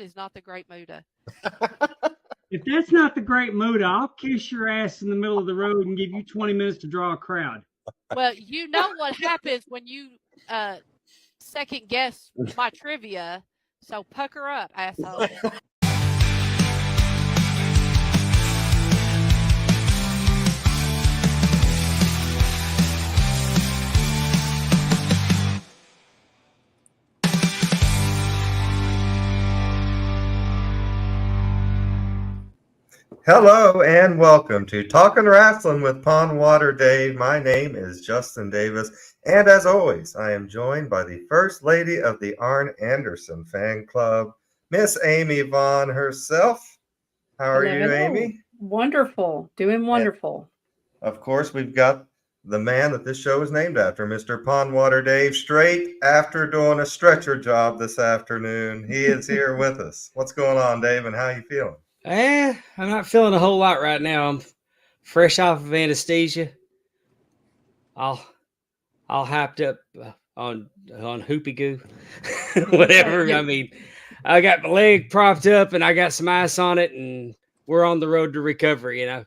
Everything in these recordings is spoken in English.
is not the Great Muda. If that's not the Great Muda, I'll kiss your ass in the middle of the road and give you 20 minutes to draw a crowd. Well, you know what happens when you second guess my trivia, so pucker up, asshole. Hello and welcome to Talking Wrestling with Pondwater Dave. My name is Justin Davis, and as always, I am joined by the First Lady of the Arn Anderson Fan Club, Miss Amy Vaughn herself. How are you, Amy? Wonderful. Doing wonderful. And of course, we've got the man that this show is named after, Mr. Pondwater Dave, straight after doing a stretcher job this afternoon. He is here with us. What's going on, Dave, and how are you feeling? I'm not feeling a whole lot right now. I'm fresh off of anesthesia. All hyped up on hoopy goo, whatever. I mean, I got my leg propped up and I got some ice on it, and we're on the road to recovery. You know,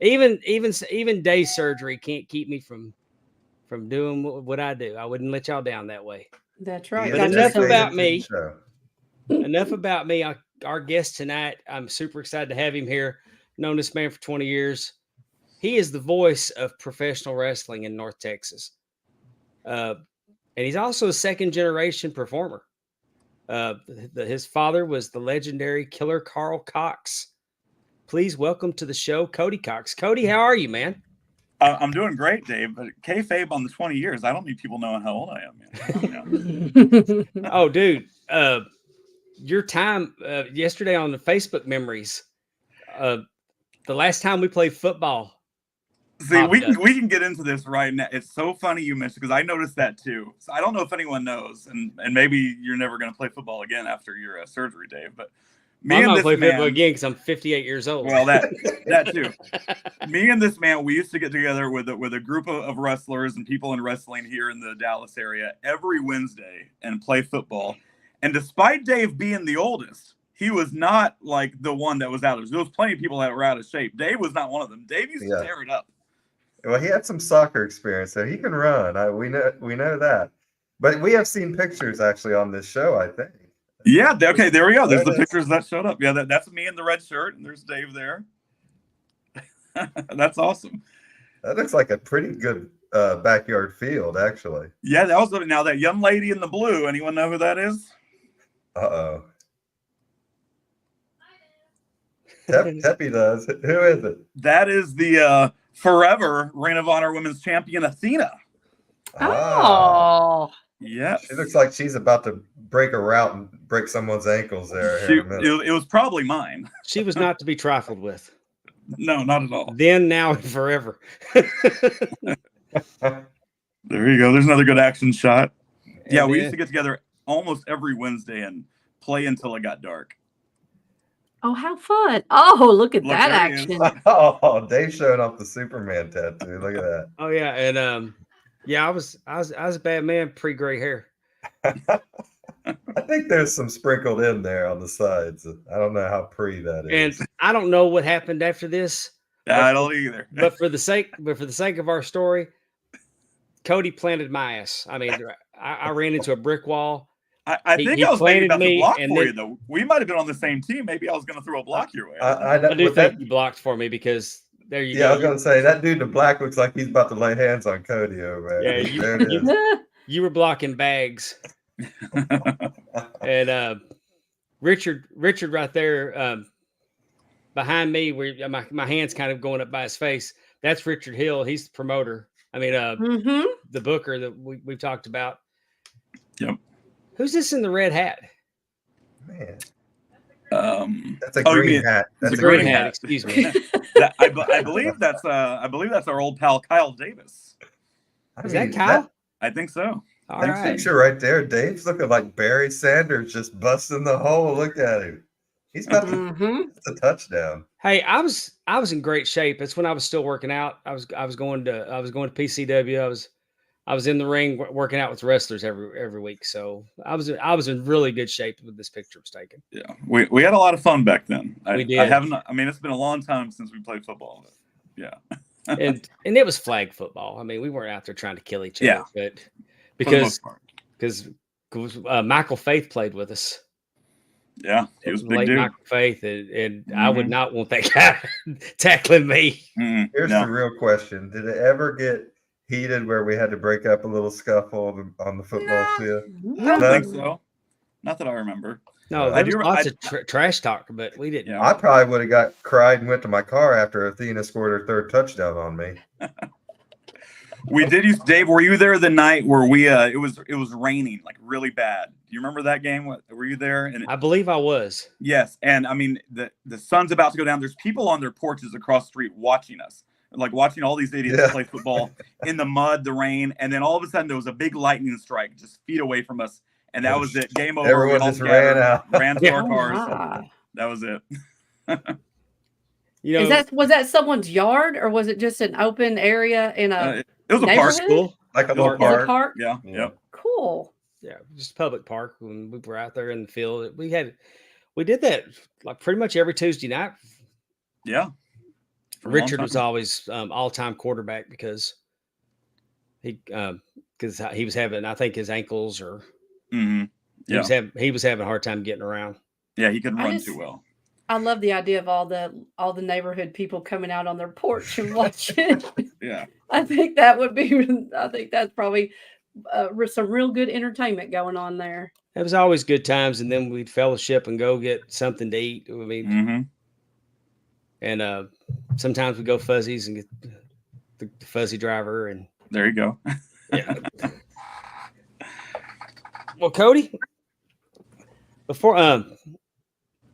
even day surgery can't keep me from doing what I do. I wouldn't let y'all down that way. That's right. But enough about me. Enough about me. Our guest tonight, I'm super excited to have him here. Known this man for 20 years. He is the voice of professional wrestling in North Texas. And he's also a second-generation performer. His father was the legendary Killer Karl Kox. Please welcome to the show, Kody Kox. Kody, how are you, man? I'm doing great, Dave. But kayfabe on the 20 years, I don't need people knowing how old I am. You know? Oh, dude. Your time yesterday on the Facebook memories, the last time we played football. See, we can get into this right now. It's so funny you mentioned, because I noticed that too. So I don't know if anyone knows, and maybe you're never going to play football again after your surgery, Dave. But I'm not play football again because I'm 58 years old. Well, that too. Me and this man, we used to get together with a group of wrestlers and people in wrestling here in the Dallas area every Wednesday and play football. And despite Dave being the oldest, he was not like the one that was out of. There was plenty of people that were out of shape. Dave was not one of them. Dave used to tear it up. Well, he had some soccer experience, so he can run. We know that. But we have seen pictures actually on this show, I think. Yeah. Okay. There we go. There's the pictures that showed up. Yeah. That's me in the red shirt, and there's Dave there. That's awesome. That looks like a pretty good backyard field, actually. Yeah. Now that young lady in the blue. Anyone know who that is? Uh-oh. Teppy does. Who is it? That is the forever Ring of Honor Women's Champion, Athena. Oh. Yeah. She looks like she's about to break a route and break someone's ankles there. It was probably mine. She was not to be trifled with. No, not at all. Then, now, and forever. There you go. There's another good action shot. Yeah, we used to get together almost every Wednesday and play until it got dark. Oh, how fun. Oh, look at that action. Oh, Dave showing off the Superman tattoo. Look at that. Oh, yeah. And I was a bad man pre-gray hair. I think there's some sprinkled in there on the sides. I don't know how pre that is. And I don't know what happened after this. I don't either. But for the sake of our story, Kody planted my ass. I mean, I ran into a brick wall. I think I was maybe about to block for you, though. We might have been on the same team. Maybe I was going to throw a block your way. I do think you blocked for me because there you go. Yeah, I was going to say, that dude in black looks like he's about to lay hands on Kody over there. Yeah, you were blocking bags. And Richard right there behind me, where my hand's kind of going up by his face. That's Richard Hill. He's the promoter. I mean, the booker that we've talked about. Yep. Who's this in the red hat? Man. That's a green hat. That's a green hat. Excuse me. I believe that's our old pal Kyle Davis. Is that Kyle? I think so. All right. Picture right there. Dave's looking like Barry Sanders just busting the hole. Look at him. He's about to it's a touchdown. Hey, I was in great shape. It's when I was still working out. I was going to PCW. I was in the ring working out with wrestlers every week. So I was in really good shape when this picture was taken. Yeah, we had a lot of fun back then. We did. I haven't. I mean, it's been a long time since we played football. Yeah. and it was flag football. I mean, we weren't out there trying to kill each other, but because Michael Faith played with us. Yeah, he was a big late dude. Michael Faith, and I would not want that guy tackling me. Here's the real question: did it ever get heated where we had to break up a little scuffle on the football field? I don't think so. Not that I remember. No, there was lots of trash talk, but we didn't. I probably would have cried and went to my car after Athena scored her third touchdown on me. We did use Dave. Were you there the night where we? It was raining like really bad. Do you remember that game? Were you there? And I believe I was. Yes, and I mean the sun's about to go down. There's people on their porches across the street watching us, like watching all these idiots play football in the mud, the rain, and then all of a sudden there was a big lightning strike just feet away from us, and that was it. Game over. Everyone just ran out, ran to our cars. That was it. You know, was that someone's yard or was it just an open area in a? It was a park, school, like a little park. Yeah, yeah. Cool. Yeah, just a public park. When we were out there in the field, we did that like pretty much every Tuesday night. Yeah. Richard was always all-time quarterback because he was having, I think, his ankles or he was having a hard time getting around. Yeah, he couldn't run too well. I love the idea of all the neighborhood people coming out on their porch and watching. Yeah, I think that would be. I think that's probably some real good entertainment going on there. It was always good times, and then we'd fellowship and go get something to eat. I mean, and sometimes we go fuzzies and get the fuzzy driver, and there you go. Yeah. Well, Kody, before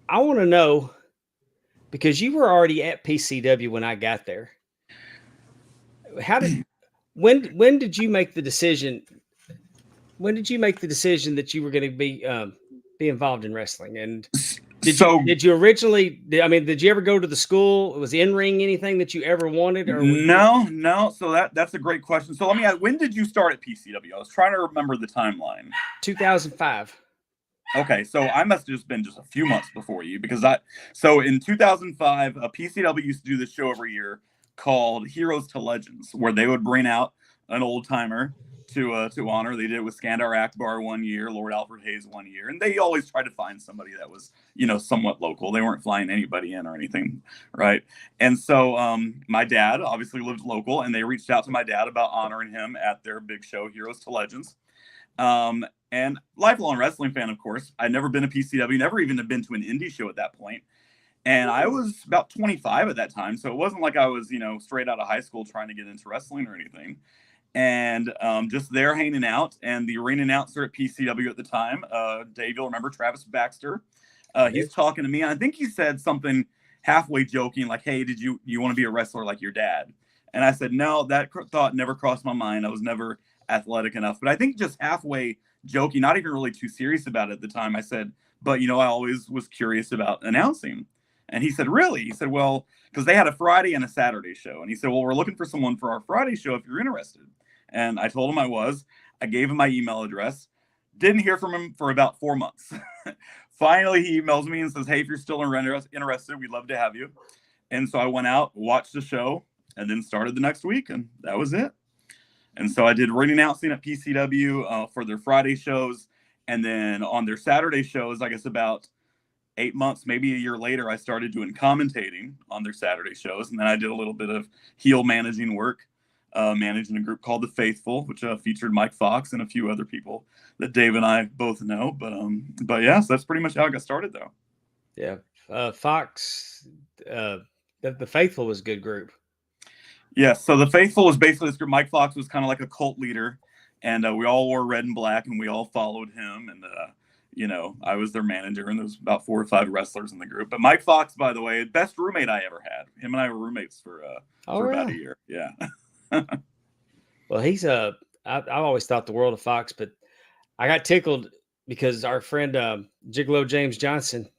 I want to know, because you were already at PCW when I got there. When did you make the decision? When did you make the decision that you were going to be involved in wrestling? And did you originally? Did you ever go to the school? Was in-ring anything that you ever wanted? Or no. So that's a great question. So let me ask, when did you start at PCW? I was trying to remember the timeline. 2005. Okay, so I must have just been a few months before you because so in 2005, PCW used to do this show every year called Heroes to Legends, where they would bring out an old timer to honor. They did it with Skandar Akbar one year, Lord Alfred Hayes one year, and they always tried to find somebody that was somewhat local. They weren't flying anybody in or anything, right? And so my dad obviously lived local, and they reached out to my dad about honoring him at their big show, Heroes to Legends. And lifelong wrestling fan, of course. I'd never been to PCW, never even had been to an indie show at that point. And I was about 25 at that time. So it wasn't like I was, straight out of high school trying to get into wrestling or anything. And just there hanging out. And the arena announcer at PCW at the time, Dave, you'll remember Travis Baxter. He's talking to me. And I think he said something halfway joking, like, hey, did you want to be a wrestler like your dad? And I said, no, that thought never crossed my mind. I was never athletic enough. But I think just halfway joking, not even really too serious about it at the time, I said, but I always was curious about announcing. And he said, really? He said, well, because they had a Friday and a Saturday show. And he said, well, we're looking for someone for our Friday show if you're interested. And I told him I was. I gave him my email address. Didn't hear from him for about 4 months. Finally, he emails me and says, hey, if you're still interested, we'd love to have you. And so I went out, watched the show, and then started the next week. And that was it. And so I did ring announcing at PCW for their Friday shows. And then on their Saturday shows, I guess about 8 months, maybe a year later, I started doing commentating on their Saturday shows. And then I did a little bit of heel managing work, managing a group called The Faithful, which featured Mike Fox and a few other people that Dave and I both know. But yeah, so that's pretty much how I got started, though. Yeah. Fox, The Faithful was a good group. Yes, so The Faithful was basically this group. Mike Fox was kind of like a cult leader, and we all wore red and black, and we all followed him. And I was their manager, and there was about 4 or 5 wrestlers in the group. But Mike Fox, by the way, best roommate I ever had. Him and I were roommates for about a year. Yeah. Well, he's I've always thought the world of Fox, but I got tickled because our friend Gigolo James Johnson,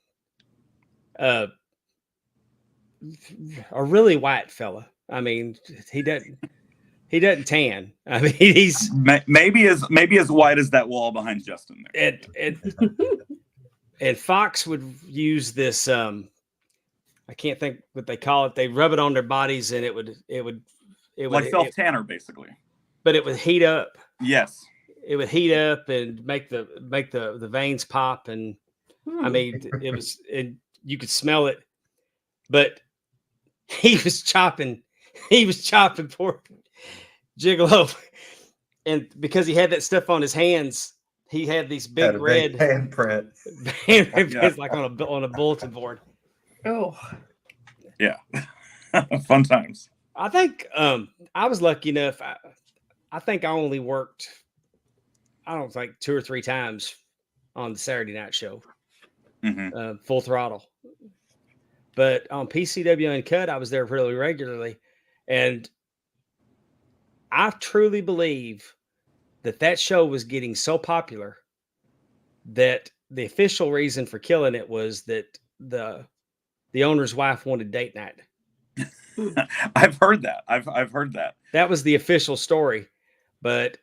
a really white fella. I mean, he he doesn't tan. I mean, he's maybe as white as that wall behind Justin there. And Fox would use this. I can't think what they call it. They rub it on their bodies, and it would Like self tanner, basically. But it would heat up. Yes. It would heat up and make the veins pop, and I mean, you could smell it. But he was chopping poor Gigolo, and because he had that stuff on his hands, he had these big red handprint. It's like on a bulletin board. Oh, yeah. Fun times. I think I was lucky enough. I think I only worked, I don't think 2 or 3 times on the Saturday night show, full throttle. But on PCW Uncut, I was there really regularly, and I truly believe that show was getting so popular that the official reason for killing it was that the owner's wife wanted date night. I've heard that. I've heard that. That was the official story, but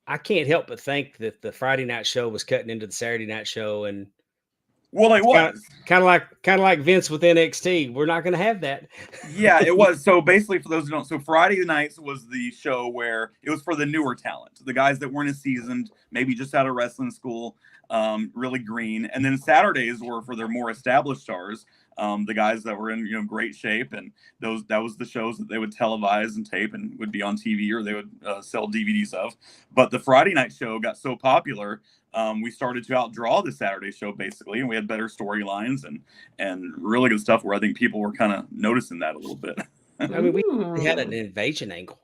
I can't help but think that the Friday night show was cutting into the Saturday night show, and it was kind of like Vince with NXT. We're not going to have that. Yeah, it was. So basically, for those who don't, so Friday nights was the show where it was for the newer talent, the guys that weren't as seasoned, maybe just out of wrestling school, really green. And then Saturdays were for their more established stars, the guys that were in great shape, and that was the shows that they would televise and tape and would be on TV, or they would sell DVDs of. But the Friday night show got so popular, we started to outdraw the Saturday show basically, and we had better storylines and really good stuff where I think people were kind of noticing that a little bit. I mean, we had an invasion angle.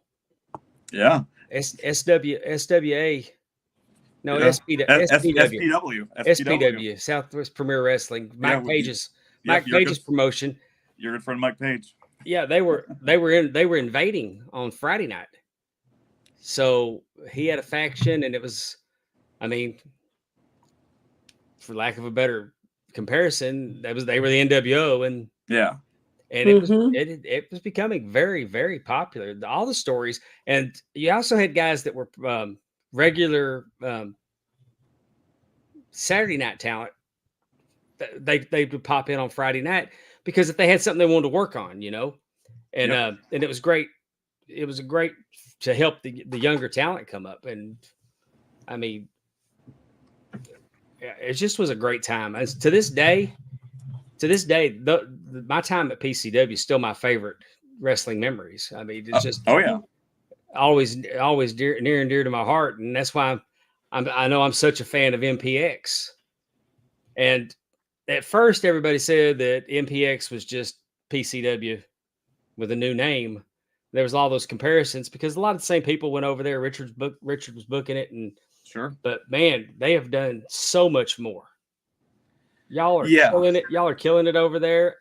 Yeah. SWA. No, yeah. SPW, Southwest Premier Wrestling. Mike Page's promotion. Your good friend Mike Page. Yeah, they were invading on Friday night. So he had a faction, and it was, I mean, for lack of a better comparison, they were the NWO, and yeah. And it was becoming very, very popular. All the stories, and you also had guys that were regular Saturday night talent. They would pop in on Friday night because if they had something they wanted to work on, and it was great. It was great to help the younger talent come up, and I mean, it just was a great time. As to this day, my time at PCW is still my favorite wrestling memories. I mean, it's just always near and dear to my heart, and that's why I know I'm such a fan of MPX. And at first, everybody said that MPX was just PCW with a new name. There was all those comparisons because a lot of the same people went over there. Richard was booking it, and sure. But man, they have done so much more. Y'all are killing it. Y'all are killing it over there.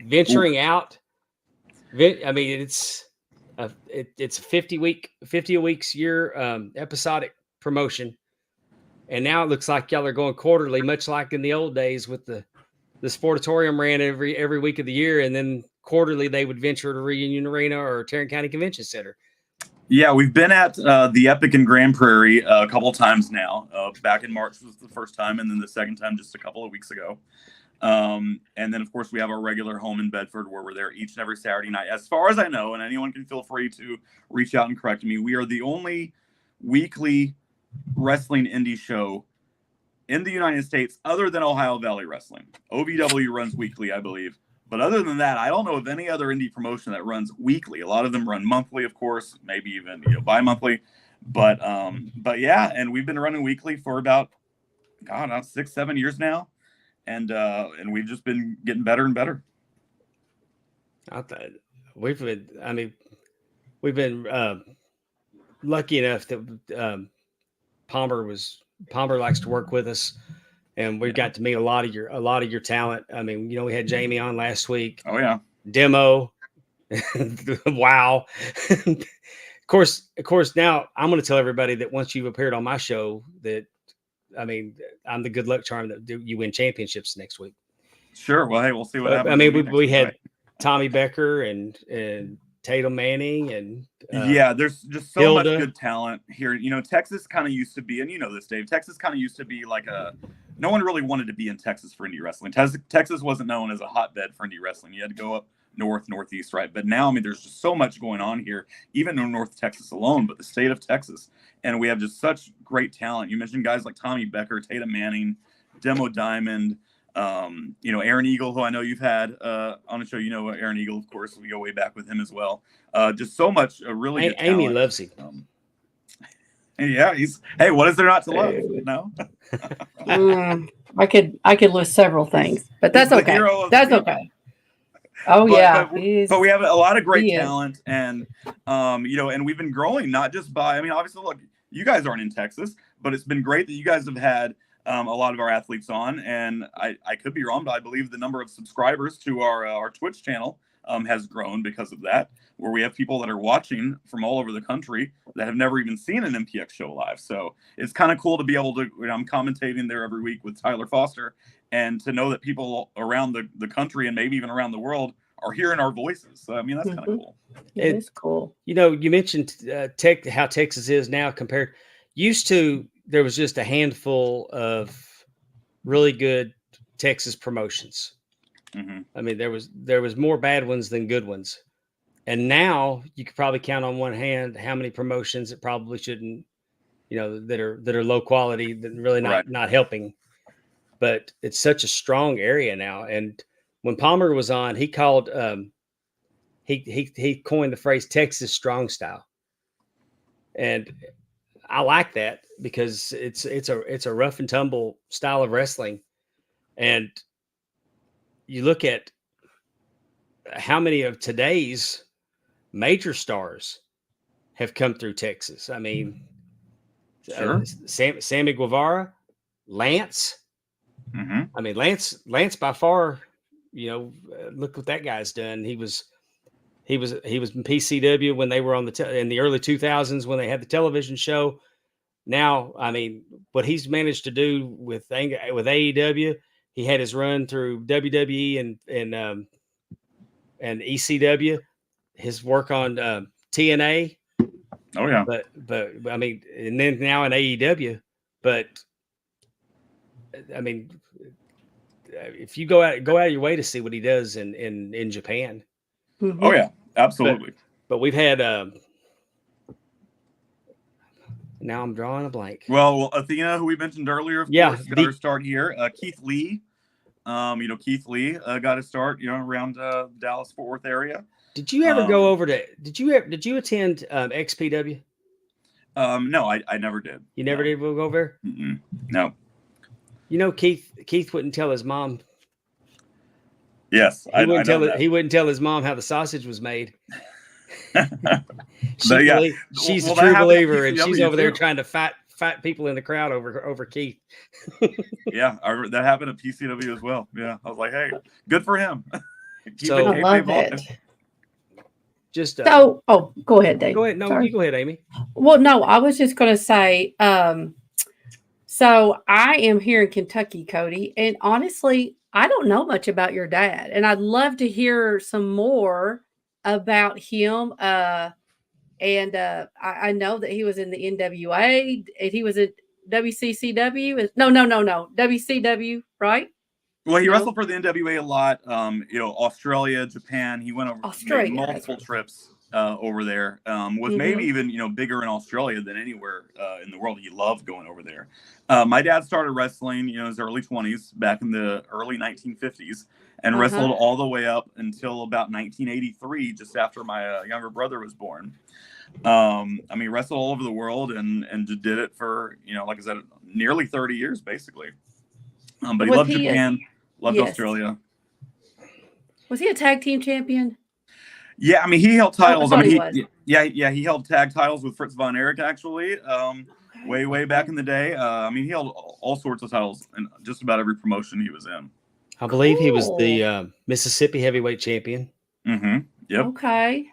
Venturing out. I mean, it's a 50 a weeks year episodic promotion, and now it looks like y'all are going quarterly, much like in the old days with the Sportatorium ran every week of the year, and then quarterly they would venture to Reunion Arena or Tarrant County Convention Center. Yeah, we've been at the Epic in Grand Prairie a couple of times now. Back in March was the first time, and then the second time just a couple of weeks ago. And then, of course, we have our regular home in Bedford where we're there each and every Saturday night. As far as I know, and anyone can feel free to reach out and correct me, we are the only weekly wrestling indie show in the United States other than Ohio Valley Wrestling. OVW runs weekly, I believe. But other than that, I don't know of any other indie promotion that runs weekly. A lot of them run monthly, of course, maybe even bi-monthly. But yeah, and we've been running weekly for about 6-7 years now, and we've just been getting better and better. We've been lucky enough that Palmer likes to work with us. And we got to meet a lot of your talent. I mean, we had Jamie on last week. Oh yeah, Demo. Wow. Of course. Now I'm going to tell everybody that once you've appeared on my show, that I'm the good luck charm that you win championships next week. Sure. Well, hey, we'll see what happens. I mean, we had Tommy Becker and Tatum Manning and yeah, there's just so Hilda. much good talent here. You know, Texas kind of used to be, and you know this, Dave. Texas kind of used to be like no one really wanted to be in Texas for indie wrestling. Texas wasn't known as a hotbed for indie wrestling. You had to go up north, northeast, right? But now, I mean, there's just so much going on here, even in North Texas alone, but the state of Texas. And we have just such great talent. You mentioned guys like Tommy Becker, Tatum Manning, Demo Diamond, you know, Aaron Eagle, who I know you've had on the show. You know Aaron Eagle, of course. We go way back with him as well. Just so much really good Amy talent. loves him. Yeah, hey, what is there not to love? No. I could list several things, but that's okay. That's okay. Oh but we have a lot of great He is. talent, and you know, and we've been growing not just by. I mean, obviously, look, you guys aren't in Texas, but it's been great that you guys have had a lot of our athletes on, and I could be wrong, but I believe the number of subscribers to our Twitch channel has grown because of that, where we have people that are watching from all over the country that have never even seen an MPX show live. So it's kind of cool to be able to, you know, I'm commentating there every week with Tyler Foster, and to know that people around the country and maybe even around the world are hearing our voices. So, I mean, that's kind of cool. It is cool. You know, you mentioned how Texas is now compared. Used to, there was just a handful of really good Texas promotions. Mm-hmm. I mean, there was more bad ones than good ones. And now you could probably count on one hand how many promotions that probably shouldn't, you know, that are low quality, that really not helping. But it's such a strong area now. And when Palmer was on, he called he coined the phrase Texas strong style. And I like that because it's a rough and tumble style of wrestling. And you look at how many of today's major stars have come through Texas. I mean, Sure. Sammy Guevara, Lance. Mm-hmm. I mean, Lance by far, you know, look what that guy's done. He was in PCW when they were on in the early 2000s when they had the television show. Now, I mean, what he's managed to do with AEW, he had his run through WWE and ECW, his work on TNA. Oh yeah. But I mean, and then now in AEW, but I mean, if you go out of your way to see what he does in Japan. Mm-hmm. Oh yeah, absolutely. But we've had now I'm drawing a blank. Well, Athena, who we mentioned earlier, of course, got her start here. Keith Lee, you know, Keith Lee got his start, you know, around Dallas Fort Worth area. Did you ever go over to? Did you attend XPW? No, I never did. You never did go over there? Mm-mm. No. You know, Keith wouldn't tell his mom. Yes, he wouldn't tell his mom how the sausage was made. She's a true believer, and she's over there trying to fight people in the crowd over Keith. Yeah, that happened at PCW as well. Yeah, I was like, hey, good for him. So I love it. Just go ahead, Dave. Go ahead. No, you go ahead, Amy. Well, no, I was just going to say. So I am here in Kentucky, Kody, and honestly, I don't know much about your dad, and I'd love to hear some more about him. I know that he was in the NWA, and he was at WCCW. No, WCW, right? Well, he wrestled for the NWA a lot. You know, Australia, Japan. He went over multiple trips over there. Was maybe even, you know, bigger in Australia than anywhere in the world. He loved going over there. My dad started wrestling, you know, in his early 20s, back in the early 1950s, and wrestled all the way up until about 1983, just after my younger brother was born. I mean, wrestled all over the world and did it for, you know, like I said, nearly 30 years, basically. But he loved Japan, loved Australia. Was he a tag team champion? Yeah, I mean, he held titles. He held tag titles with Fritz von Erich, actually, way back in the day. I mean, he held all sorts of titles in just about every promotion he was in. I believe he was the Mississippi heavyweight champion. Mm-hmm. Yep. Okay.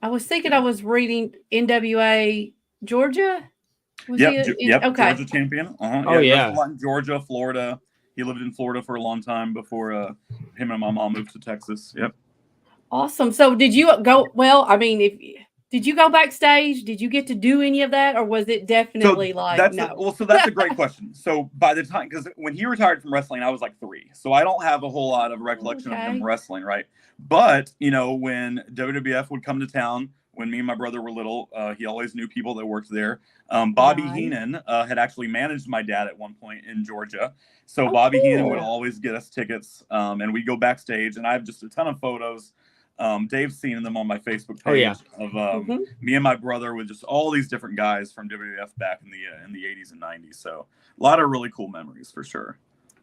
I was thinking I was reading NWA Georgia. Okay. Okay. Georgia champion. Oh yeah. In Georgia, Florida. He lived in Florida for a long time before him and my mom moved to Texas. Yep. Awesome. So did you go? Well, I mean, did you go backstage? Did you get to do any of that, or was it definitely like no? So that's a great question. So by the time, because when he retired from wrestling, I was like 3, so I don't have a whole lot of recollection of him wrestling, right? But when WWF would come to town, when me and my brother were little, he always knew people that worked there. Bobby Heenan had actually managed my dad at one point in Georgia, so Bobby Heenan would always get us tickets, and we'd go backstage, and I have just a ton of photos. Dave's seen them on my Facebook page of me and my brother with just all these different guys from WWF back in the 80s and 90s. So a lot of really cool memories for sure.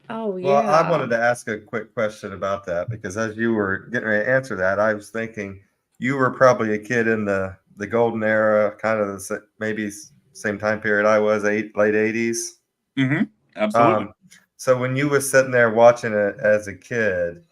Oh yeah. Well, I wanted to ask a quick question about that, because as you were getting ready to answer that, I was thinking you were probably a kid in the golden era, kind of maybe same time period I was, late 80s. Absolutely. So when you were sitting there watching it as a kid,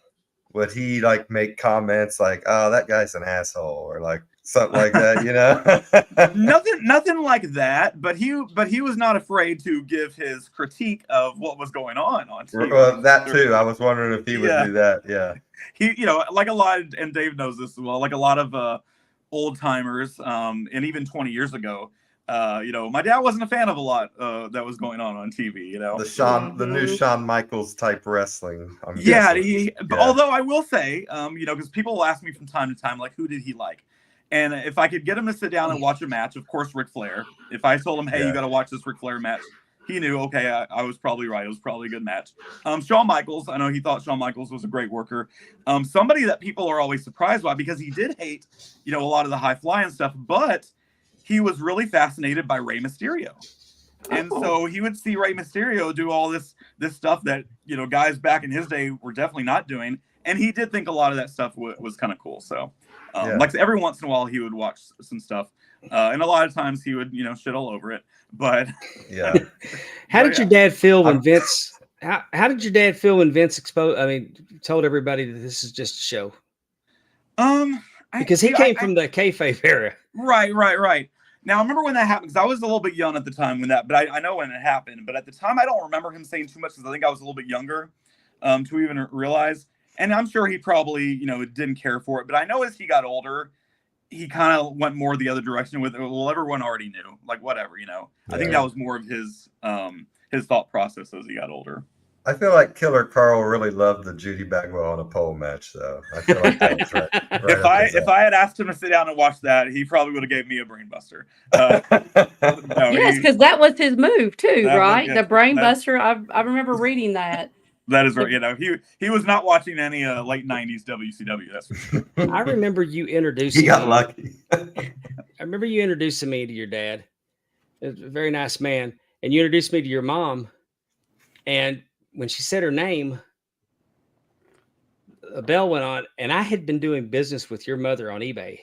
would he like make comments like, "Oh, that guy's an asshole," or like something like that? Nothing like that. But he was not afraid to give his critique of what was going on TV. Well, that too. I was wondering if he would do that. Yeah. He, like a lot, and Dave knows this as well. Like a lot of old timers, and even 20 years ago. My dad wasn't a fan of a lot that was going on TV. The new Shawn Michaels type wrestling. Although I will say, because people will ask me from time to time, like, who did he like? And if I could get him to sit down and watch a match, of course, Ric Flair. If I told him, hey, you got to watch this Ric Flair match, he knew, okay, I was probably right. It was probably a good match. Shawn Michaels, I know he thought Shawn Michaels was a great worker. Somebody that people are always surprised by, because he did hate, a lot of the high flying stuff, but he was really fascinated by Rey Mysterio. And so he would see Rey Mysterio do all this stuff that, guys back in his day were definitely not doing. And he did think a lot of that stuff was kind of cool. So like every once in a while he would watch some stuff. And a lot of times he would, shit all over it. But yeah. How did your dad feel when Vince how did your dad feel when Vince told everybody that this is just a show? Because he came from the kayfabe era. Right. Now, I remember when that happened, because I was a little bit young at the time but I know when it happened. But at the time, I don't remember him saying too much, because I think I was a little bit younger to even realize. And I'm sure he probably, didn't care for it. But I know as he got older, he kind of went more the other direction with, well, everyone already knew, like, whatever, I think that was more of his thought process as he got older. I feel like Killer Karl really loved the Judy Bagwell on a pole match, though. I feel like that was right. If I had asked him to sit down and watch that, he probably would have gave me a brain buster. Yes, because that was his move too, right? The brain buster. I remember reading that. That is right. He was not watching any late 90s WCW. That's for sure. I remember you introducing. He got lucky. I remember you introducing me to your dad. A very nice man, and you introduced me to your mom, and when she said her name, a bell went on, and I had been doing business with your mother on eBay.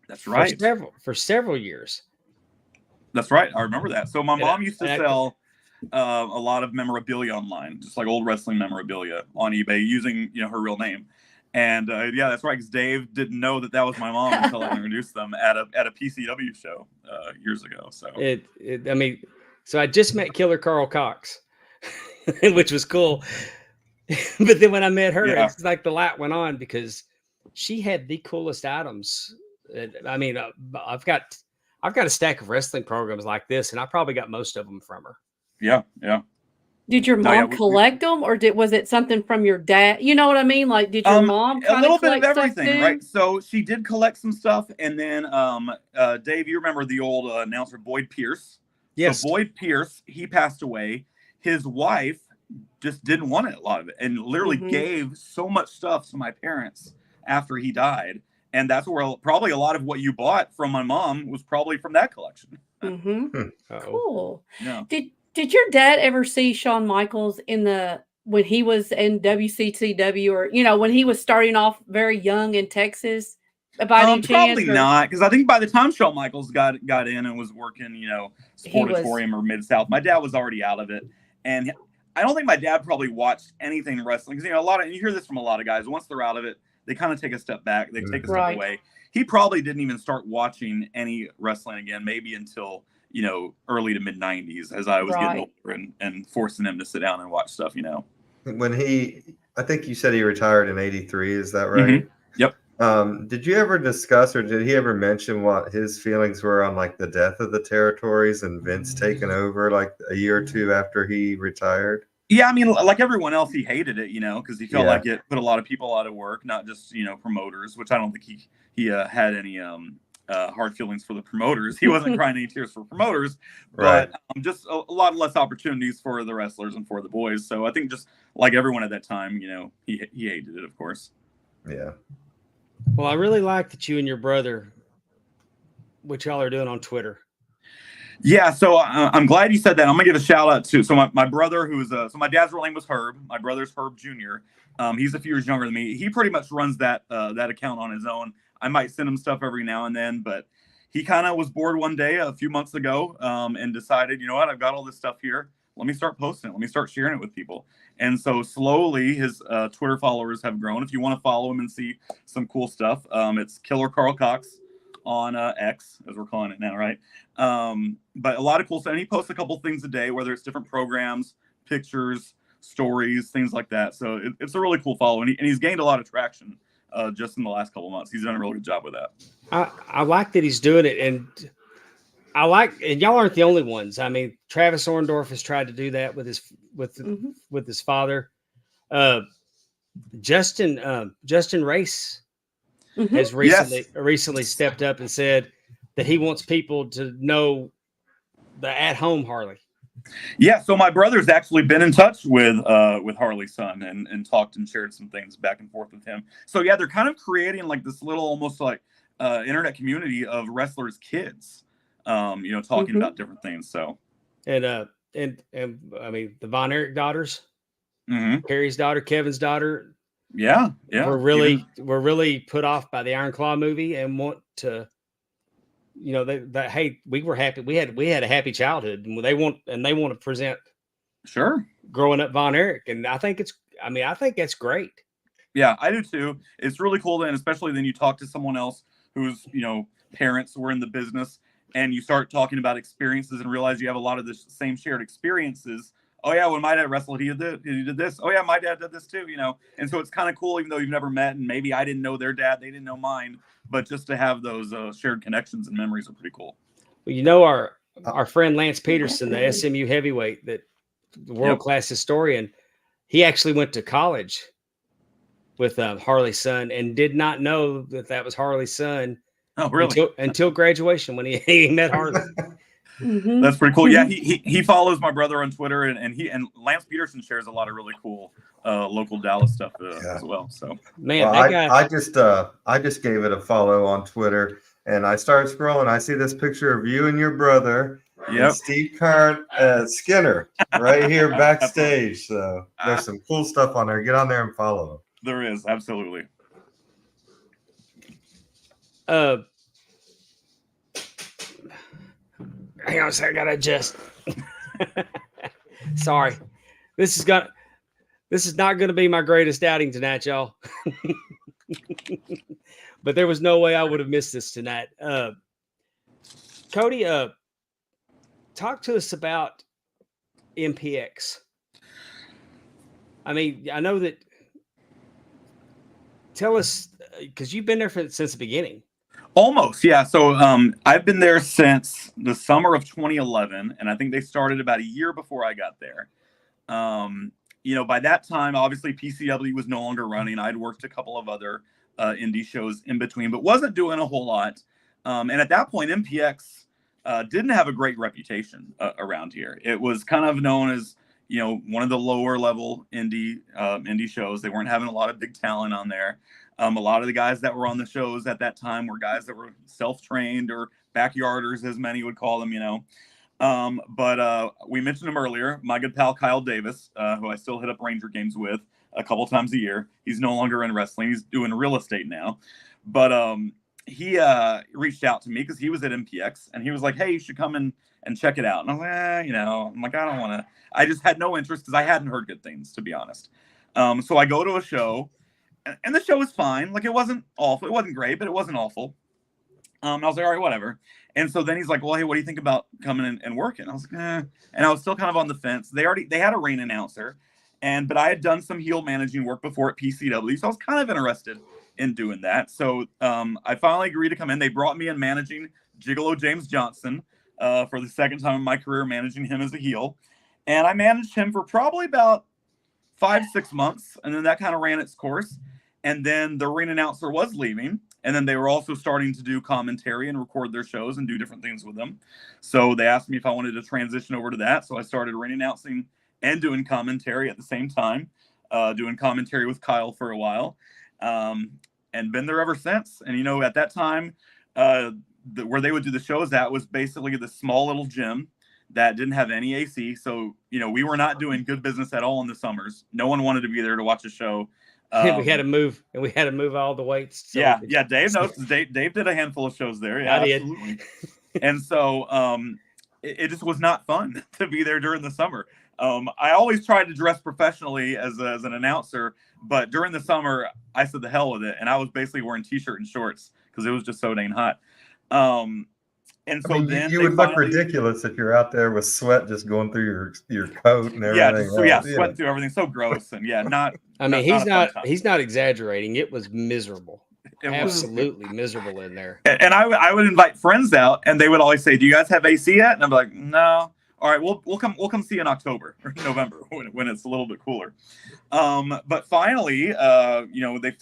That's right. For several years. That's right. I remember that. So my mom used to sell a lot of memorabilia online, just like old wrestling memorabilia on eBay using, her real name. And that's right. Because Dave didn't know that was my mom until I introduced them at a PCW show years ago. So so I just met Killer Karl Kox. Which was cool. But then when I met her, it's like the light went on, because she had the coolest items. I've got a stack of wrestling programs like this, and I probably got most of them from her. Yeah. Did your mom collect them, or was it something from your dad? You know what I mean? Like, did your mom a little bit of everything, right? So she did collect some stuff, and then Dave, you remember the old announcer Boyd Pierce? Yes. So Boyd Pierce, he passed away. His wife just didn't want it, a lot of it, and literally gave so much stuff to my parents after he died. And that's where probably a lot of what you bought from my mom was probably from that collection. Cool. Yeah. Did your dad ever see Shawn Michaels when he was in WCCW, or when he was starting off very young in Texas? Probably not, because I think by the time Shawn Michaels got in and was working, Sportatorium or Mid-South, my dad was already out of it. And I don't think my dad probably watched anything wrestling, because you hear this from a lot of guys. Once they're out of it, they kind of take a step back. They take a step away. He probably didn't even start watching any wrestling again, maybe until early to mid 90s, as I was getting older and forcing him to sit down and watch stuff. When I think you said he retired in '83. Is that right? Mm-hmm. Yep. Did you ever discuss, or did he ever mention what his feelings were on like the death of the territories and Vince taking over like a year or two after he retired? Yeah, I mean, like everyone else, he hated it, because he felt Yeah. like it put a lot of people out of work, not just promoters, which I don't think he had any hard feelings for the promoters. He wasn't crying any tears for promoters, Right. but just a lot less opportunities for the wrestlers and for the boys. So I think just like everyone at that time, he hated it, of course. Yeah. Well, I really like that you and your brother, what y'all are doing on Twitter. Yeah, so I'm glad you said that. I'm gonna give a shout out to my brother, who's so my dad's real name was Herb. My brother's Herb Jr. He's a few years younger than me. He pretty much runs that account on his own. I might send him stuff every now and then, but he kind of was bored one day a few months ago and decided, you know what, I've got all this stuff here. Let me start posting it. Let me start sharing it with people. And so slowly his Twitter followers have grown. If you want to follow him and see some cool stuff, it's Killer Karl Kox on X, as we're calling it now, right? But a lot of cool stuff. And he posts a couple things a day, whether it's different programs, pictures, stories, things like that. So it's a really cool follow. And he's gained a lot of traction just in the last couple of months. He's done a really good job with that. I like that he's doing it. And and y'all aren't the only ones. I mean, Travis Orndorff has tried to do that with his father. Justin Race has recently stepped up and said that he wants people to know the at-home Harley. Yeah, so my brother's actually been in touch with Harley's son and talked and shared some things back and forth with him. So yeah, they're kind of creating like this little almost like internet community of wrestlers' kids, talking about different things. So and I mean the Von Erich daughters, Carrie's daughter, Kevin's daughter. Yeah. We're really put off by the Iron Claw movie and want to, hey, we were happy. We had a happy childhood, and they want to present growing up Von Erich, and I think that's great. Yeah, I do too. It's really cool, and especially then you talk to someone else whose parents were in the business, and you start talking about experiences and realize you have a lot of the same shared experiences. Oh yeah, when my dad wrestled, he did this. Oh yeah, my dad did this too, And so it's kind of cool, even though you've never met, and maybe I didn't know their dad, they didn't know mine, but just to have those shared connections and memories are pretty cool. Well, our friend Lance Peterson, the SMU heavyweight, that world-class historian, he actually went to college with Harley's son and did not know that was Harley's son. Oh, really? Until graduation when he met Harley. That's pretty cool. Yeah, he follows my brother on Twitter, and Lance Peterson shares a lot of really cool local Dallas stuff as well. So man, I just gave it a follow on Twitter, and I started scrolling. I see this picture of you and your brother, and Steve Skinner, right here backstage. So there's some cool stuff on there. Get on there and follow him. There is, absolutely. Hang on a second, I gotta adjust. Sorry. This is not gonna be my greatest outing tonight, y'all. But there was no way I would have missed this tonight. Kody, talk to us about MPX. I mean, I know that. Tell us, because you've been there since the beginning. Almost, yeah. So I've been there since the summer of 2011, and I think they started about a year before I got there. By that time, obviously PCW was no longer running. I'd worked a couple of other indie shows in between, but wasn't doing a whole lot. And at that point, MPX didn't have a great reputation around here. It was kind of known as one of the lower level indie shows. They weren't having a lot of big talent on there. A lot of the guys that were on the shows at that time were guys that were self-trained or backyarders, as many would call them, But we mentioned him earlier, my good pal Kyle Davis, who I still hit up Ranger games with a couple times a year. He's no longer in wrestling. He's doing real estate now. But he reached out to me because he was at MPX, and he was like, hey, you should come and check it out. And I was like, I'm like, I don't want to. I just had no interest because I hadn't heard good things, to be honest. So I go to a show, and the show was fine. Like, it wasn't awful. It wasn't great, but it wasn't awful. I was like, all right, whatever. And so then he's like, well, hey, what do you think about coming in and working? I was like, eh. And I was still kind of on the fence. They had a ring announcer, but I had done some heel managing work before at PCW, so I was kind of interested in doing that. So I finally agreed to come in. They brought me in managing Gigolo James Johnson for the second time in my career, managing him as a heel. And I managed him for probably about 5-6 months. And then that kind of ran its course. And then the ring announcer was leaving. And then they were also starting to do commentary and record their shows and do different things with them. So they asked me if I wanted to transition over to that. So I started ring announcing and doing commentary at the same time, doing commentary with Kyle for a while, and been there ever since. And, you know, at that time, where they would do the shows at was basically the small little gym that didn't have any AC. So, you know, we were not doing good business at all in the summers. No one wanted to be there to watch a show. We had to move, and we had to move all the weights. So yeah. Dave knows. Dave did a handful of shows there. Yeah, I did. Absolutely. And so it just was not fun to be there during the summer. I always tried to dress professionally as an announcer, but during the summer, I said the hell with it. And I was basically wearing t-shirt and shorts because it was just so dang hot. And so then you would look ridiculous if you're out there with sweat just going through your coat and everything. Sweating through everything. So gross. And not. I mean, he's not exaggerating. It was miserable. Absolutely miserable in there. And I would invite friends out, and they would always say, "Do you guys have AC yet?" And I'm like, "No." All right, we'll come see you in October or November when it's a little bit cooler. But finally, you know, they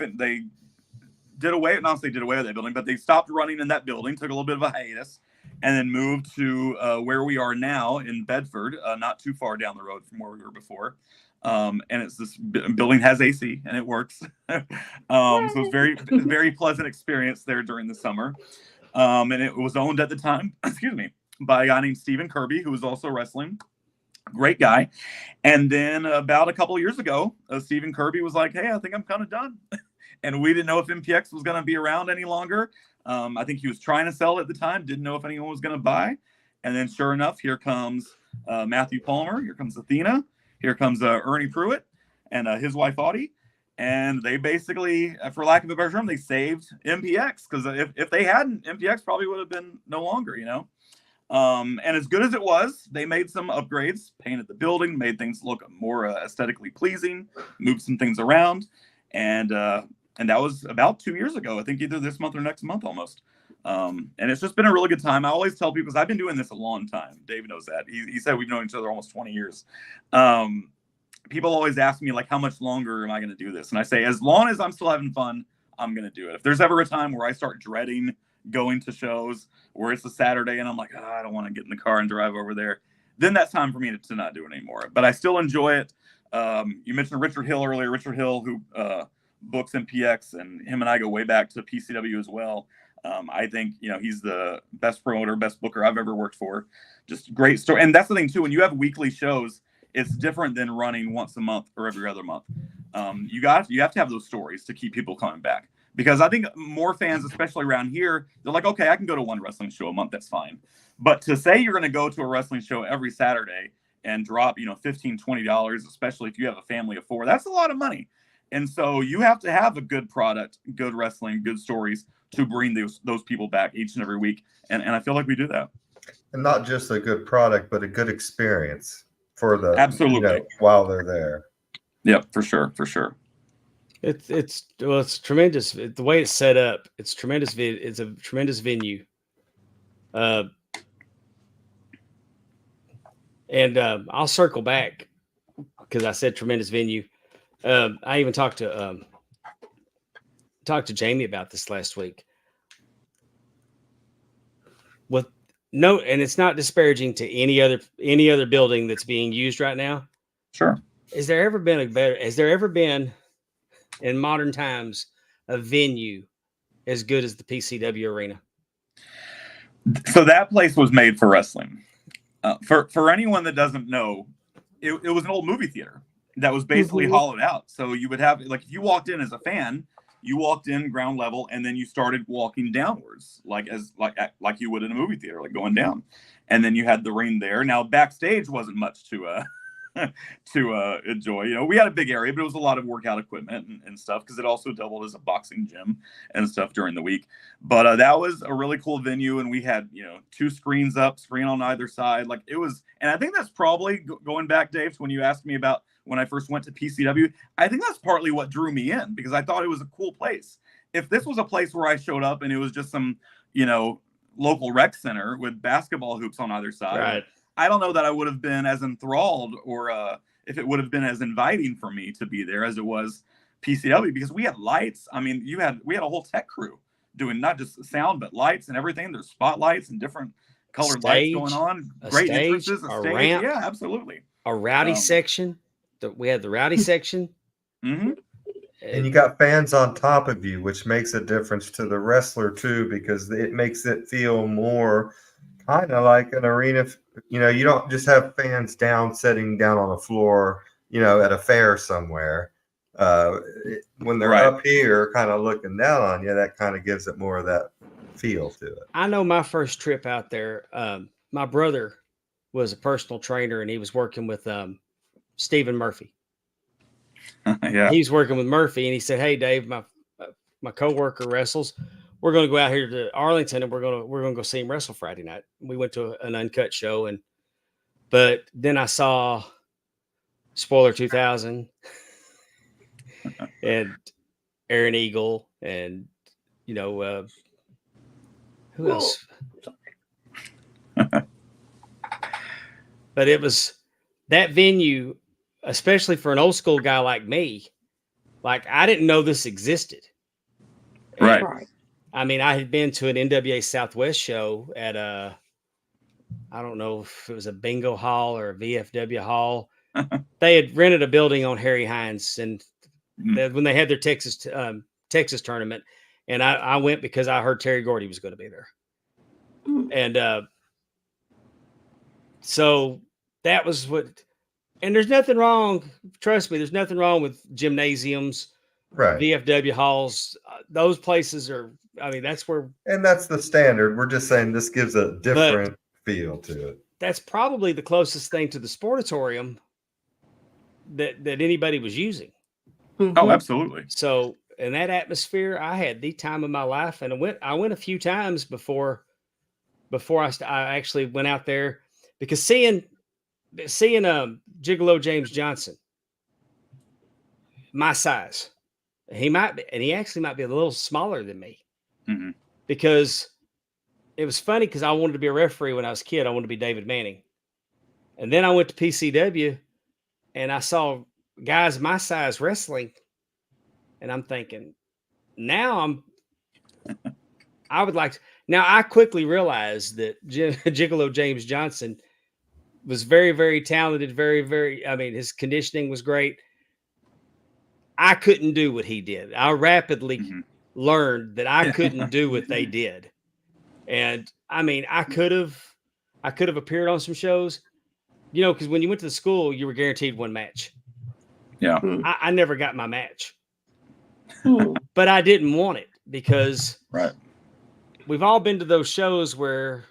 did away with that building, but they stopped running in that building, took a little bit of a hiatus, and then moved to where we are now in Bedford, not too far down the road from where we were before. And it's this building has AC and it works. So it's very pleasant experience there during the summer. And it was owned at the time, by a guy named Stephen Kirby, who was also wrestling. Great guy. And then about a couple of years ago, Stephen Kirby was like, "Hey, I think I'm kind of done." And we didn't know if MPX was going to be around any longer. I think he was trying to sell at the time, didn't know if anyone was going to buy. And then sure enough, here comes Matthew Palmer. Here comes Athena. Here comes Ernie Pruitt and his wife, Audie. And they basically, for lack of a better term, they saved MPX. Because if they hadn't, MPX probably would have been no longer, you know. And as good as it was, they made some upgrades, painted the building, made things look more aesthetically pleasing, moved some things around. And that was about 2 years ago, I think either this month or next month almost. And it's just been a really good time. I always tell people, because I've been doing this a long time. Dave knows that. He said we've known each other almost 20 years. People always ask me, like, how much longer am I going to do this? And I say, as long as I'm still having fun, I'm going to do it. If there's ever a time where I start dreading going to shows, where it's a Saturday and I'm like, I don't want to get in the car and drive over there, then that's time for me to not do it anymore. But I still enjoy it. You mentioned Richard Hill earlier. Richard Hill, who books MPX, and him and I go way back to PCW as well. I think, you know, he's the best promoter, best booker I've ever worked for. Just great story. And that's the thing too, when you have weekly shows, it's different than running once a month or every other month. You have to have those stories to keep people coming back, because I think more fans, especially around here, they're like, okay, I can go to one wrestling show a month. That's fine. But to say you're going to go to a wrestling show every Saturday and drop, you know, $15, $20, especially if you have a family of 4, that's a lot of money. And so you have to have a good product, good wrestling, good stories to bring those people back each and every week. And I feel like we do that. And not just a good product, but a good experience for the absolutely, you know, while they're there. Yep, for sure. It's tremendous. The way it's set up, it's tremendous. It's a tremendous venue. And I'll circle back because I said tremendous venue. I even talked to Jamie about this last week. And it's not disparaging to any other building that's being used right now. Sure. Has there ever been in modern times a venue as good as the PCW arena? So that place was made for wrestling. For anyone that doesn't know, it was an old movie theater that was basically hollowed out. So you would have, like, if you walked in as a fan, you walked in ground level, and then you started walking downwards, like you would in a movie theater, like going down. And then you had the ring there. Now backstage wasn't much to enjoy. You know, we had a big area, but it was a lot of workout equipment and stuff, because it also doubled as a boxing gym and stuff during the week. But that was a really cool venue, and we had, you know, 2 screen on either side. Like, it was, and I think that's probably going back, Dave, to when you asked me about when I first went to PCW. I think that's partly what drew me in, because I thought it was a cool place. if this was a place where I showed up and it was just some, local rec center with basketball hoops on either side, Right. I don't know that I would have been as enthralled or if it would have been as inviting for me to be there as it was PCW, because we had lights. I mean, we had a whole tech crew doing not just sound but lights and everything. There's spotlights and different colored lights going on. Great entrances, a ramp, yeah, absolutely. a rowdy section. We had the rowdy section. Mm-hmm. And you got fans on top of you, which makes a difference to the wrestler too, because it makes it feel more kind of like an arena. You don't just have fans sitting down on the floor, at a fair somewhere. When they're Right. up here kind of looking down on you, that kind of gives it more of that feel to it. I know my first trip out there, my brother was a personal trainer and he was working with Stephen Murphy. Yeah. He was working with Murphy and he said, "Hey Dave, my coworker wrestles. We're going to go out here to Arlington and we're going to go see him wrestle Friday night." We went to an uncut show, but then I saw Spoiler 2000 and Aaron Eagle and who else? But it was that venue, especially for an old school guy like me, like I didn't know this existed. Right. Right. I mean, I had been to an NWA Southwest show at I don't know if it was a bingo hall or a VFW hall. They had rented a building on Harry Hines, and when they had their Texas tournament, and I went because I heard Terry Gordy was going to be there. And so that was what, and there's nothing wrong. Trust me, there's nothing wrong with gymnasiums, Right. VFW halls. Those places are, I mean, that's where. And that's the standard. We're just saying this gives a different feel to it. That's probably the closest thing to the sportatorium that anybody was using. Oh, absolutely. So in that atmosphere, I had the time of my life, and I went a few times before I actually went out there, because seeing Gigolo James Johnson, my size, he actually might be a little smaller than me, because it was funny because I wanted to be a referee when I was a kid. I wanted to be David Manning, and then I went to PCW, and I saw guys my size wrestling, and I'm thinking, now I would like to. Now I quickly realized that Gigolo James Johnson was very, very talented, very, very. I mean, his conditioning was great. I couldn't do what he did. I rapidly learned that I couldn't do what they did, and I mean, I could have appeared on some shows, because when you went to the school, you were guaranteed one match. Yeah, I never got my match, but I didn't want it because we've all been to those shows where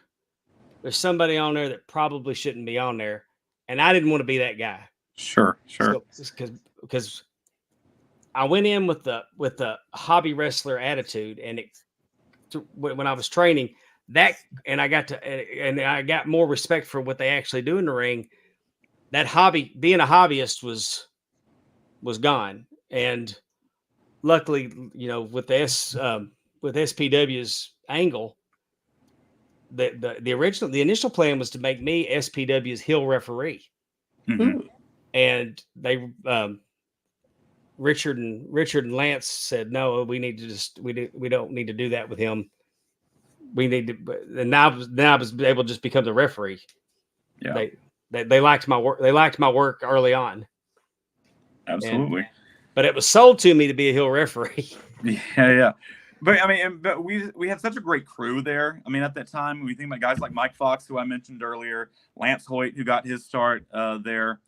there's somebody on there that probably shouldn't be on there, and I didn't want to be that guy. Sure. Because I went in with the hobby wrestler attitude, and when I was training and I got more respect for what they actually do in the ring. That being a hobbyist was gone, and luckily, with SPW's angle, the initial plan was to make me SPW's heel referee, and they Richard and Lance said, "No, we need to we don't need to do that with him. We need to." And now I was able to just become the referee. Yeah, they liked my work. They liked my work early on. Absolutely. But it was sold to me to be a heel referee. Yeah. But I mean, we had such a great crew there. I mean, at that time, we think about guys like Mike Fox, who I mentioned earlier, Lance Hoyt, who got his start there.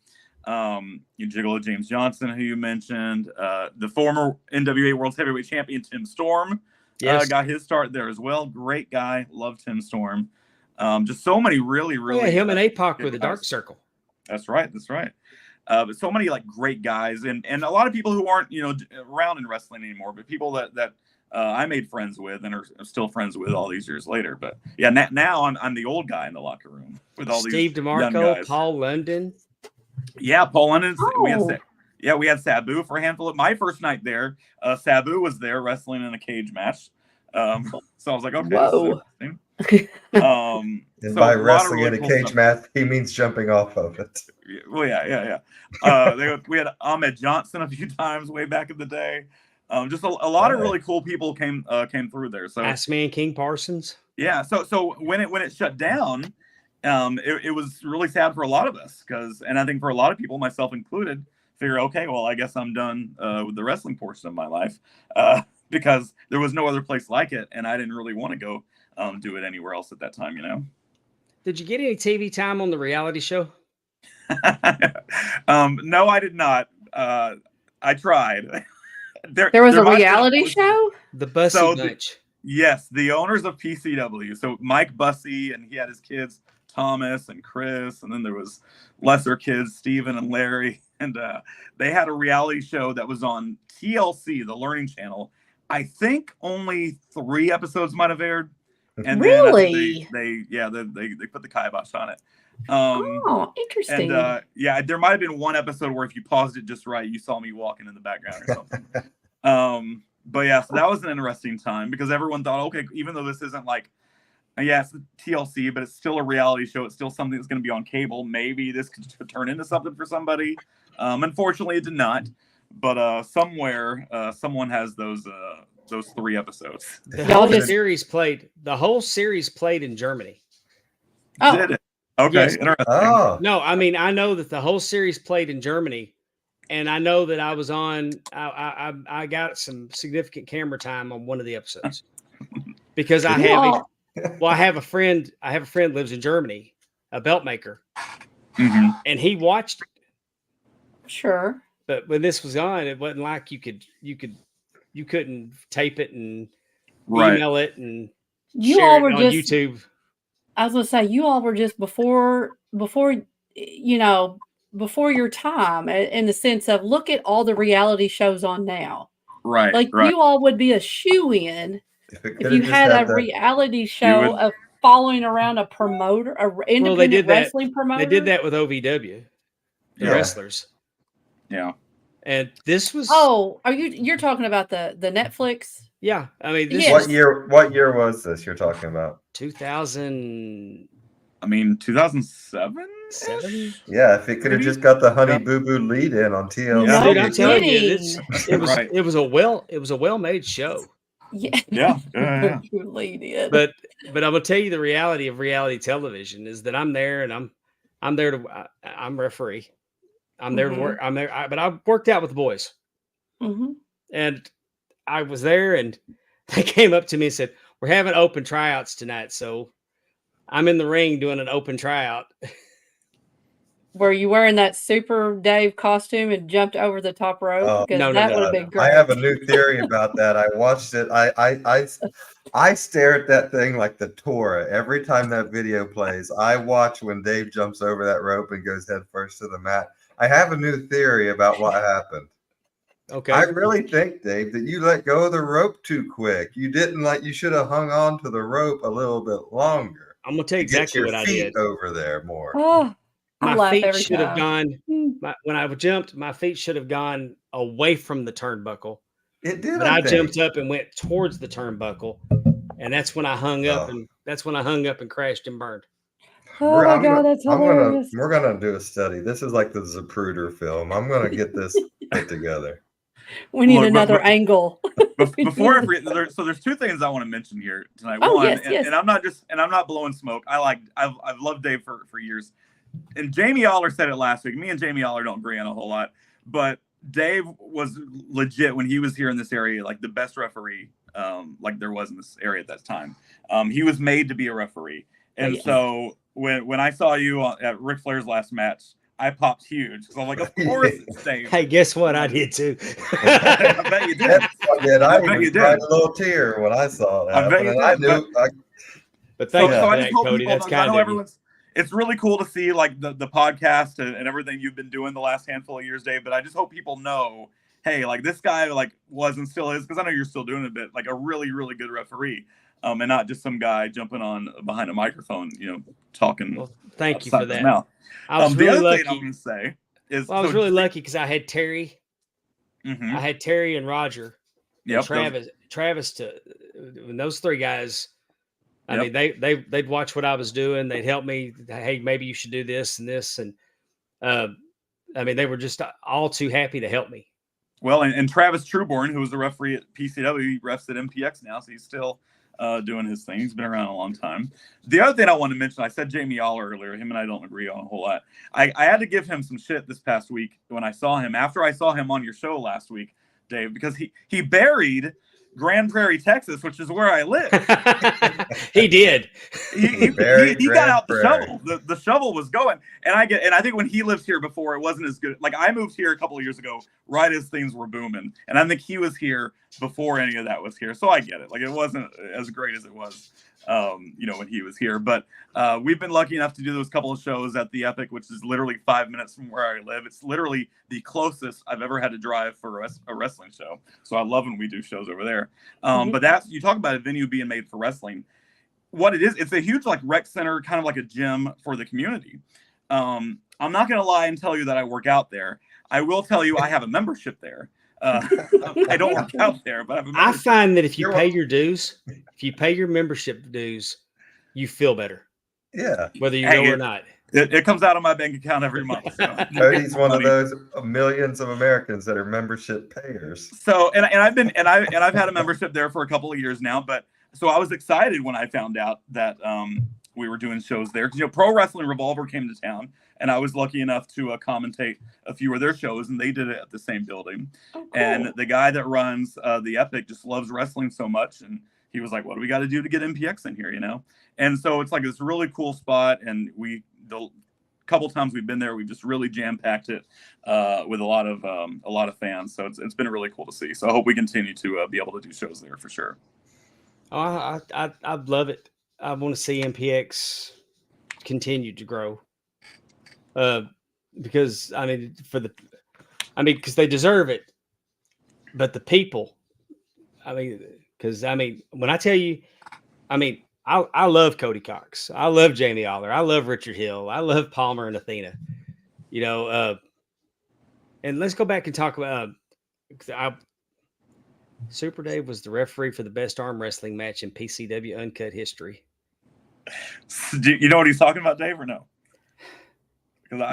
Gigolo James Johnson, who you mentioned, the former NWA World Heavyweight Champion Tim Storm, got his start there as well. Great guy, loved Tim Storm. Just so many really, him and APOC were the Dark Circle. That's right. But so many like great guys, and a lot of people who aren't around in wrestling anymore, but people that I made friends with and are still friends with all these years later. But yeah, now I'm the old guy in the locker room with all Steve these DeMarco, young guys. Paul London. Yeah, Paul London. We had Yeah, we had Sabu for a handful of my first night there. Sabu was there wrestling in a cage match. So I was like, okay, Whoa. this is interesting. And So by a lot of wrestling really in a cool cage stuff. match, he means jumping off of it. Well, yeah. We had Ahmed Johnson a few times way back in the day. Just a lot of really cool people came through there. So Ass Man King Parsons. yeah. So when it shut down, it was really sad for a lot of us and I think for a lot of people, myself included, figure, okay, well, I guess I'm done with the wrestling portion of my life because there was no other place like it, and I didn't really want to go do it anywhere else at that time, Did you get any TV time on the reality show? No, I did not. I tried. There was a might have been reality show? The Bussy Bunch. Yes, the owners of PCW. So Mike Bussy, and he had his kids Thomas and Chris, and then there was lesser kids Steven and Larry, and they had a reality show that was on TLC, the Learning Channel. I think only 3 episodes might have aired, and Really? then they put the kibosh on it. Oh, interesting. And there might have been one episode where if you paused it just right, you saw me walking in the background or something. But yeah, so that was an interesting time because everyone thought, okay, even though this isn't like, it's TLC, but it's still a reality show. It's still something that's going to be on cable. Maybe this could turn into something for somebody. Unfortunately, it did not. But somewhere, someone has those 3 episodes. The whole series played in Germany. Oh. Did it? Okay, Yes. interesting. Oh, No, I mean, I know that the whole series played in Germany, and I know that I was on. I got some significant camera time on one of the episodes because I have a friend. I have a friend lives in Germany, a belt maker, and he watched it. Sure. But when this was on, it wasn't like you couldn't tape it and email it and You share all it were on just YouTube. I was gonna say you all were just before your time in the sense of look at all the reality shows on now. Right. Like you all would be a shoo-in if you had a reality show of following around a promoter, independent wrestling promoter. They did that with OVW, the wrestlers. Yeah. And this was you're talking about the Netflix? Yeah. I mean, Yes. What year was this you're talking about? 2000. I mean, 2007? Yeah, if it could have just got the Honey Boo Boo lead in on TLC. No Dude, I'm telling you, kidding. it was a well-made show. Yeah. Yeah. Truly did. But I'm gonna tell you the reality of reality television is that I'm there and I'm there to I'm referee. I'm there to work. I'm there, but I worked out with the boys, and I was there, and they came up to me and said, "We're having open tryouts tonight, so I'm in the ring doing an open tryout." Were you wearing that Super Dave costume and jumped over the top rope? Because that would have been great. I have a new theory about that. I watched it. I stare at that thing like the Torah. Every time that video plays, I watch when Dave jumps over that rope and goes head first to the mat. I have a new theory about what happened. Okay. I really think, Dave, that you let go of the rope too quick. You didn't you should have hung on to the rope a little bit longer. I'm gonna tell you exactly what I did. Over there more. Oh, my feet should have gone when I jumped. My feet should have gone away from the turnbuckle. It did. But I jumped up and went towards the turnbuckle, and that's when I hung up. And that's when I hung up and crashed and burned. Oh my God, that's hilarious. We're gonna do a study. This is like the Zapruder film. I'm gonna get this put together. We need another angle. Before I forget, there's 2 things I want to mention here tonight. Oh, One, yes. and I'm not blowing smoke. I've loved Dave for years. And Jamie Aller said it last week. Me and Jamie Aller don't agree on a whole lot, but Dave was legit when he was here in this area, like the best referee, like there was in this area at that time. He was made to be a referee, and so when I saw you at Ric Flair's last match, I popped huge because I'm like, of course it's Dave. Hey, guess what? I did too. I bet you did. I even cried a little tear when I saw that. I bet you did. I knew. But thank you for that, Cody. That's kind of you. It's really cool to see like the podcast and everything you've been doing the last handful of years, Dave. But I just hope people know, hey, like this guy like was and still is, because I know you're still doing a bit, like a really, really good referee. And not just some guy jumping on behind a microphone, talking. Well, thank you for that. The I was really other lucky. thing I'm going to say is Well, I was so really lucky because I had Terry. Mhm. I had Terry and Roger and Yep, Travis to when those three guys. I Yep. mean, they'd watch what I was doing. They'd help me. Hey, maybe you should do this and this. And I mean, they were just all too happy to help me. Well, and Travis Trueborn, who was the referee at PCW, he refs at MPX now, so he's still doing his thing. He's been around a long time. The other thing I want to mention, I said Jamie Aller earlier. Him and I don't agree on a whole lot. I had to give him some shit this past week when I saw him. After I saw him on your show last week, Dave, because he buried Grand Prairie, Texas, which is where I live. He did. He got out the shovel. The shovel was going, and I think when he lived here before, it wasn't as good. Like I moved here a couple of years ago, right as things were booming, and I think he was here before any of that was here. So I get it. Like it wasn't as great as it was, when he was here. But we've been lucky enough to do those couple of shows at the Epic, which is literally 5 minutes from where I live. It's literally the closest I've ever had to drive for a wrestling show. So I love when we do shows over there. But that's, you talk about a venue being made for wrestling. What it is, it's a huge like rec center, kind of like a gym for the community. I'm not going to lie and tell you that I work out there. I will tell you I have a membership there. I don't work out there, but I find that if you pay your dues, if you pay your membership dues, you feel better. Yeah. Whether you know or not. It comes out of my bank account every month. So. Cody's one of those millions of Americans that are membership payers. So and I've had a membership there for a couple of years now, but so I was excited when I found out that we were doing shows there. Because Pro Wrestling Revolver came to town, and I was lucky enough to commentate a few of their shows, and they did it at the same building. Oh, cool. And the guy that runs the Epic just loves wrestling so much, and he was like, "What do we got to do to get MPX in here?" And so it's like this really cool spot, and the couple times we've been there, we've just really jam packed it with a lot of fans. So it's been really cool to see. So I hope we continue to be able to do shows there for sure. Oh, I love it. I want to see MPX continue to grow. Because because they deserve it. But the people, when I tell you, I love Kody Kox. I love Jamie Aller. I love Richard Hill. I love Palmer and Athena. And let's go back and talk about Super Dave was the referee for the best arm wrestling match in PCW Uncut history. Do you know what he's talking about, Dave, or no?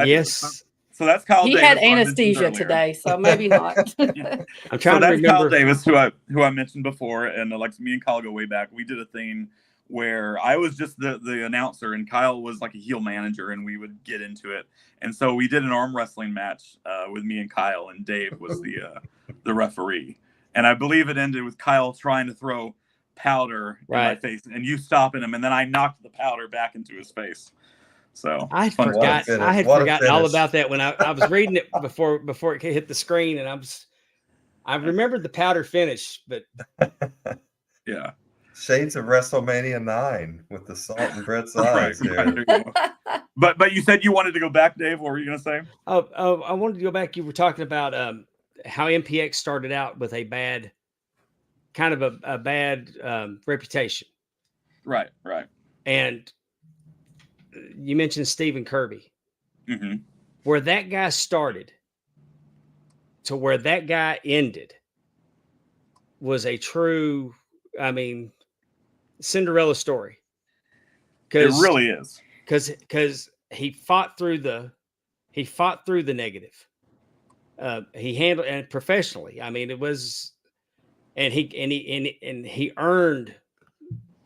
Yes. So that's Kyle Davis. He had anesthesia today, so maybe not. I'm trying to remember. Kyle Davis, who I mentioned before, and like me and Kyle go way back. We did a thing where I was just the announcer, and Kyle was like a heel manager, and we would get into it. And so we did an arm wrestling match with me and Kyle, and Dave was the referee. And I believe it ended with Kyle trying to throw powder in my face, and you stopping him, and then I knocked the powder back into his face. So I had forgotten all about that when I was reading it before it hit the screen, and I remembered the powder finish, but yeah. Shades of WrestleMania 9 with the salt and bread size. Right. But you said you wanted to go back, Dave. What were you going to say? Oh, I wanted to go back. You were talking about how MPX started out with a bad reputation. Right. And you mentioned Stephen Kirby. Mm-hmm. Where that guy started to where that guy ended was a true, Cinderella story. It really is. Because he fought through the negative. He handled it professionally. It was, and he earned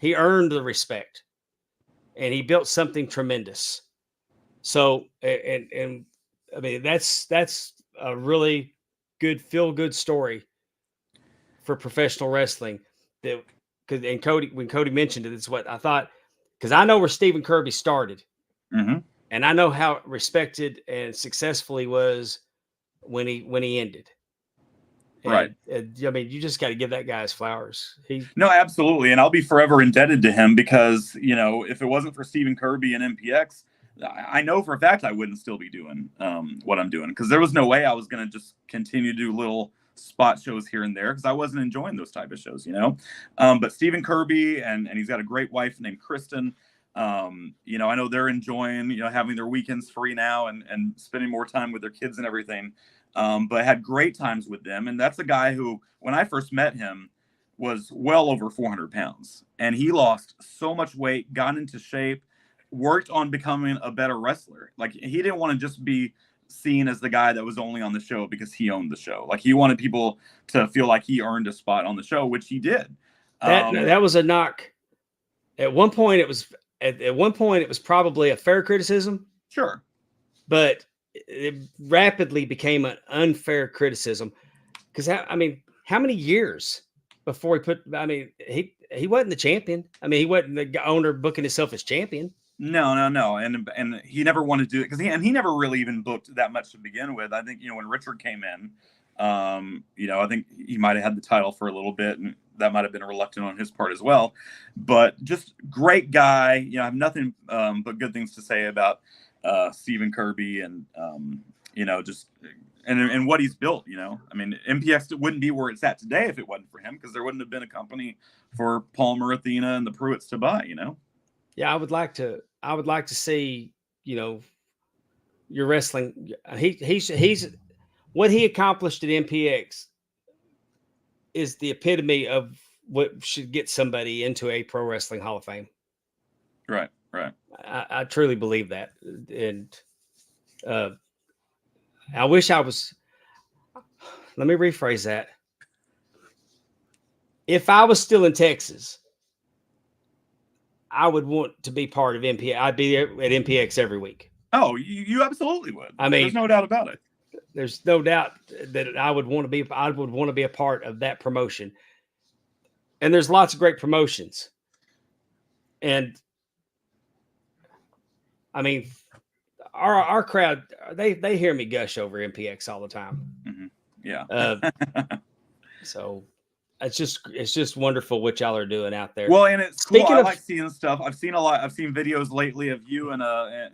the respect, and he built something tremendous. So, that's a really good feel-good story for professional wrestling. When Kody mentioned it, it's what I thought, because I know where Stephen Kirby started, mm-hmm. and I know how respected and successful he was when he ended. And, right. You just got to give that guy his flowers. No, absolutely. And I'll be forever indebted to him because, if it wasn't for Stephen Kirby and MPX, I know for a fact I wouldn't still be doing what I'm doing, because there was no way I was going to just continue to do little spot shows here and there because I wasn't enjoying those type of shows, But Stephen Kirby, and he's got a great wife named Kristen. You know, I know they're enjoying, you know, having their weekends free now and spending more time with their kids and everything. But I had great times with them. And that's a guy who, when I first met him, was well over 400 pounds. And he lost so much weight, got into shape, worked on becoming a better wrestler. Like, he didn't want to just be seen as the guy that was only on the show because he owned the show. Like, he wanted people to feel like he earned a spot on the show, which he did. That was a knock. At one point, it was probably a fair criticism. Sure. But it rapidly became an unfair criticism. Because, I mean, how many years before he wasn't the champion. I mean, he wasn't the owner booking himself as champion. No. And he never wanted to do it because he never really even booked that much to begin with. I think, you know, when Richard came in, you know, I think he might have had the title for a little bit, and that might have been reluctant on his part as well. But just great guy. You know, I have nothing but good things to say about Stephen Kirby and, you know, just and what he's built. You know, I mean, MPX wouldn't be where it's at today if it wasn't for him, because there wouldn't have been a company for Palmer, Athena, and the Pruitts to buy. You know. Yeah, I would like to see, you know, your wrestling. He's what he accomplished at MPX is the epitome of what should get somebody into a pro wrestling Hall of Fame. Right. I truly believe that. And I wish I was, let me rephrase that. If I was still in Texas, I would want to be part of MPX. I'd be there at MPX every week. Oh, you absolutely would. I mean, there's no doubt about it. There's no doubt that I would want to be a part of that promotion. And there's lots of great promotions. And I mean, our crowd, they hear me gush over MPX all the time. Mm-hmm. Yeah. So it's just wonderful what y'all are doing out there. Well, and it's cool. I of, like seeing stuff. I've seen videos lately of you and a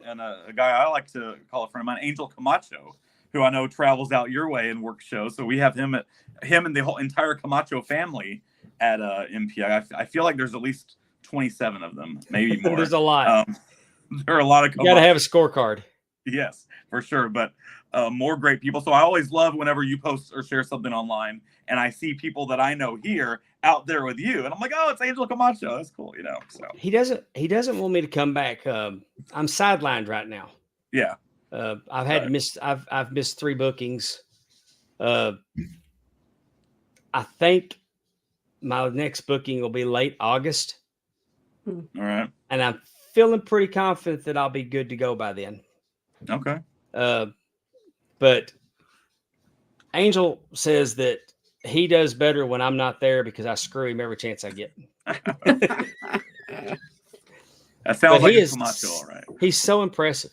guy I like to call a friend of mine, Angel Camacho, who I know travels out your way and works shows. So we have him and the whole entire Camacho family at MPI. I feel like there's at least 27 of them, maybe more. There's a lot. There are a lot of. You got to have a scorecard. Yes, for sure. But more great people. So I always love whenever you post or share something online and I see people that I know here out there with you, and I'm like, oh, it's Angel Camacho. That's cool, you know. So he doesn't want me to come back. I'm sidelined right now. Yeah. I've had to miss. I've missed 3 bookings. I think my next booking will be late August. All right. And I'm feeling pretty confident that I'll be good to go by then. Okay. But Angel says that he does better when I'm not there because I screw him every chance I get. That sounds like Camacho, all right. He's so impressive.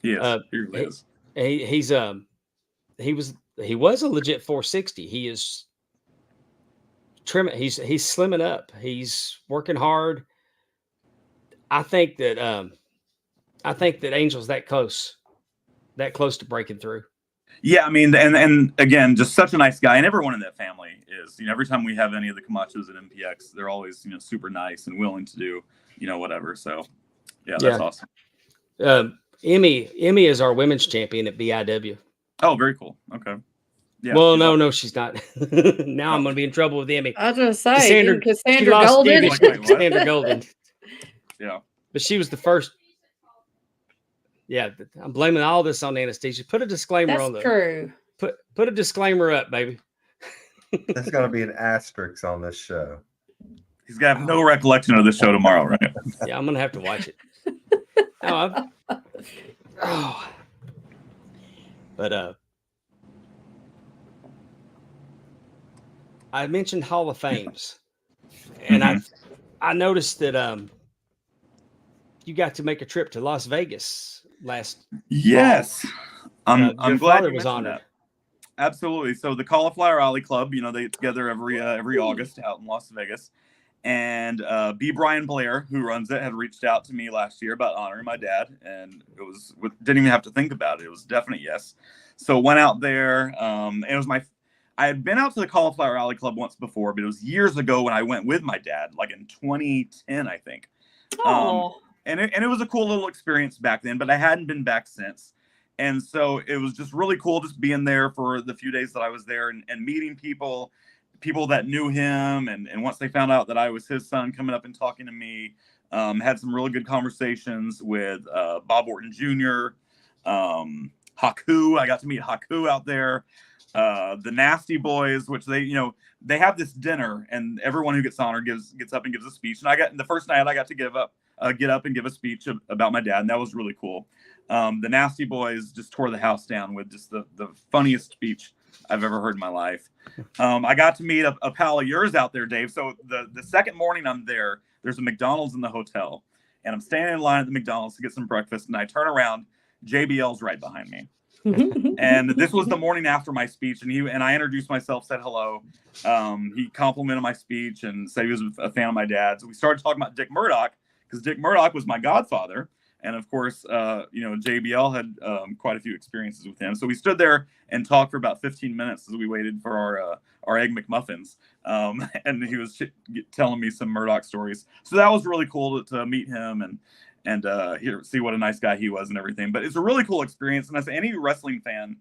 Yes, he really is. He was a legit 460. He is trimming. He's slimming up. He's working hard. I think that Angel's that close to breaking through. Yeah, I mean, and again, just such a nice guy, and everyone in that family is. You know, every time we have any of the Camachos at MPX, they're always, you know, super nice and willing to do, you know, whatever. So, yeah, that's awesome. Emmy is our women's champion at BIW. Oh, very cool. Okay. Yeah. Well, no, she's not. Now I'm going to be in trouble with Emmy. I was going to say, Cassandra Golden. Cassandra Golden. Yeah. But she was the first. Yeah, I'm blaming all this on anesthesia. Put a disclaimer on the. That's true. Put a disclaimer up, baby. There's going to be an asterisk on this show. He's going to have no recollection of the show tomorrow, right? Yeah, I'm going to have to watch it. But I mentioned Hall of Fames, and I noticed that you got to make a trip to Las Vegas last. Yes, I'm glad you was on that. Absolutely. So the Cauliflower Alley Club, you know, they get together every August out in Las Vegas, and B. Brian Blair, who runs it, had reached out to me last year about honoring my dad, and didn't even have to think about it. It was a definite yes. So went out there. It was I had been out to the Cauliflower Alley Club once before, but it was years ago when I went with my dad, like in 2010, I think. Oh. and it was a cool little experience back then, but I hadn't been back since. And so it was just really cool just being there for the few days that I was there and meeting people that knew him. And once they found out that I was his son, coming up and talking to me, had some really good conversations with Bob Orton Jr., Haku. I got to meet Haku out there. The Nasty Boys, which they have this dinner, and everyone who gets honored gets up and gives a speech. And the first night I got to get up and give a speech about my dad, and that was really cool. The Nasty Boys just tore the house down with just the funniest speech I've ever heard in my life. I got to meet a pal of yours out there, Dave. So the second morning I'm there, there's a McDonald's in the hotel, and I'm standing in line at the McDonald's to get some breakfast, and I turn around, JBL's right behind me. And this was the morning after my speech, and I introduced myself, said hello. He complimented my speech and said he was a fan of my dad. So we started talking about Dick Murdoch, because Dick Murdoch was my godfather. And of course, JBL had quite a few experiences with him. So we stood there and talked for about 15 minutes as we waited for our Egg McMuffins. And he was telling me some Murdoch stories. So that was really cool to meet him and see what a nice guy he was and everything. But it's a really cool experience. And I say any wrestling fan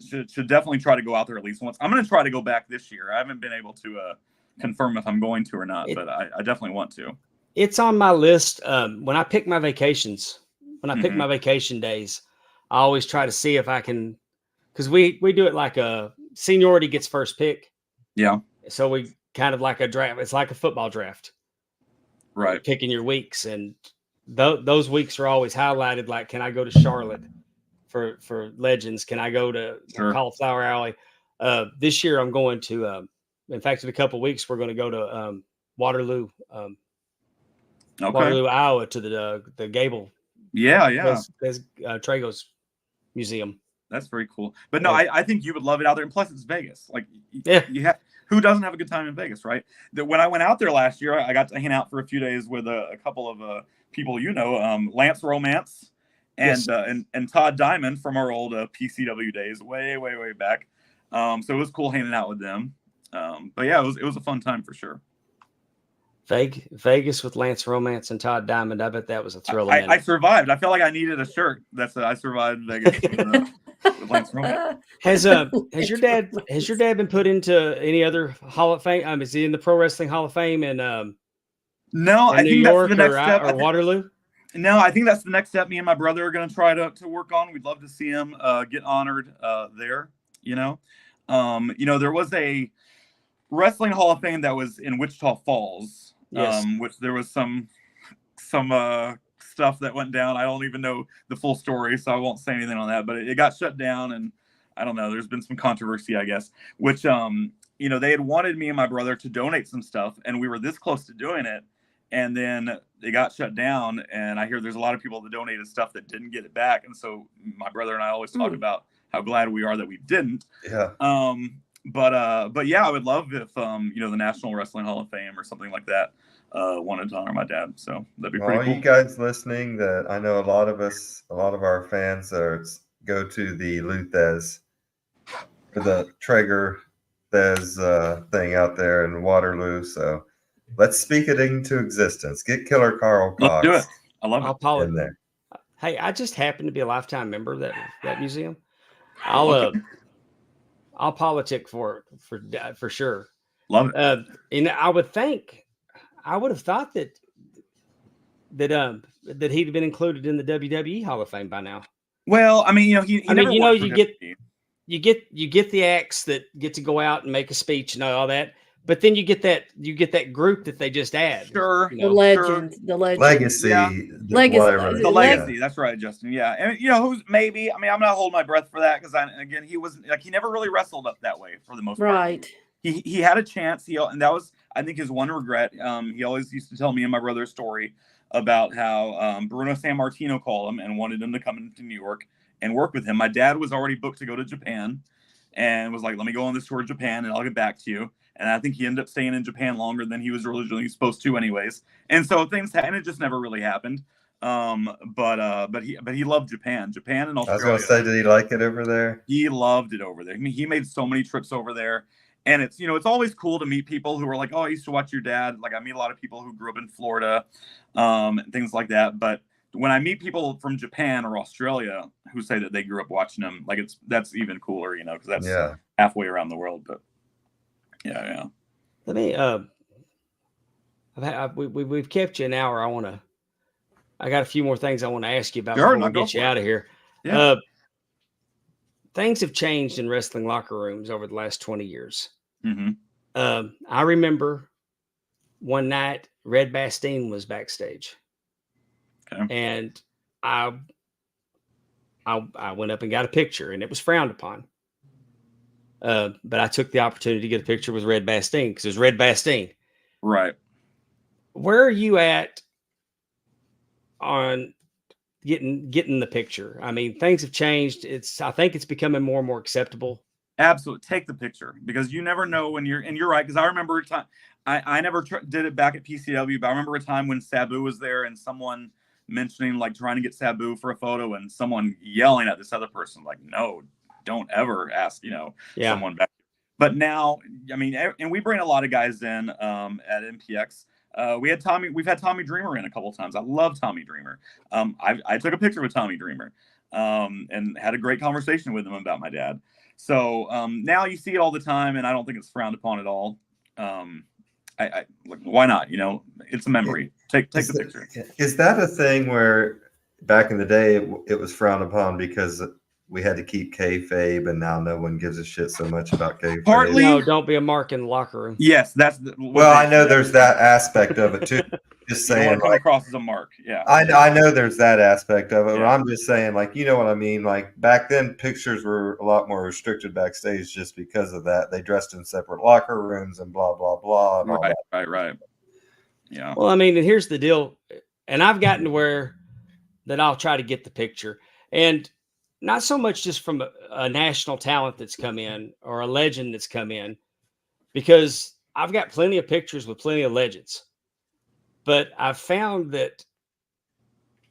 should definitely try to go out there at least once. I'm going to try to go back this year. I haven't been able to confirm if I'm going to or not, but I definitely want to. It's on my list. When I pick my vacations, when I pick my vacation days, I always try to see if I can, because we do it like a seniority gets first pick. Yeah. So we kind of like a draft. It's like a football draft. Right. You're picking your weeks, and those weeks are always highlighted. Like, can I go to Charlotte for Legends? Can I go to Cauliflower Alley? This year I'm going to, in fact, in a couple of weeks, we're going to go to Waterloo, Waterloo, Iowa, to the Gable. Yeah. There's Trago's museum. That's very cool. But no, I think you would love it out there. And plus it's Vegas. Like, who doesn't have a good time in Vegas, right? When I went out there last year, I got to hang out for a few days with a couple of people, Lance Romance and Todd Diamond from our old PCW days, way back. So it was cool hanging out with them. But yeah, it was a fun time for sure. Vegas with Lance Romance and Todd Diamond. I bet that was a thrill. I survived. I felt like I needed a shirt that said I survived Vegas with Lance Romance. Has your dad been put into any other Hall of Fame? Is he in the Pro Wrestling Hall of Fame in No, I think that's the next step. Or Waterloo? No, I think that's the next step. Me and my brother are going to try to work on. We'd love to see him get honored there. There was a Wrestling Hall of Fame that was in Wichita Falls. Yes. Which there was some stuff that went down. I don't even know the full story, so I won't say anything on that. But it got shut down, and I don't know. There's been some controversy, I guess. Which they had wanted me and my brother to donate some stuff, and we were this close to doing it, and then it got shut down. And I hear there's a lot of people that donated stuff that didn't get it back, and so my brother and I always talk about how glad we are that we didn't. Yeah. But yeah, I would love if the National Wrestling Hall of Fame or something like that wanted to honor my dad. So that'd be pretty cool. You guys listening, that I know a lot of our fans go to the Luthez for the Traeger Thez thing out there in Waterloo. So let's speak it into existence. Get Killer Karl Kox. Let's do it. I love it. In there. Hey, I just happen to be a lifetime member of that museum. I'll politic for sure. Love it. And I would have thought that he'd been included in the WWE Hall of Fame by now. Well, I mean, you get the acts that get to go out and make a speech and all that, but then you get that group that they just add. Sure. The legends. Legacy. Yeah. The legacy. That's right, Justin. Yeah. And who's maybe, I mean, I'm not holding my breath for that, because he wasn't like, he never really wrestled up that way for the most part. Right. He had a chance. And that was, I think, his one regret. He always used to tell me and my brother a story about how Bruno Sammartino called him and wanted him to come into New York and work with him. My dad was already booked to go to Japan and was like, let me go on this tour of Japan and I'll get back to you. And I think he ended up staying in Japan longer than he was originally supposed to anyways. And so and it just never really happened. But he loved Japan and Australia. I was going to say, did he like it over there? He loved it over there. I mean, he made so many trips over there. And it's, it's always cool to meet people who are like, oh, I used to watch your dad. Like, I meet a lot of people who grew up in Florida, and things like that. But when I meet people from Japan or Australia who say that they grew up watching him, like that's even cooler, you know, because that's halfway around the world. But yeah. Let me we've kept you an hour. I got a few more things I want to ask you about before we get you out of here. Yeah. Things have changed in wrestling locker rooms over the last 20 years. Mm-hmm. I remember one night Red Bastien was backstage, and I went up and got a picture, and it was frowned upon. But I took the opportunity to get a picture with Red Bastien because it was Red Bastien. Right. Where are you at on getting the picture? I mean, things have changed. I think it's becoming more and more acceptable. Absolutely. Take the picture, because you never know when you're right. Because I remember a time, I never did it back at PCW, but I remember a time when Sabu was there and someone mentioning like trying to get Sabu for a photo and someone yelling at this other person, like, no, don't ever ask, someone back. But now, I mean, and we bring a lot of guys in at MPX. We've had Tommy Dreamer in a couple of times. I love Tommy Dreamer. I took a picture with Tommy Dreamer and had a great conversation with him about my dad. So now you see it all the time, and I don't think it's frowned upon at all. Why not? It's a memory. Take the picture. Is that a thing where back in the day it was frowned upon because we had to keep kayfabe, and now no one gives a shit so much about kayfabe? Partly, no, don't be a mark in the locker room. Yes, that's I know there's that aspect of it too. Just saying, you want to come across as a mark. Yeah, I know there's that aspect of it, but I'm just saying, like, you know what I mean? Like, back then, pictures were a lot more restricted backstage just because of that. They dressed in separate locker rooms and blah blah blah. And all that. Right. Yeah. Well, I mean, and here's the deal, and I've gotten to where that I'll try to get the picture, and not so much just from a national talent that's come in or a legend that's come in, because I've got plenty of pictures with plenty of legends. But I've found that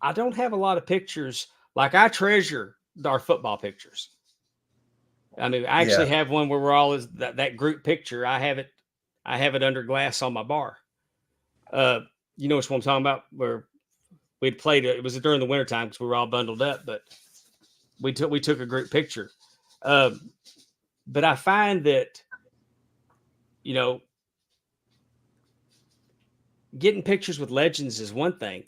I don't have a lot of pictures. Like, I treasure our football pictures. I mean, I actually have one where we're all that group picture. I have it under glass on my bar. You know which one I'm talking about? Where we'd played. It was during the wintertime because we were all bundled up, but we took a group picture. But I find that, getting pictures with legends is one thing,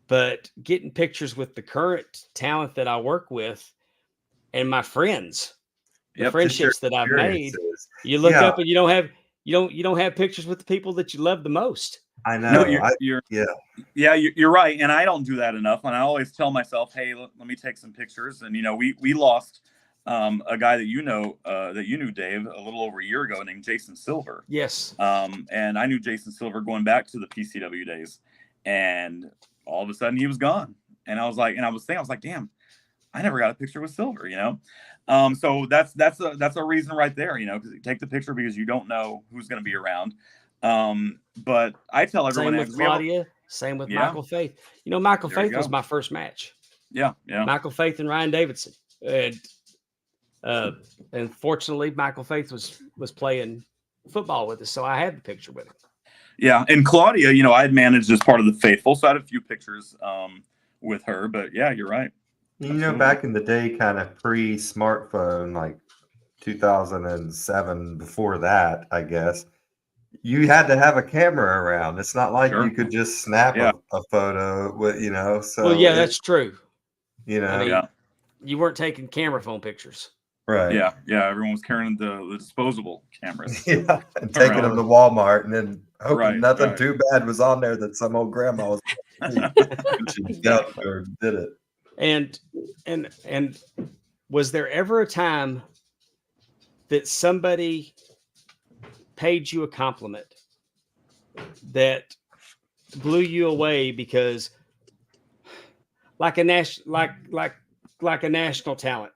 but getting pictures with the current talent that I work with and my friends, the friendships that I've made, you look up and you don't have pictures with the people that you love the most. I know. You're right. And I don't do that enough. And I always tell myself, hey, let me take some pictures. And, we lost a guy that you knew, Dave, a little over a year ago, named Jason Silver. Yes. And I knew Jason Silver going back to the PCW days, and all of a sudden he was gone. And I was like, damn, I never got a picture with Silver, So that's a reason right there, because you take the picture because you don't know who's going to be around. But I tell everyone, same with Claudia, same with Michael Faith. Michael Faith was my first match. Yeah. Michael Faith and Ryan Davidson. And fortunately, Michael Faith was playing football with us, so I had the picture with him. Yeah, and Claudia, I had managed as part of the Faithful, so I had a few pictures with her. But yeah, you're right. Back in the day, kind of pre-smartphone, like 2007, before that, I guess, you had to have a camera around. It's not like you could just snap a photo with, So well, yeah, that's true. You weren't taking camera phone pictures. Right. Yeah. Everyone was carrying the disposable cameras. And taking them to Walmart and then hoping nothing too bad was on there that some old grandma was or did it. And was there ever a time that somebody paid you a compliment that blew you away because, like a national talent,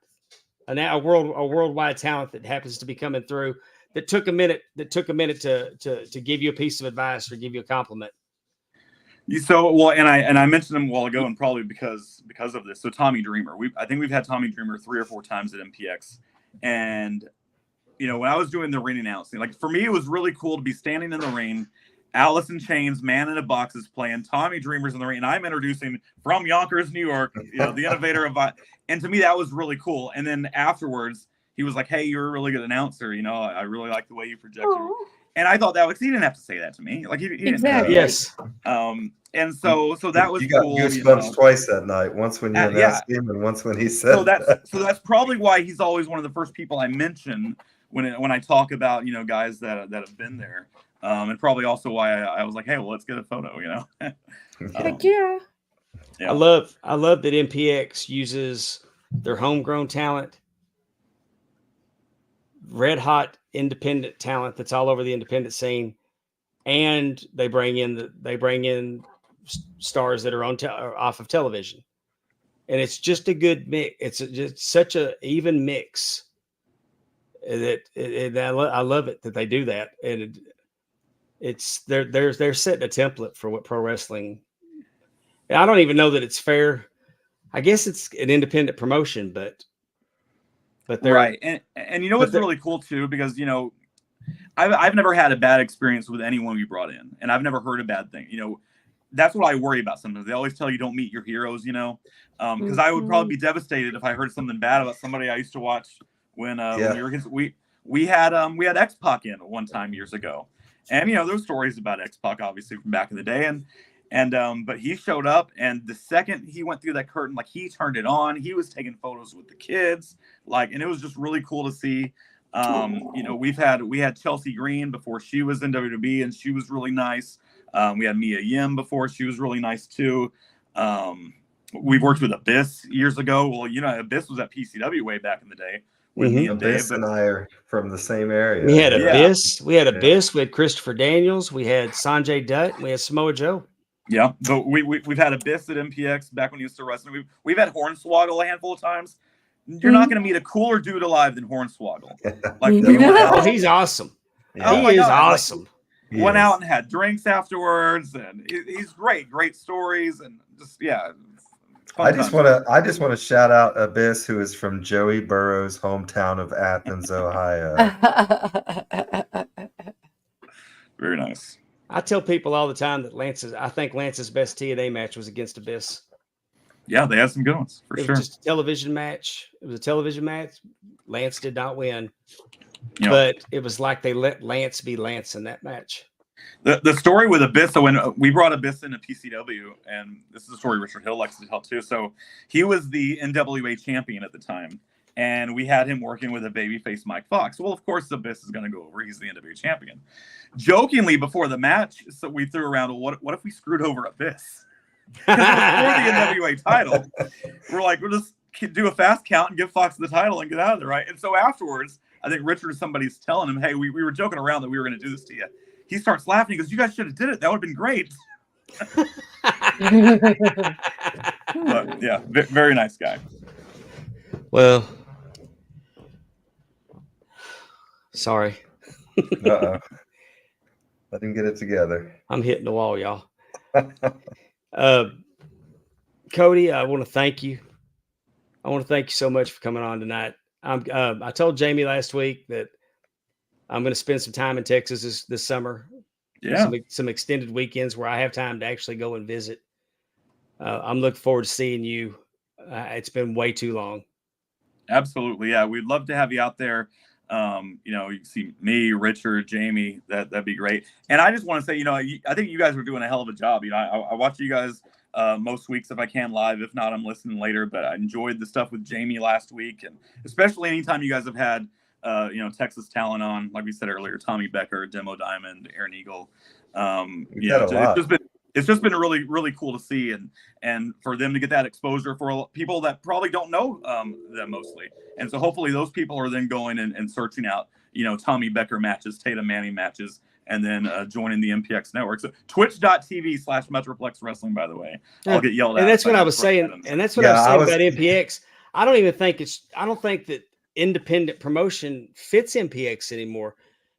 a worldwide talent that happens to be coming through, that took a minute to give you a piece of advice or give you a compliment? And I mentioned him a while ago, and probably because of this. So Tommy Dreamer, I think we've had Tommy Dreamer 3 or 4 times at MPX, and when I was doing the ring announcing, like, for me, it was really cool to be standing in the ring Alice in Chains, Man in a Box is playing, Tommy Dreamer's in the ring, and I'm introducing from Yonkers, New York, the innovator of, and to me that was really cool. And then afterwards, he was like, "Hey, you're a really good announcer. I really like the way you project." And I thought that was, he didn't have to say that to me. Like he didn't. Exactly. Yes. And so that was you got cool. goosebumps twice that night. Once when you announced him, and once when he said. So that's probably why he's always one of the first people I mention when I talk about guys that have been there. And probably also why I was like, hey, well, let's get a photo, Heck yeah. I love that MPX uses their homegrown talent, red hot independent talent that's all over the independent scene, and they bring in stars that are off of television, and it's just a good mix. It's just such a even mix that I love it that they do that, and they're setting a template for what pro wrestling. I don't even know that it's fair. I guess it's an independent promotion, but they're right. And what's really cool too, because I've never had a bad experience with anyone we brought in, and I've never heard a bad thing. That's what I worry about sometimes. They always tell you don't meet your heroes, because I would probably be devastated if I heard something bad about somebody I used to watch when we were kids. We had X-Pac in one time years ago, and there were stories about X-Pac obviously from back in the day, but he showed up, and the second he went through that curtain, like he turned it on. He was taking photos with the kids, and it was just really cool to see. We had Chelsea Green before she was in WWE, and she was really nice. We had Mia Yim before, she was really nice too. We've worked with Abyss years ago. Well, Abyss was at PCW way back in the day. Abyss and I are from the same area. We had Abyss. We had Abyss. We had Christopher Daniels. We had Sanjay Dutt. We had Samoa Joe. Yeah, but we've had Abyss at MPX back when he used to wrestling. We've had Hornswoggle a handful of times. You're not going to meet a cooler dude alive than Hornswoggle. He's awesome. Yeah. He is awesome. Went out and had drinks afterwards, and he's great stories, and just I just want to shout out Abyss, who is from Joey Burrow's hometown of Athens, Ohio. Very nice. I tell people all the time that I think Lance's best TNA match was against Abyss. Yeah, they had some good ones for sure. It was just a television match. It was a television match. Lance did not win, but it was like they let Lance be Lance in that match. The story with Abyss, so when we brought Abyss into PCW, and this is a story Richard Hill likes to tell too. So he was the NWA champion at the time, and we had him working with a babyface Mike Fox. Well, of course, Abyss is going to go over. He's the NWA champion. Jokingly, before the match, so we threw around, well, what if we screwed over Abyss? Because before the NWA title, we're like, we'll just do a fast count and give Fox the title and get out of there, right? And so afterwards, I think Richard or somebody's telling him, hey, we were joking around that we were going to do this to you. He starts laughing. He goes, you guys should have did it. That would have been great. But yeah, very nice guy. Well, sorry. Uh-oh. Let him get it together. I'm hitting the wall, y'all. Kody, I want to thank you. I want to thank you so much for coming on tonight. I told Jamie last week that I'm going to spend some time in Texas this summer. Yeah. Some extended weekends where I have time to actually go and visit. I'm looking forward to seeing you. It's been way too long. Absolutely. Yeah. We'd love to have you out there. You can see me, Richard, Jamie, that'd be great. And I just want to say, I think you guys are doing a hell of a job. I watch you guys most weeks if I can live. If not, I'm listening later, but I enjoyed the stuff with Jamie last week. And especially anytime you guys have had, Texas talent on, like we said earlier, Tommy Becker, Demo Diamond, Aaron Eagle. It's just been really, really cool to see, and for them to get that exposure for people that probably don't know them mostly. And so hopefully those people are then going and searching out, Tommy Becker matches, Tatum Manning matches, and then joining the MPX network. So twitch.tv/Metroplex Wrestling, by the way. I'll get yelled at. And that's what I was saying. And that's what I was saying about MPX. I don't think that independent promotion fits MPX anymore,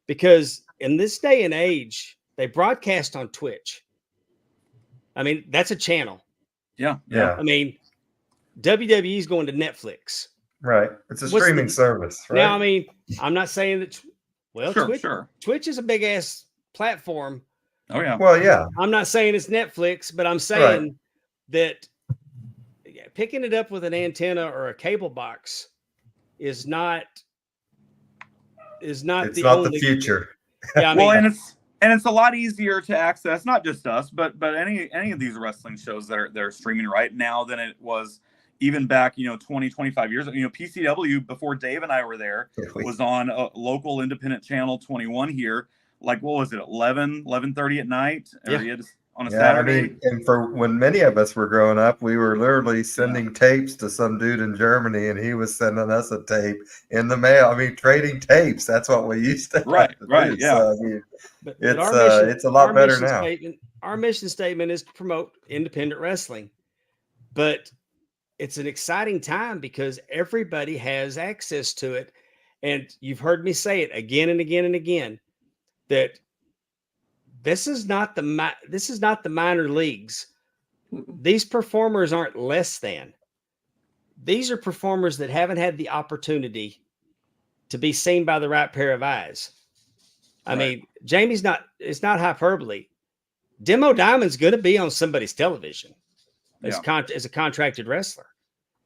because in this day and age, they broadcast on Twitch. I mean, that's a channel. Yeah. I mean, WWE's going to Netflix. Right. It's a streaming service, right? Now, I mean, I'm not saying that. Well, sure. Twitch is a big ass platform, Oh yeah. Well, yeah. I'm not saying it's Netflix, but I'm saying that picking it up with an antenna or a cable box is not It's the not the only future. Yeah, I Well, mean, and it's a lot easier to access, not just us, but any of these wrestling shows that are streaming right now than it was even back, 20, 25 years ago. PCW, before Dave and I were there, was on a local independent channel 21 here. Like, what was it, 11:30 at night? Yeah. Or you had to, on a Yeah, Saturday? I mean, and for when many of us were growing up, we were literally sending tapes to some dude in Germany, and he was sending us a tape in the mail. I mean, trading tapes. That's what we used to have to do. Yeah. So, I mean, but it's a lot better now. Our mission statement is to promote independent wrestling, but it's an exciting time because everybody has access to it. And you've heard me say it again and again and again, that this is not the minor leagues. These performers aren't less than. These are performers that haven't had the opportunity to be seen by the right pair of eyes. I mean, Jamie's it's not hyperbole. Demo Diamond's going to be on somebody's television as a contracted wrestler.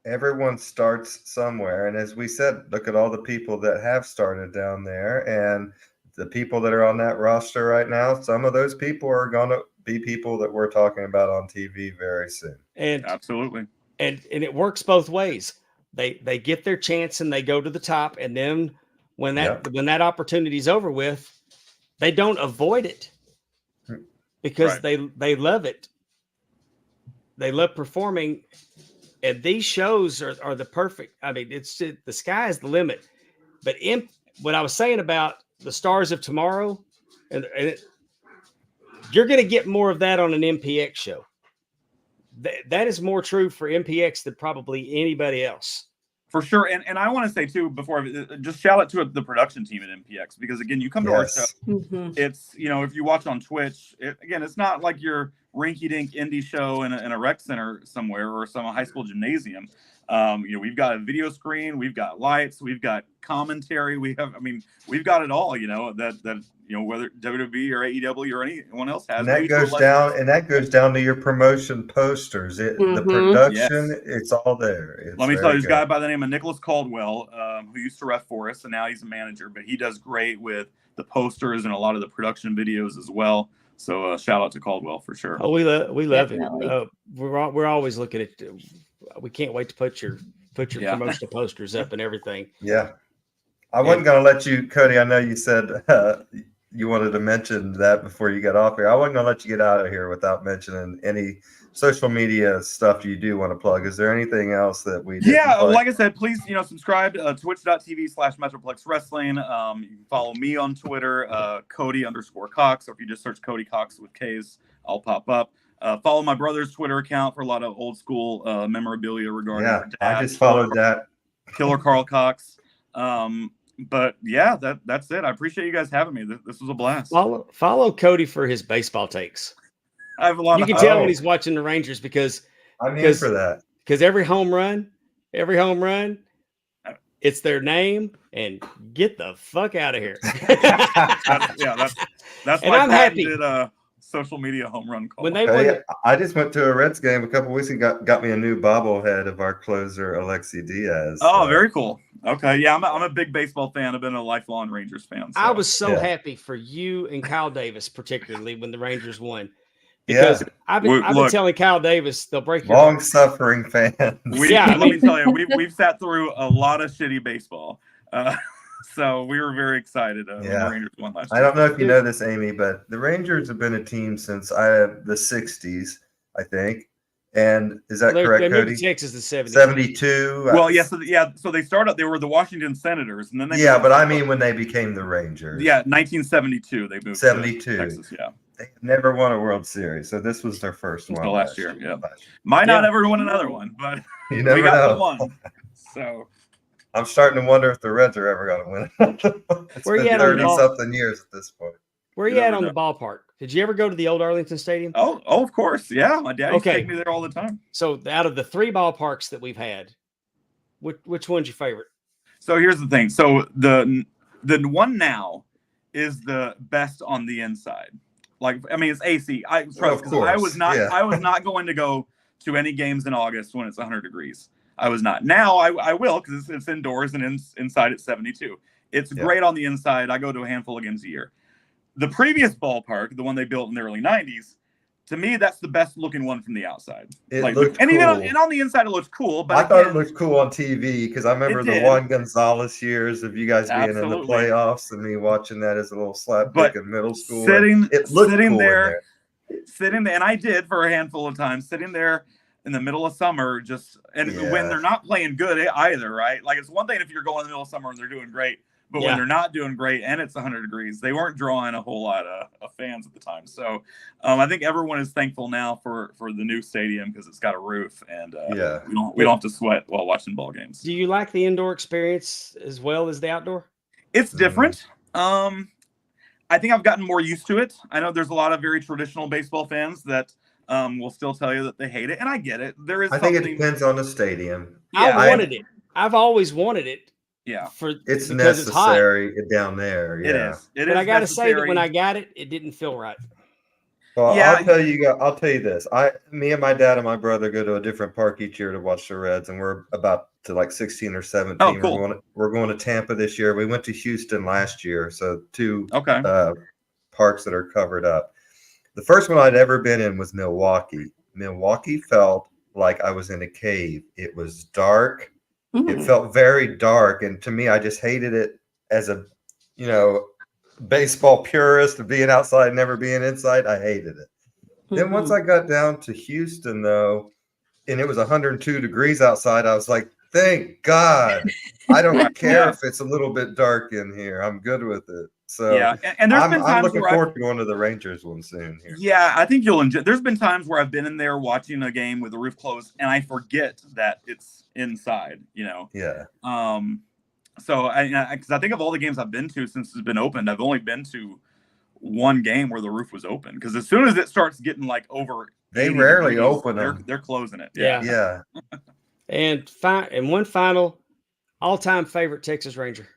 Everyone starts somewhere. And as we said, look at all the people that have started down there, and the people that are on that roster right now. Some of those people are going to be people that we're talking about on TV very soon. And absolutely. And it works both ways. They get their chance and they go to the top. And then when that opportunity is over with, they don't avoid it because they love it. They love performing. And these shows are the perfect. I mean, the sky is the limit. But what I was saying about the Stars of Tomorrow, you're going to get more of that on an MPX show. That is more true for MPX than probably anybody else. For sure. And I want to say, too, before just shout out to the production team at MPX, because, again, you come to our show. Mm-hmm. It's, if you watch on Twitch, it's not like your rinky-dink indie show in a rec center somewhere or some high school gymnasium. We've got a video screen, we've got lights, we've got commentary, we've got it all, that whether WWE or AEW or anyone else has. And that goes down to your promotion posters. The production, it's all there. Let me tell you, there's a guy by the name of Nicholas Caldwell, who used to ref for us, and now he's a manager, but he does great with the posters and a lot of the production videos as well. So shout out to Caldwell for sure. Oh, we love him. We're always looking at. We can't wait to put your promotional posters up and everything. Yeah, I wasn't going to let you, Kody. I know you said you wanted to mention that before you got off here. I wasn't going to let you get out of here without mentioning any social media stuff you do want to plug. Is there anything else that we didn't plug? Like I said, please subscribe to twitch.tv/Metroplex Wrestling. You can follow me on Twitter, Kody_Kox, or if you just search Kody Kox with K's, I'll pop up. Follow my brother's Twitter account for a lot of old school memorabilia regarding our dad. I just followed that. Killer Karl Kox. But yeah, that's it. I appreciate you guys having me. This was a blast. Follow Kody for his baseball takes. I have a lot. You can tell when he's watching the Rangers because I'm here for that. Because every home run, it's their name and get the fuck out of here. That's and why I'm happy. Did social media home run call. I just went to a Reds game a couple weeks ago. Got me a new bobblehead of our closer, Alexi Diaz. Oh, very cool. Okay, yeah, I'm a big baseball fan. I've been a lifelong Rangers fan. So. I was so happy for you and Kyle Davis, particularly when the Rangers won. Because I've been telling Kyle Davis they'll break your long-suffering fan. Let me tell you, we've sat through a lot of shitty baseball. So we were very excited when the Rangers won last year. I don't know if you know this, Amy, but the Rangers have been a team since the 60s, I think. And is that correct, Kody? Texas the 70s. 72. Well, so they started. They were the Washington Senators, and then they but I mean when they became the Rangers. Yeah, 1972 they moved 72. to Texas. Yeah, they never won a World Series, so this was their first one last year. Yeah, might not ever win another one, but you never we got know. the one. So I'm starting to wonder if the Reds are ever going to win. It's Where been you at 30-something years at this point. Where are you at on the ballpark? Did you ever go to the old Arlington Stadium? Oh, of course. Yeah, my dad used to take me there all the time. So out of the 3 ballparks that we've had, which one's your favorite? So here's the thing. So the one now is the best on the inside. Like, I mean, it's AC. I Of course, I was not. yeah. I was not going to go to any games in August when it's 100 degrees. I was not. Now I will, because it's indoors and inside it's 72. It's great on the inside. I go to a handful of games a year. The previous ballpark, the one they built in the early 90s, to me, that's the best looking one from the outside. It like, looked and cool. even and on the inside, it looks cool. But I thought again, it looked cool on TV because I remember It the did. Juan Gonzalez years of you guys being in the Absolutely. playoffs and me watching that as a little slapdick But in middle school. sitting Cool there, in there. sitting there, and I did for a handful of times, sitting there in the middle of summer, when they're not playing good either, right? Like, it's one thing if you're going in the middle of summer and they're doing great, but when they're not doing great and it's 100 degrees, they weren't drawing a whole lot of fans at the time. So I think everyone is thankful now for the new stadium because it's got a roof, and we don't have to sweat while watching ball games. Do you like the indoor experience as well as the outdoor? It's different. I think I've gotten more used to it. I know there's a lot of very traditional baseball fans that will still tell you that they hate it, and I get it. There is. I think it depends on the stadium. I wanted it. I've always wanted it. Yeah, it's necessary down there. Yeah. It is. But I got to say that when I got it, it didn't feel right. Well, I'll tell you this. Me and my dad and my brother go to a different park each year to watch the Reds, and we're about to like 16 or 17. Oh, cool. We're going to Tampa this year. We went to Houston last year, so two parks that are covered up. The first one I'd ever been in was Milwaukee. Milwaukee felt like I was in a cave. It was dark. It felt very dark, and to me, I just hated it as a, baseball purist of being outside, never being inside. I hated it. Then once I got down to Houston, though, and it was 102 degrees outside, I was like, thank God. I don't care if it's a little bit dark in here. I'm good with it. So and there's been times I'm looking forward to going to the Rangers one soon here. Yeah, I think you'll enjoy. There's been times where I've been in there watching a game with the roof closed, and I forget that it's inside. Yeah. So because I think of all the games I've been to since it's been opened, I've only been to one game where the roof was open. Because as soon as it starts getting like over, they rarely open them. They're closing it. Yeah. And one final all-time favorite Texas Ranger,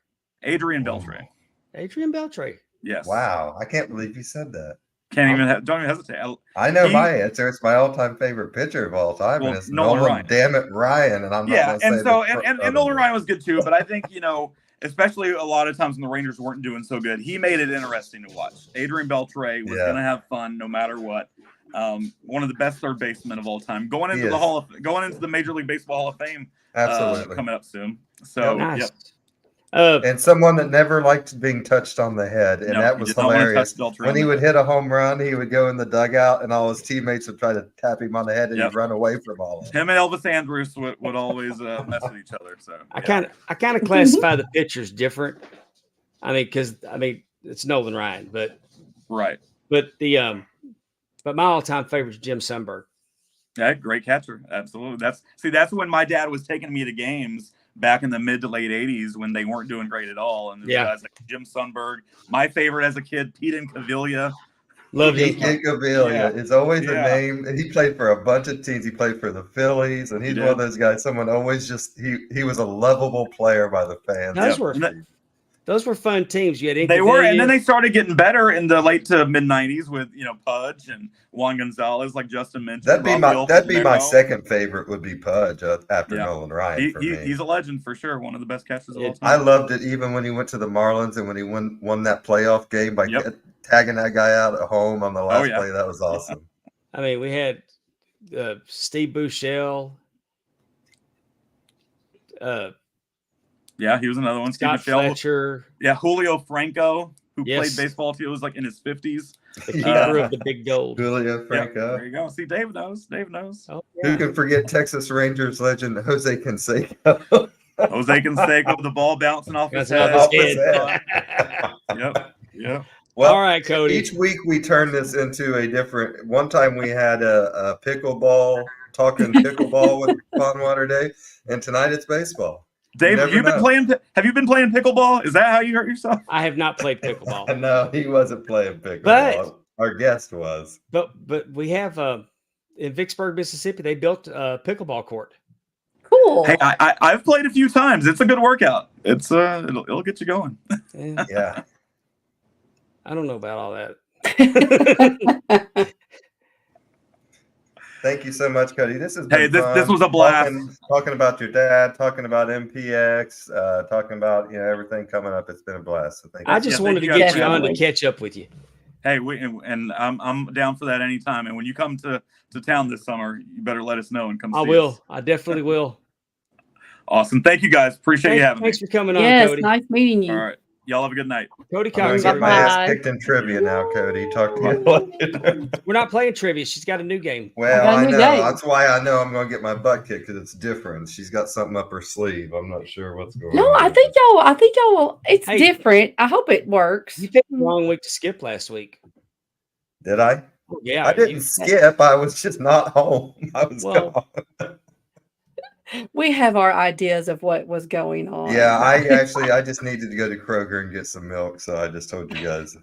Adrian Beltre. Adrian Beltre. Yes. Wow. I can't believe you said that. Don't even hesitate. I know my answer. It's my all-time favorite pitcher of all time, and it's Nolan Ryan. Damn it, Ryan. And I'm not and Nolan Ryan was good too, but I think especially a lot of times when the Rangers weren't doing so good, he made it interesting to watch. Adrian Beltre was going to have fun no matter what. One of the best third basemen of all time, going into the Major League Baseball Hall of Fame. Absolutely coming up soon. So nice. And someone that never liked being touched on the head, and that was hilarious. When he would hit a home run, he would go in the dugout, and all his teammates would try to tap him on the head, and he'd run away from all of them. Him and Elvis Andrus would always mess with each other. So I kind of classify the pitchers different. Because it's Nolan Ryan, but but my all-time favorite is Jim Sundberg. Yeah, great catcher. Absolutely. That's when my dad was taking me to games back in the mid to late 80s when they weren't doing great at all. And guys like Jim Sundberg, my favorite as a kid, Pete Incaviglia. Love him. Pete Incaviglia is always a name. And he played for a bunch of teams. He played for the Phillies, and he's one of those guys. Someone always he was a lovable player by the fans. Those were fun teams. You had they were, and then they started getting better in the late to mid '90s with Pudge and Juan Gonzalez, like Justin mentioned. That'd be my second favorite. Would be Pudge after Nolan Ryan. He's a legend for sure. One of the best catchers of all time. I loved it even when he went to the Marlins and when he won that playoff game by tagging that guy out at home on the last play. That was awesome. We had Steve Buechele. He was another one. Scott Fletcher. Yeah, Julio Franco, who played baseball too. It was like in his 50s. The keeper of the big gold. Julio Franco. There you go. See, Dave knows. Oh, Who can forget Texas Rangers legend Jose Canseco? Jose Canseco with the ball bouncing off his head. Yep. Well, all right, Kody. Each week we turn this into a different. One time we had a pickleball, talking pickleball with Pondwater Dave, and tonight it's baseball. Dave, have you been playing pickleball? Is that how you hurt yourself? I have not played pickleball. No, he wasn't playing pickleball. But our guest was. But we have in Vicksburg, Mississippi, they built a pickleball court. Cool. Hey, I've played a few times. It's a good workout. It's it'll get you going. Yeah. I don't know about all that. Thank you so much, Kody. This has Hey, been this fun. was a blast. Talking about your dad, talking about MPX, talking about everything coming up. It's been a blast. So thank you. I just Yeah, wanted to thank you get guys you for on to having me. catch up with you. Hey, and I'm down for that anytime. And when you come to town this summer, you better let us know and come. I see will. us. I definitely will. Awesome. Thank you guys. Appreciate you having me. Thanks for coming Yes, on, Kody. nice meeting you. All right. Y'all have a good night. Kody I'm gonna Kox, get my ass Bye-bye. kicked in trivia now, Kody. Talk to you later. We're not playing trivia. She's got a new game. Well, got a I new know. game. That's why I know I'm gonna get my butt kicked because it's different. She's got something up her sleeve. I'm not sure what's going No, on. I think y'all will. It's Hey. different. I hope it works. You picked the wrong week to skip last week. Did I? Yeah, I didn't skip. I was just not home. I was gone. We have our ideas of what was going on. Yeah, I just needed to go to Kroger and get some milk, so I just told you guys.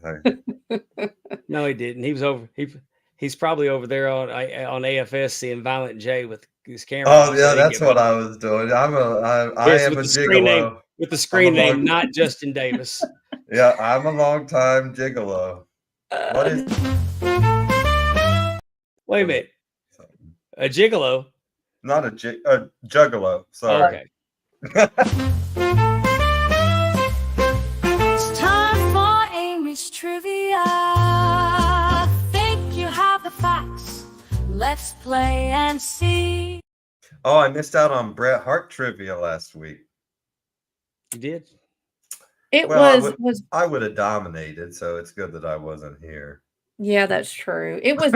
No, he didn't. He was over. He's probably over there on AFS seeing Violent J with his camera. Oh yeah, that's what I was doing. I am a gigolo with the screen name, not Justin Davis. Yeah, I'm a long time gigolo. What is? Wait a minute, a gigolo? Not a juggalo. Sorry. Okay. It's time for Amy's trivia. Think you have the facts? Let's play and see. Oh, I missed out on Bret Hart trivia last week. You did? It Well, was I would have dominated, so it's good that I wasn't here. yeah, that's true. It was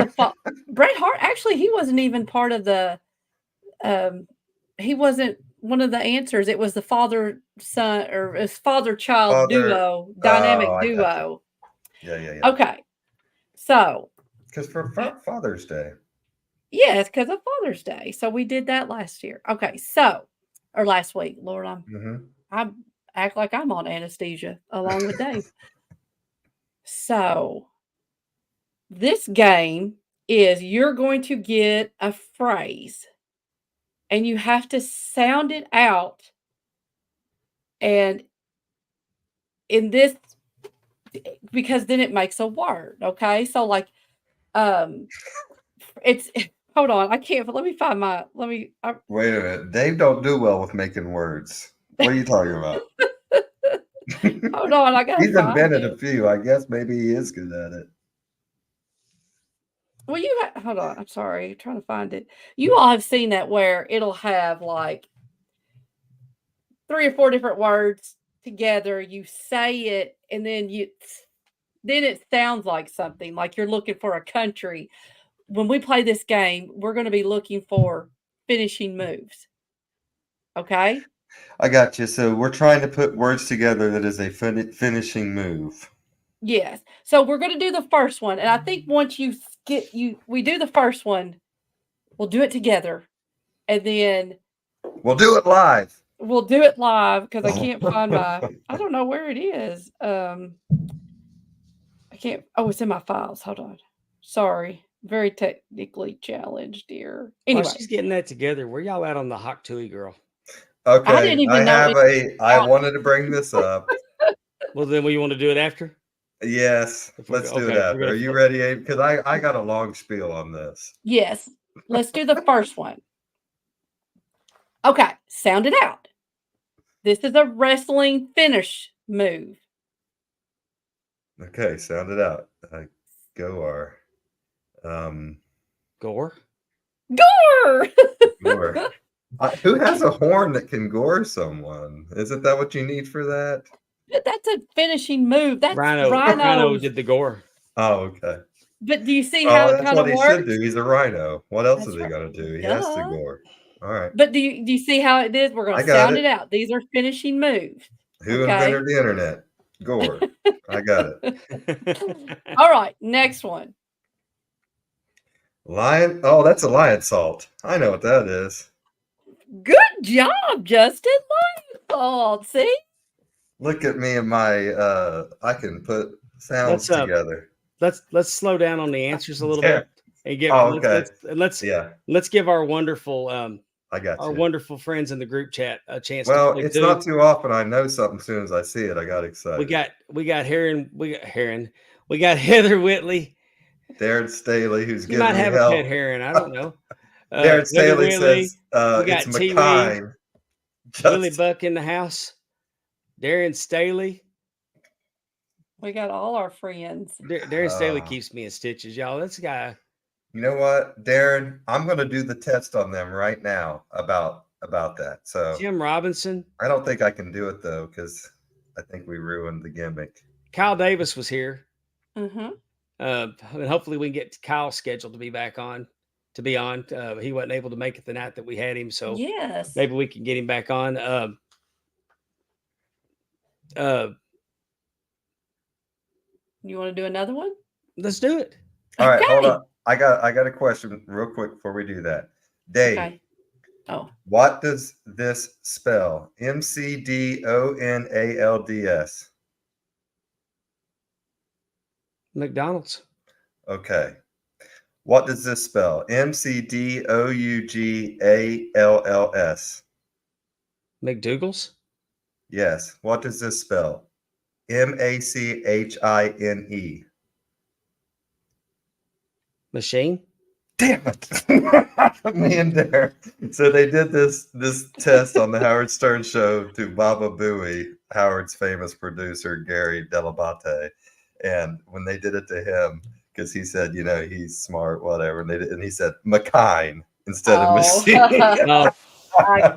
Bret Hart. Actually, he wasn't even part of the. He wasn't one of the answers. It was the father son or his father child duo, dynamic duo. Yeah. Okay, so because for Father's Day. Yes, because of Father's Day. So we did that last year. Okay, or last week. Lord, I act like I'm on anesthesia along with Dave. So this game is you're going to get a phrase and you have to sound it out. And in this, because then it makes a word. Okay. So like, it's, hold on. I can't, let me find wait a minute. Dave don't do well with making words. What are you talking about? Hold on. I got He's invented a few. I guess maybe he is good at it. Well, hold on. I'm sorry. I'm trying to find it. You all have seen that where it'll have like 3 or 4 different words together. You say it, and then it sounds like something. Like you're looking for a country. When we play this game, we're going to be looking for finishing moves. Okay. I got you. So we're trying to put words together that is a finishing move. Yes. So we're going to do the first one, and I think once we do the first one, we'll do it together, and then we'll do it live. We'll do it live because I can't find I don't know where it is. I can't. Oh, it's in my files. Hold on. Sorry. Very technically challenged here. Anyway. While she's getting that together, where y'all at on the Hawk Tui girl? Okay. I didn't even know. I wanted to bring this up. Well, then you want to do it after? Yes. Let's do it after. Are you ready, Abe? Because I got a long spiel on this. Yes. Let's do the first one. Okay. Sound it out. This is a wrestling finish move. Okay. Sound it out. Gore. Gore? Gore! Gore. Who has a horn that can gore someone? Isn't that what you need for that? That's a finishing move. That's Rhino did the gore. Oh, okay. But do you see how it kind of works? That's what he should do. He's a rhino. What else is he going to do? He has to gore. All right. But do you see how it is? We're going to sound it out. These are finishing moves. Who invented the internet? Gore. I got it. All right. Next one. Lion. Oh, that's a lion salt. I know what that is. Good job, Justin. Lion salt. See? Look at me and my. I can put sounds together. Let's slow down on the answers a little bit and give. Let's give our wonderful. I got our wonderful friends in the group chat a chance. Well, it's not too often I know something as soon as I see it. I got excited. We got Heron. We got Heather Whitley. Darren Staley, who's You giving might me have a help. pet heron. I don't know. Darren Heather Staley Whitley. says We it's got T. McKine. Willie Buck in the house. Darren Staley. We got all our friends. Darren Staley keeps me in stitches, y'all. This guy. You know what, Darren? I'm going to do the test on them right now about that. So Jim Robinson. I don't think I can do it though because I think we ruined the gimmick. Kyle Davis was here. Mm-hmm. And hopefully we can get Kyle scheduled to be back on. He wasn't able to make it the night that we had him, so Yes. maybe we can get him back on. You want to do another one? Let's do it. All right, hold Okay. on. I got a question real quick before we do that. Dave, Okay. Oh, what does this spell? McDonalds. McDonald's. Okay. What does this spell? McDougalls. McDougal's. Yes. What does this spell? Machine. Machine. Damn it. Me and Derek. So they did this test on the Howard Stern show to Baba Booey, Howard's famous producer, Gary Delabate. And when they did it to him, because he said, he's smart, whatever, and he said McKine instead of machine. Oh, I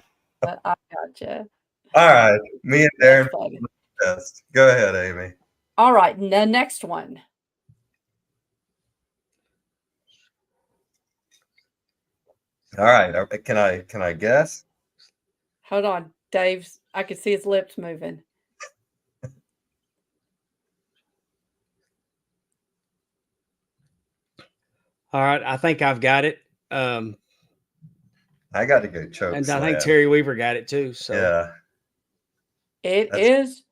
gotcha. All right. Me and Darren That's funny. test. Go ahead, Amy. All right, the next one. All right. Can I guess? Hold on, Dave's. I can see his lips moving. all right. I think I've got it. I got to go choke. And I think slam. Terry Weaver got it too. So Yeah. It is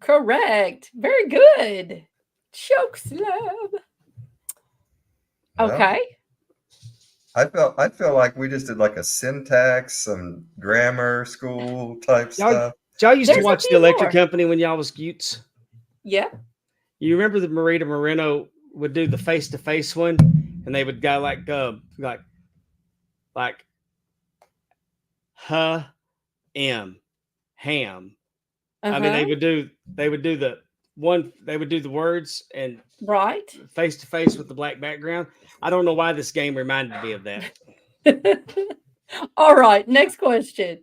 correct. Very good. Choke slam. Well, Okay. I feel like we just did like a syntax, some grammar school type stuff. y'all used to There's a watch few the Electric more. Company when y'all was cutes. Yeah. You remember that Marita Moreno would do the face-to-face one, and they would go like ham. I mean, they would do the words and right. face-to-face with the black background. I don't know why this game reminded me of that. All right. Next question.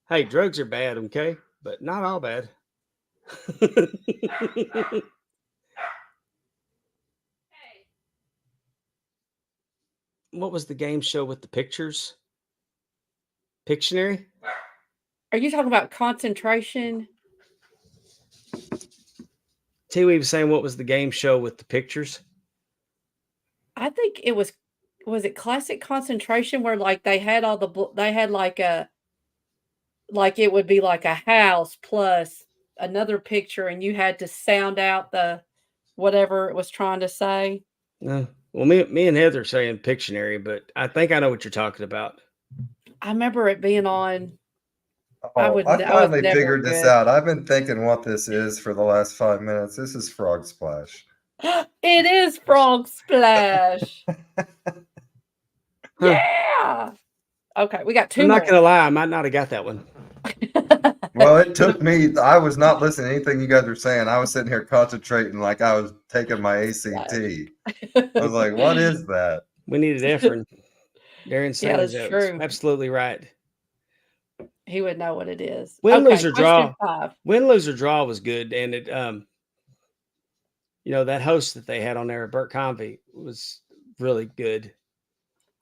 Hey, drugs are bad, okay? But not all bad. What was the game show with the pictures? Pictionary? Are you talking about concentration? T-Wee was saying what was the game show with the pictures? I think it was it classic concentration where like they had all they had like it would be like a house plus another picture and you had to sound out the whatever it was trying to say. Well, me and Heather are saying Pictionary, but I think I know what you're talking about. I remember it being on. I was finally never figured this good. out. I've been thinking what this is for the last 5 minutes. This is Frog Splash. It is Frog Splash. Huh. Yeah. Okay, we got two I'm more. not going to lie. I might not have got that one. Well, it took me. I was not listening to anything you guys were saying. I was sitting here concentrating like I was taking my ACT. I was like, what is that? We needed Efren. Darren said that's that true. absolutely right. He would know what it is. Win, lose, or question draw. 5. Win, lose, or draw was good. And it, that host that they had on there, Bert Convey, was really good.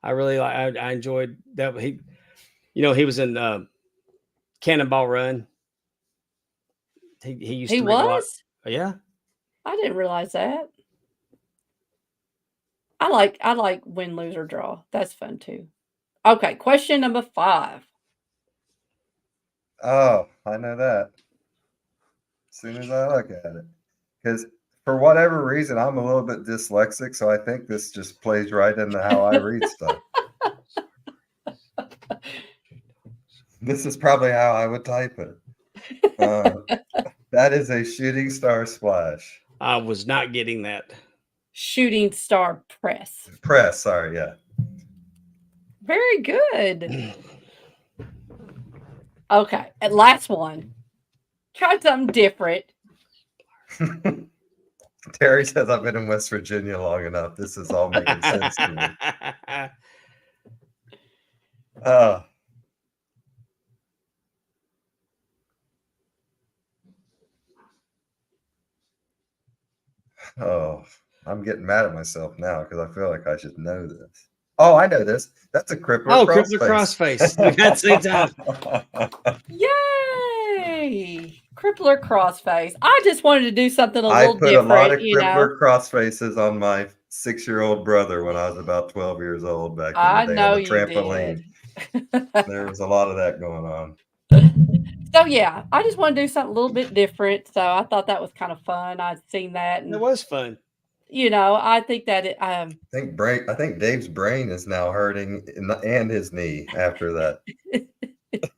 I enjoyed that. He was in Cannonball Run. He used to make a lot. Yeah. I didn't realize that. I like win, lose, or draw. That's fun too. Okay, question number 5. Oh, I know that. As soon as I look at it. Because for whatever reason, I'm a little bit dyslexic, so I think this just plays right into how I read stuff. This is probably how I would type it. That is a shooting star splash. I was not getting that. Shooting star press. Press, sorry, yeah. Very good. Okay, and last one. Try something different. Terry says I've been in West Virginia long enough. This is all making sense to me. Oh, I'm getting mad at myself now because I feel like I should know this. Oh, I know this. That's a crippler Crippler crossface. We got same time. Yay! Crippler crossface. I just wanted to do something a I little put different, a lot of you know. crippler crossfaces on my 6-year-old brother when I was about 12 years old back in I the day know on the you trampoline. did. There was a lot of that going on. So yeah, I just want to do something a little bit different. So I thought that was kind of fun. I'd seen that, and It was fun. you know, I think that it. I think Dave's brain is now hurting and his knee after that.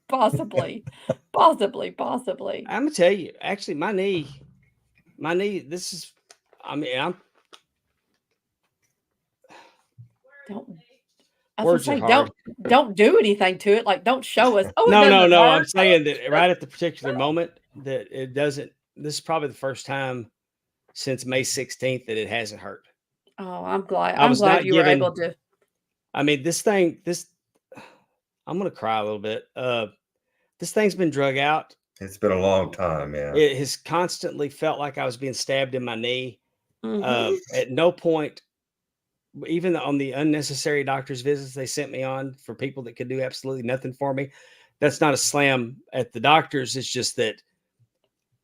Possibly. I'm gonna tell you, actually, my knee. This is. I mean, I'm. Don't. Words are hard. Don't do anything to it. Like, don't show us. Oh, No. hurt. I'm saying that right at the particular moment that it doesn't. This is probably the first time since May 16th that it hasn't hurt. Oh, I'm glad. I I'm was glad not you were given- able to. I mean, this. I'm gonna cry a little bit. This thing's been drug out. It's been a long time, yeah. It has constantly felt like I was being stabbed in my knee. Mhm. At no point, even on the unnecessary doctor's visits they sent me on for people that could do absolutely nothing for me. That's not a slam at the doctors. It's just that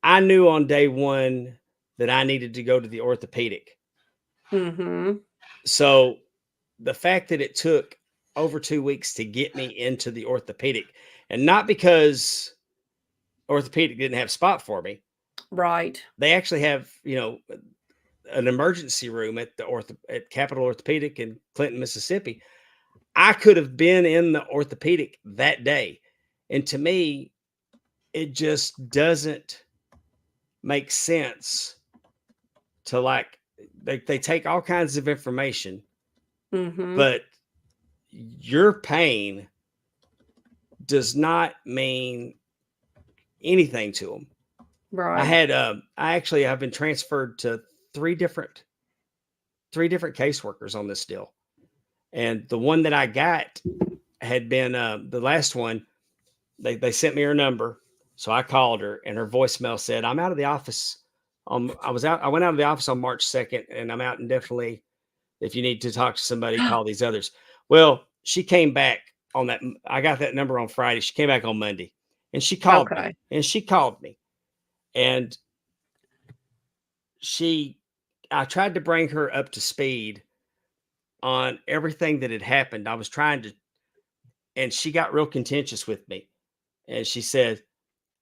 I knew on day one that I needed to go to the orthopedic. Mhm. So the fact that it took over 2 weeks to get me into the orthopedic, and not because orthopedic didn't have a spot for me. Right. They actually have, an emergency room at at Capital Orthopedic in Clinton, Mississippi. I could have been in the orthopedic that day. And to me, it just doesn't make sense to they take all kinds of information, Mhm. but your pain does not mean anything to them. Right. I've been transferred to three different caseworkers on this deal. And the one that I got had been the last one. They sent me her number. So I called her and her voicemail said, I'm out of the office. I went out of the office on March 2nd and I'm out indefinitely. If you need to talk to somebody, call these others. Well, she came back on that. I got that number on Friday. She came back on Monday and she called me and I tried to bring her up to speed on everything that had happened. I was trying to, and she got real contentious with me. And she said,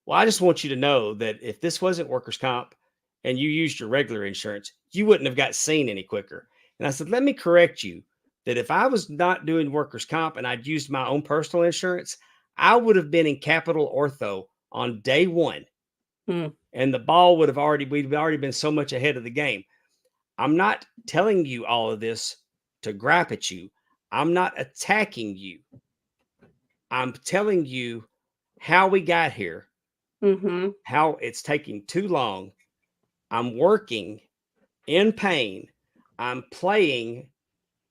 well, I just want you to know that if this wasn't workers' comp and you used your regular insurance, you wouldn't have got seen any quicker. And I said, let me correct you that if I was not doing workers' comp and I'd used my own personal insurance, I would have been in Capital Ortho on day one. And the ball we'd already been so much ahead of the game. I'm not telling you all of this to gripe at you. I'm not attacking you. I'm telling you how we got here, how it's taking too long. I'm working in pain. I'm playing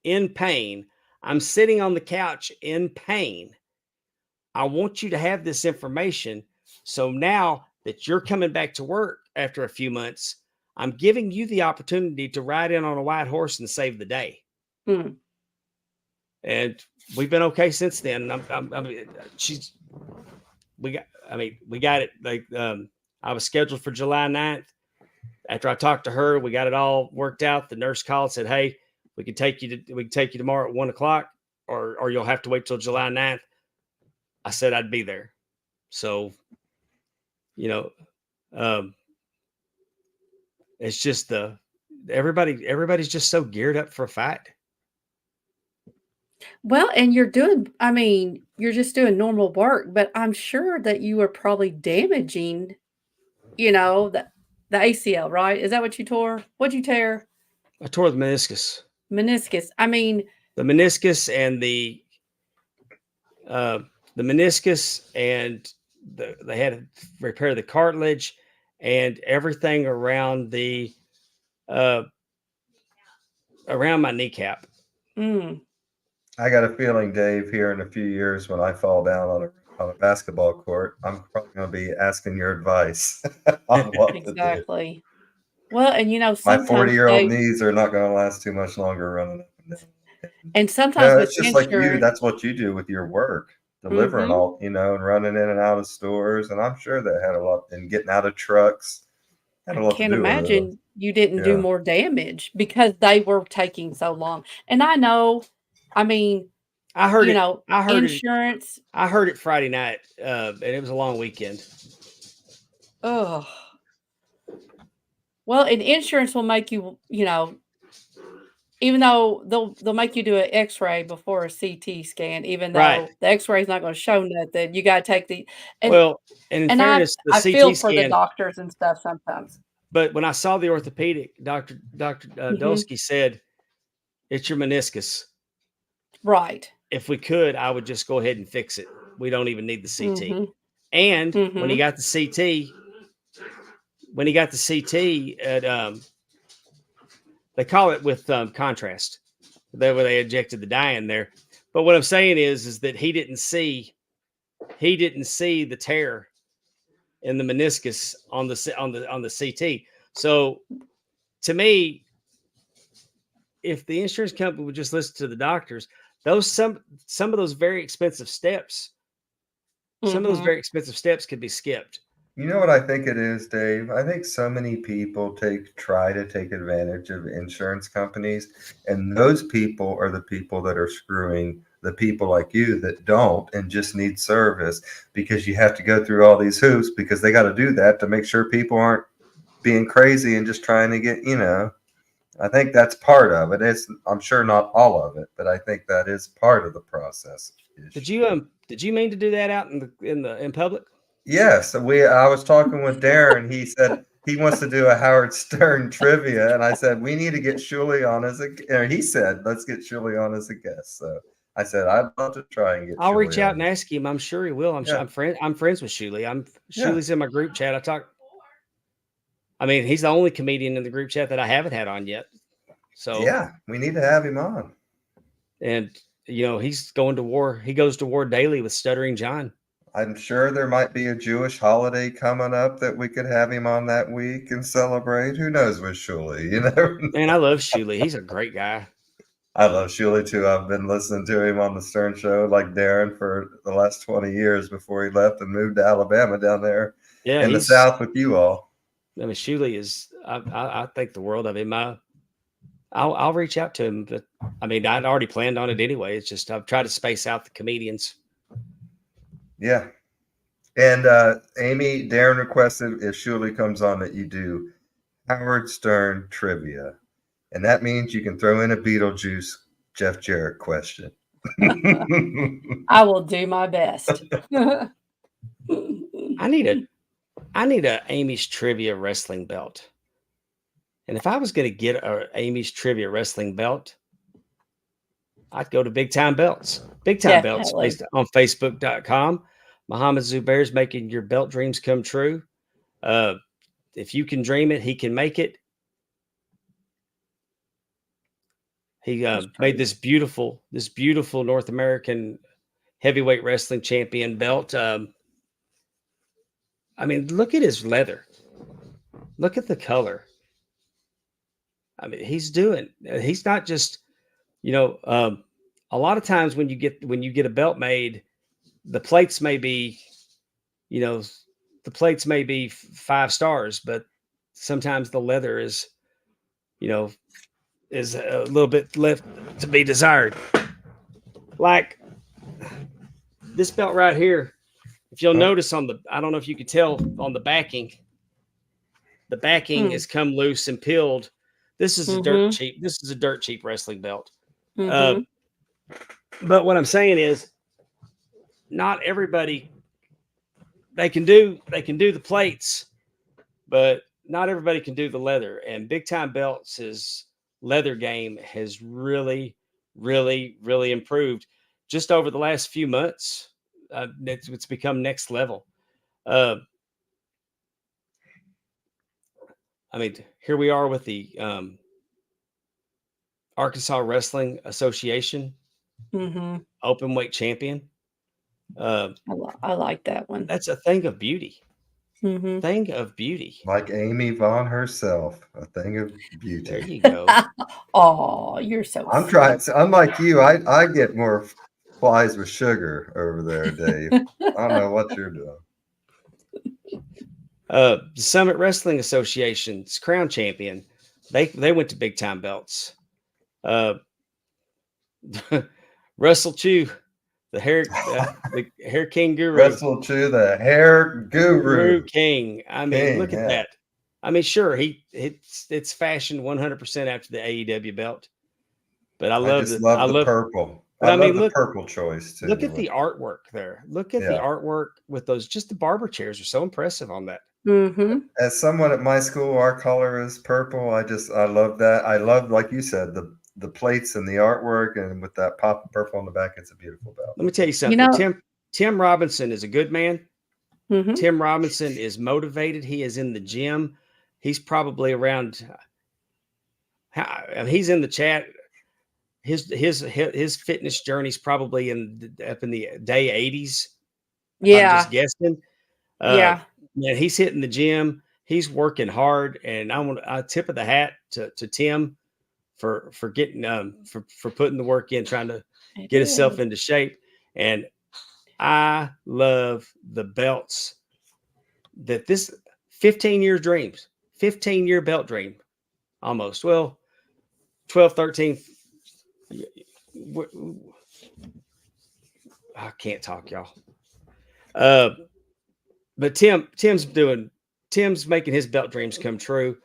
in pain. I'm sitting on the couch in pain. I want you to have this information. So now that you're coming back to work after a few months, I'm giving you the opportunity to ride in on a white horse and save the day. And we've been okay since then. We got it. I was scheduled for July 9th. After I talked to her, we got it all worked out. The nurse called, said, hey, we can take you tomorrow at 1:00 or you'll have to wait till July 9th. I said I'd be there. So, it's just everybody's just so geared up for a fight. Well, and you're just doing normal work, but I'm sure that you are probably damaging, that the ACL, right? Is that what you tore? What'd you tear? I tore the meniscus. Meniscus. I mean, The meniscus and the meniscus and they had to repair the cartilage and everything around the around my kneecap. I got a feeling, Dave, here in a few years when I fall down on a basketball court, I'm probably going to be asking your advice on what to do. exactly. Well, and My sometimes 40-year-old knees are not going to last too much longer running up and down. and sometimes with It's just like you. insurance, That's what you do with your work, delivering all, and running in and out of stores. And I'm sure that had a lot, and getting out of trucks. Had a I lot to can't do with it. imagine you didn't do more damage because they were taking so long. And I know, I mean, I heard it. I heard insurance. I heard it Friday night, and it was a long weekend. Oh, well, and insurance will make you, even though they'll make you do an X-ray before a CT scan, even though the X-ray is not going to show nothing. You got to take the and in fairness, I the feel CT for the scan, doctors and stuff sometimes. But when I saw the orthopedic Dr. Dolsky said, it's your meniscus. Right. If we could, I would just go ahead and fix it. We don't even need the CT. And when he got the CT, at they call it with contrast. Where they injected the dye in there. But what I'm saying is that he didn't see the tear in the meniscus on the CT. So to me, if the insurance company would just listen to the doctors, some of those very expensive steps, could be skipped. You know what I think it is, Dave? I think so many people try to take advantage of insurance companies, and those people are the people that are screwing the people like you that don't and just need service, because you have to go through all these hoops because they got to do that to make sure people aren't being crazy and just trying to get, I think that's part of it. I'm sure not all of it, but I think that is part of the process. Did you mean to do that out in public? Yes, I was talking with Darren. He said he wants to do a Howard Stern trivia, and I said we need to get Shuli on as a. He said let's get Shuli on as a guest. So I said I'd love to try and get. I'll Shuli reach out on. and ask him. I'm sure he will. I'm friends with Shuli. Shuli's in my group chat. He's the only comedian in the group chat that I haven't had on yet. So yeah, we need to have him on. And he's going to war. He goes to war daily with Stuttering John. I'm sure there might be a Jewish holiday coming up that we could have him on that week and celebrate. Who knows with Shuli? Man, I love Shuli. He's a great guy. I love Shuli too. I've been listening to him on the Stern Show, like Darren, for the last 20 years before he left and moved to Alabama down there in the South with you all. Shuli is. I think the world of him. I'll reach out to him, but I'd already planned on it anyway. It's just I've tried to space out the comedians. Yeah. And Amy, Darren requested if Shuli comes on that you do Howard Stern trivia. And that means you can throw in a Beetlejuice Jeff Jarrett question. I will do my best. I need a Amy's Trivia wrestling belt. And if I was going to get a Amy's Trivia wrestling belt, I'd go to Big Time Belts. Big Time Belts based on Facebook.com. Muhammad Zubair's making your belt dreams come true. If you can dream it, he can make it. He made this beautiful North American heavyweight wrestling champion belt. Look at his leather. Look at the color. He's not just, a lot of times when you get a belt made, the plates may be 5 stars, but sometimes the leather is a little bit left to be desired. Like this belt right here, if you'll notice I don't know if you could tell on the backing has come loose and peeled. This is a dirt cheap wrestling belt. But what I'm saying is not everybody, they can do the plates, but not everybody can do the leather, and Big Time Belts' leather game has really, really, really improved just over the last few months. It's become next level. I mean, here we are with the Arkansas Wrestling Association Mm-hmm. open weight champion. I like that one. That's a thing of beauty. Mm-hmm. Thing of beauty. Like Amy Vaughn herself, a thing of beauty. There you go. Oh, you're so I'm sweet. trying. So unlike you, I get more flies with sugar over there, Dave. I don't know what you're doing. The Summit Wrestling Association's crown champion. They went to Big Time Belts. Russell Chu, the hair king guru. Russell Chu, the hair guru. King. I mean, look at that. I mean, sure, it's fashioned 100% after the AEW belt, but I love the purple. But I mean, love look, the purple choice too. Look at the artwork there. Look at the artwork with those. Just the barber chairs are so impressive on that. Mm-hmm. As someone at my school, our color is purple. I love that. I love, like you said, the plates and the artwork, and with that pop of purple on the back, it's a beautiful belt. Let me tell you something. Tim Robinson is a good man. Mm-hmm. Tim Robinson is motivated. He is in the gym. He's probably around. He's in the chat. His fitness journey's probably up in the day 80s. Yeah, I'm just guessing. Yeah, man, he's hitting the gym. He's working hard, and I want a tip of the hat to Tim for getting for putting the work in, trying to get himself into shape. And I love the belts that this 15-year dreams, 15-year belt dream, almost. Well, 12, 13. I can't talk, y'all. But Tim's making his belt dreams come true.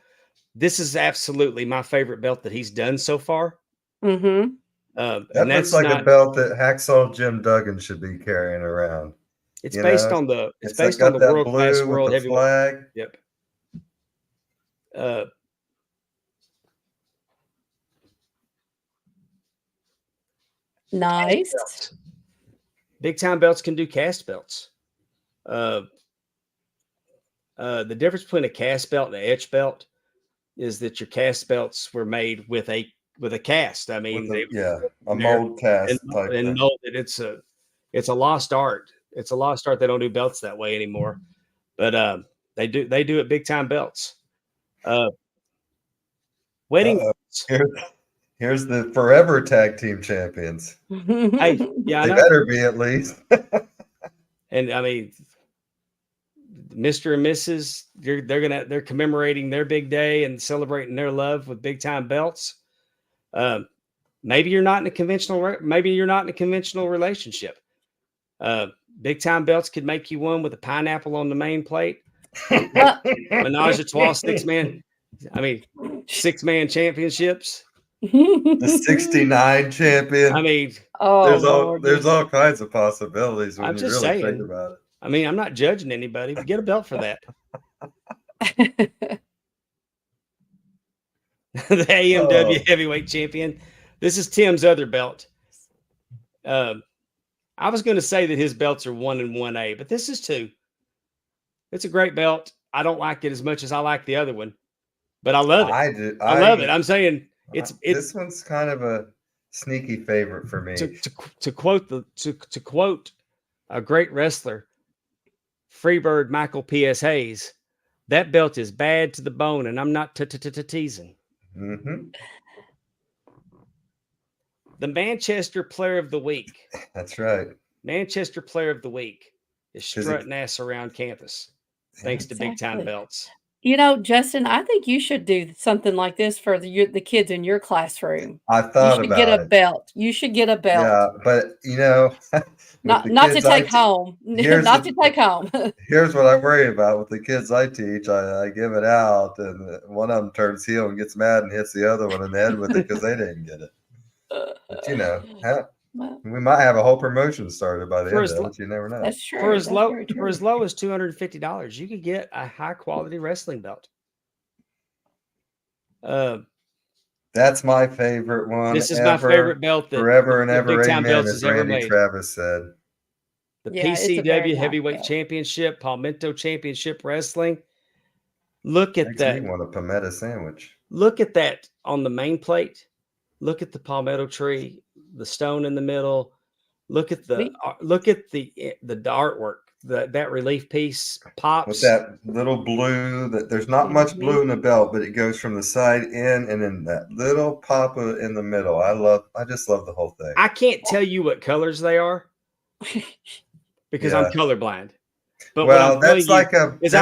This is absolutely my favorite belt that he's done so far. Mm-hmm. That looks like a belt that Hacksaw Jim Duggan should be carrying around. It's based on the world class world heavyweight flag. Yep. Nice. Big Time Belts can do cast belts. The difference between a cast belt and an etch belt is that your cast belts were made with a cast. I mean, a mold cast type and molded. It's a lost art. It's a lost art. They don't do belts that way anymore, but they do it Big Time Belts. Wedding. Here's the forever tag team champions. Hey, yeah, they better be at least. And I mean, Mr. and Mrs. They're commemorating their big day and celebrating their love with Big Time Belts. Maybe you're not in a conventional relationship. Big Time Belts could make you one with a pineapple on the main plate. Menage a trois, 6-man championships. The 69 champion. I mean, there's all kinds of possibilities when you really think about it. I mean, I'm not judging anybody, but get a belt for that. The AMW heavyweight champion. This is Tim's other belt. I was going to say that his belts are 1 and 1A, but this is 2. It's a great belt. I don't like it as much as I like the other one, but I love it. I do. I love it. I'm saying it's this one's kind of a sneaky favorite for me. To quote a great wrestler, Freebird Michael P.S. Hayes, that belt is bad to the bone, and I'm not teasing. Mm-hmm. The Manchester Player of the Week. That's right. Manchester Player of the Week is strutting ass around campus, thanks to Big Time Belts. You know, Justin, I think you should do something like this for the kids in your classroom. I thought about it. You should get a belt. You should get a belt. Yeah, but you know, not to take home. Not to take home. Here's what I worry about with the kids I teach. I give it out, and one of them turns heel and gets mad and hits the other one in the head with it because they didn't get it. But you know, we might have a whole promotion started by the end of it. You never know. That's true. For as low as $250, you could get a high quality wrestling belt. That's my favorite one. This is my favorite belt that forever and ever. Big Time Amen, Belts as has ever Randy made. Travis said. The Yeah, it's a very PCW nice Heavyweight belt. Championship, Palmetto Championship Wrestling. Look at Makes that. me want a palmetto sandwich. Look at that on the main plate. Look at the palmetto tree, the stone in the middle. Look at the artwork. That relief piece pops with that little blue. That there's not much blue in the belt, but it goes from the side in, and then that little pop in the middle. I just love the whole thing. I can't tell you what colors they are because I'm colorblind. But what I'm telling you is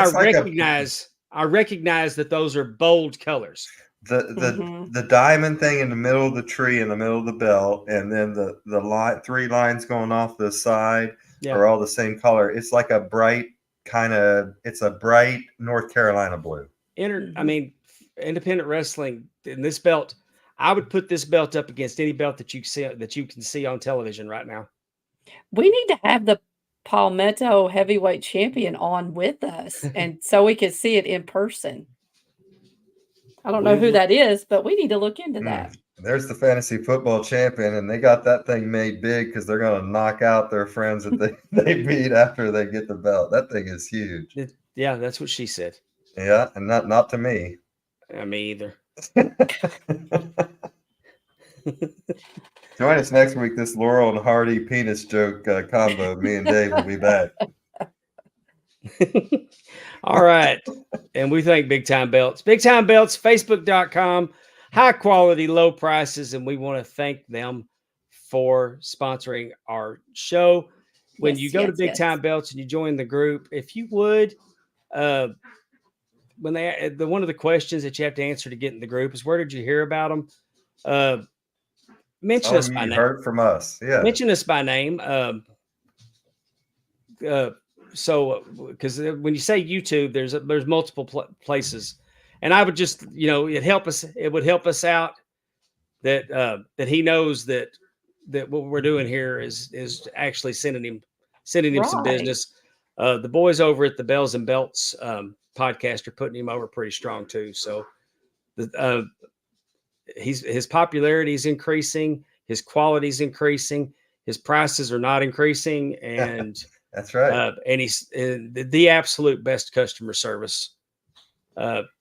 I recognize that those are bold colors. The diamond thing in the middle of the tree, in the middle of the belt, and then the 3 lines going off the side are all the same color. It's like a bright it's a bright North Carolina blue. I mean, independent wrestling in this belt, I would put this belt up against any belt that you can see on television right now. We need to have the Palmetto heavyweight champion on with us, and so we can see it in person. I don't know who that is, but we need to look into that. There's the fantasy football champion, and they got that thing made big because they're going to knock out their friends that they beat after they get the belt. That thing is huge. Yeah, that's what she said. Yeah, and not to me. Me either. Join us next week. This Laurel and Hardy penis joke combo. Me and Dave will be back. All right. And we thank Big Time Belts. Big Time Belts, Facebook.com. High quality, low prices. And we want to thank them for sponsoring our show. When you go to Big Time Belts and you join the group, if you would, one of the questions that you have to answer to get in the group is, where did you hear about them? Mention us by name. Heard from us. Yeah. Mention us by name. So, because when you say YouTube, there's multiple places, and I would just, it would help us out that he knows that what we're doing here is actually sending him some business. The boys over at the Bells and Belts podcast are putting him over pretty strong too. So his popularity is increasing, his quality is increasing, his prices are not increasing, and that's right. And he's the absolute best customer service.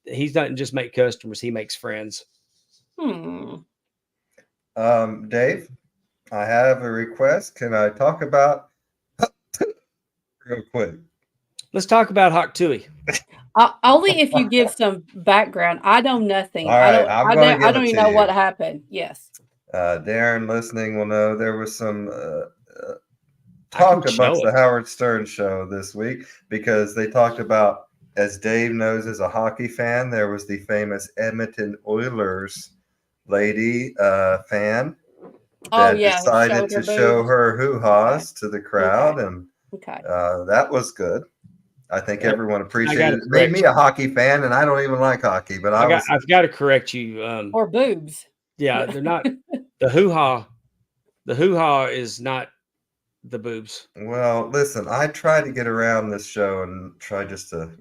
He doesn't just make customers; he makes friends. Dave, I have a request. Can I talk about real quick? Let's talk about Hawk Tui. Only if you give some background. I know nothing. All right, I don't even know what happened. Yes. Darren listening will know there was some talk amongst the Howard Stern show this week, because they talked about, as Dave knows as a hockey fan, there was the famous Edmonton Oilers lady fan that decided to show her hoo-ha's to the crowd, and that was good. I think everyone appreciated it. Made me a hockey fan, and I don't even like hockey, but I've got to correct you. Or boobs. Yeah, they're not the hoo-ha. The hoo-ha is not the boobs. Well, listen, I try to get around this show and try just to,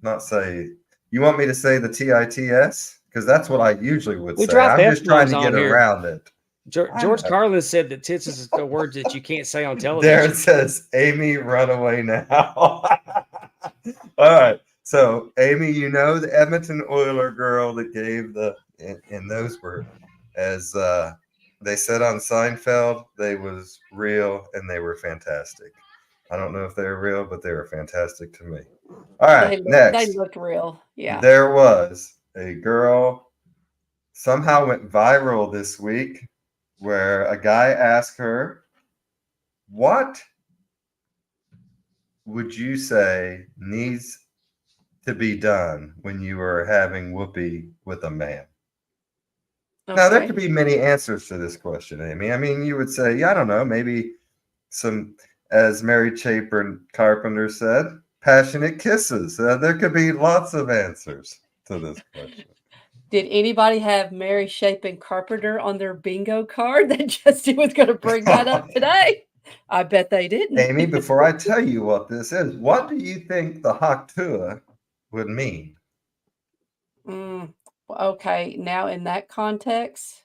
not say. You want me to say the TITS? Because that's what I usually would say. I'm just trying to get around it. George Carlin said that tits is a word that you can't say on television. Darren says, Amy, run away now. All right. So, Amy, the Edmonton Oiler girl that gave and those were, as they said on Seinfeld, they was real and they were fantastic. I don't know if they were real, but they were fantastic to me. All right, next. They looked real. Yeah. There was a girl somehow went viral this week where a guy asked her, what would you say needs to be done when you are having whoopee with a man? Okay. Now, there could be many answers to this question, Amy. I mean, you would say, I don't know, maybe some, as Mary Chapin Carpenter said, passionate kisses. There could be lots of answers to this question. Did anybody have Mary Chapin Carpenter on their bingo card that Justin was going to bring that up today? I bet they didn't. Amy, before I tell you what this is, what do you think the Haktua would mean? Okay, now in that context,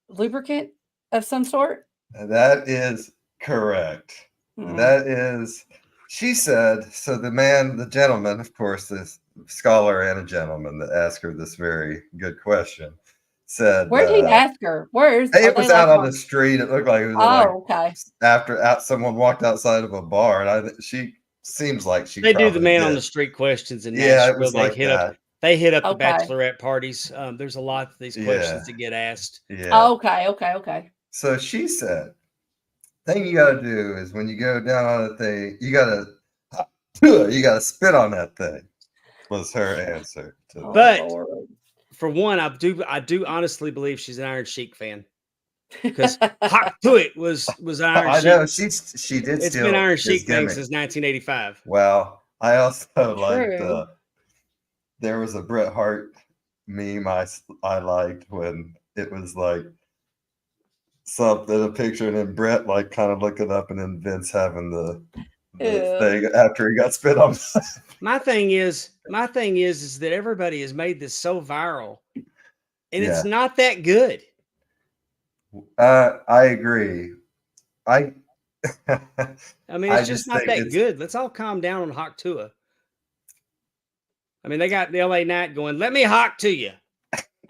lubricant of some sort? That is correct. Hmm. That is, she said, so the gentleman, of course, this scholar and a gentleman that asked her this very good question, said, Where did he ask her? Where's are it they was like out on on? the street. It looked like it was like Oh, okay. after someone walked outside of a bar, and she seems like she They do the probably man on did. the street questions in Yeah, it Nashville. was like that. They hit up the Okay. bachelorette parties. There's a lot of these questions that get asked. Yeah. Oh, okay. So she said, thing you got to do is when you go down on a thing, you got to spit on that thing. Was her answer to that. But Lord. for one, I do honestly believe she's an Iron Sheik fan because Hot to It was Iron I Sheik. know she did. It's steal been Iron his Sheik thing gimmick. since 1985. Well, I also liked. True. There was a Bret Hart meme I liked when it was like something, a picture, and then Bret like kind of looking up, and then Vince having the Ew. thing after he got spit on. My thing is that everybody has made this so viral, and it's not that good. I agree. I mean, it's just not that good. Let's all calm down on Hawk Tua. I mean, they got the LA Knight going, let me hawk to you.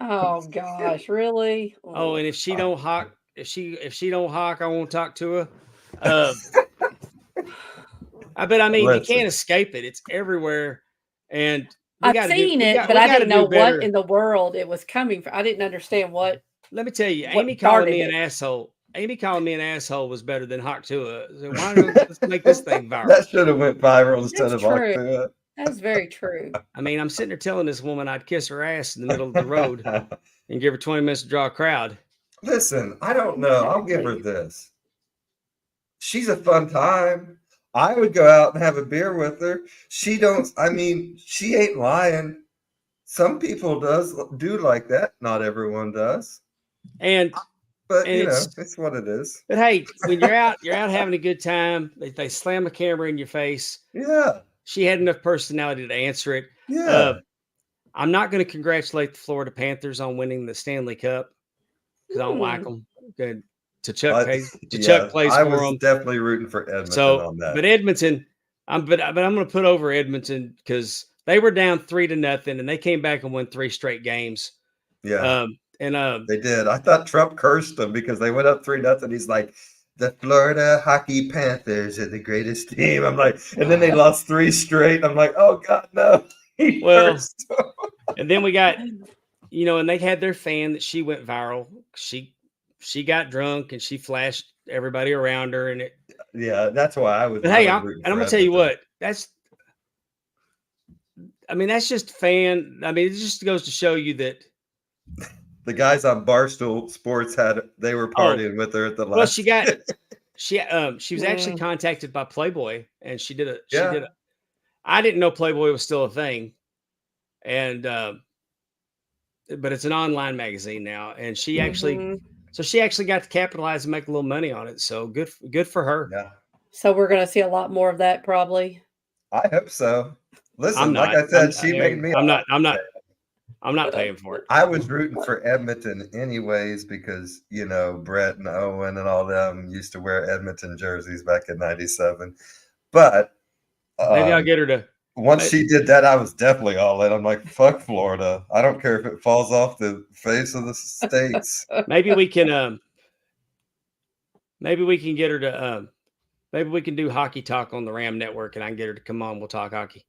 Oh gosh, really? Oh, and if she don't hawk, if she don't hawk, I won't talk to her. I mean, you can't escape it. It's everywhere. And I've seen it, but I didn't know what in the world it was coming from. I didn't understand what. Let me tell you, Amy calling me an asshole. Amy calling me an asshole was better than Hawk Tua. So why don't let's make this thing viral? That should have went viral instead of Hawk Tua. That's very true. I mean, I'm sitting there telling this woman I'd kiss her ass in the middle of the road and give her 20 minutes to draw a crowd. Listen, I don't know. I'll give her this. She's a fun time. I would go out and have a beer with her. She ain't lying. Some people do like that. Not everyone does. But it's what it is. But hey, when you're out having a good time, they slam the camera in your face. Yeah. She had enough personality to answer it. Yeah. I'm not going to congratulate the Florida Panthers on winning the Stanley Cup because I don't like them. Good. Chuck plays for them. I was definitely rooting for Edmonton on that. But Edmonton, I'm going to put over Edmonton because they were down 3-0 and they came back and won 3 straight games. Yeah. They did. I thought Trump cursed them because they went up 3-0. He's like, the Florida Hockey Panthers are the greatest team. I'm like, and then they lost 3 straight. I'm like, oh God, no. And then we got, and they had their fan that she went viral. She got drunk and she flashed everybody around her, and that's why I was. But hey, I'm gonna tell you what. That's just fan. I mean, it just goes to show you that the guys on Barstool Sports they were partying with her at the last. Well, she was actually contacted by Playboy, and she did a. I didn't know Playboy was still a thing, and but it's an online magazine now, and she actually. So she actually got to capitalize and make a little money on it. So good for her. Yeah. So we're going to see a lot more of that probably. I hope so. Listen, like I said, she made me. I'm not paying for it. I was rooting for Edmonton anyways because Brett and Owen and all them used to wear Edmonton jerseys back in '97. But maybe I'll get her to. Once she did that, I was definitely all in. I'm like, fuck Florida. I don't care if it falls off the face of the states. Maybe we can get her to maybe we can do hockey talk on the Ram Network and I can get her to come on. We'll talk hockey.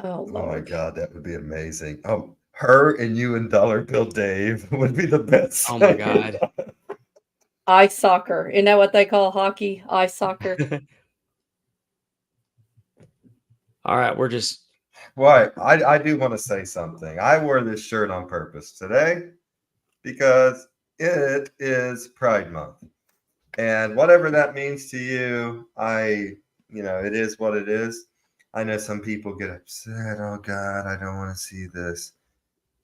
Oh my God, that would be amazing. Oh, her and you and Dollar Bill Dave would be the best. Oh my God. Ice soccer. Isn't that what they call hockey? Ice soccer. All right, we're just. Well, I do want to say something. I wore this shirt on purpose today because it is Pride Month. And whatever that means to you, it is what it is. I know some people get upset. Oh God, I don't want to see this.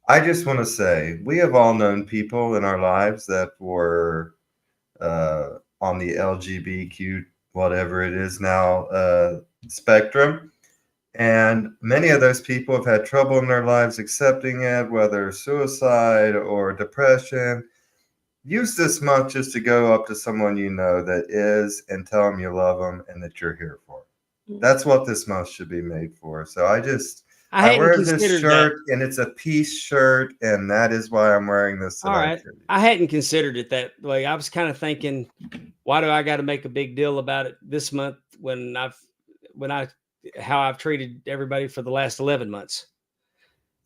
I just want to say we have all known people in our lives that were on the LGBTQ, whatever it is now, spectrum. And many of those people have had trouble in their lives accepting it, whether suicide or depression. Use this month just to go up to someone you know that is and tell them you love them and that you're here for them. That's what this month should be made for. So I hadn't wear this considered shirt and it's a peace shirt, and that is why I'm wearing this All tonight. right. I hadn't considered it that way. I was kind of thinking, why do I got to make a big deal about it this month when how I've treated everybody for the last 11 months?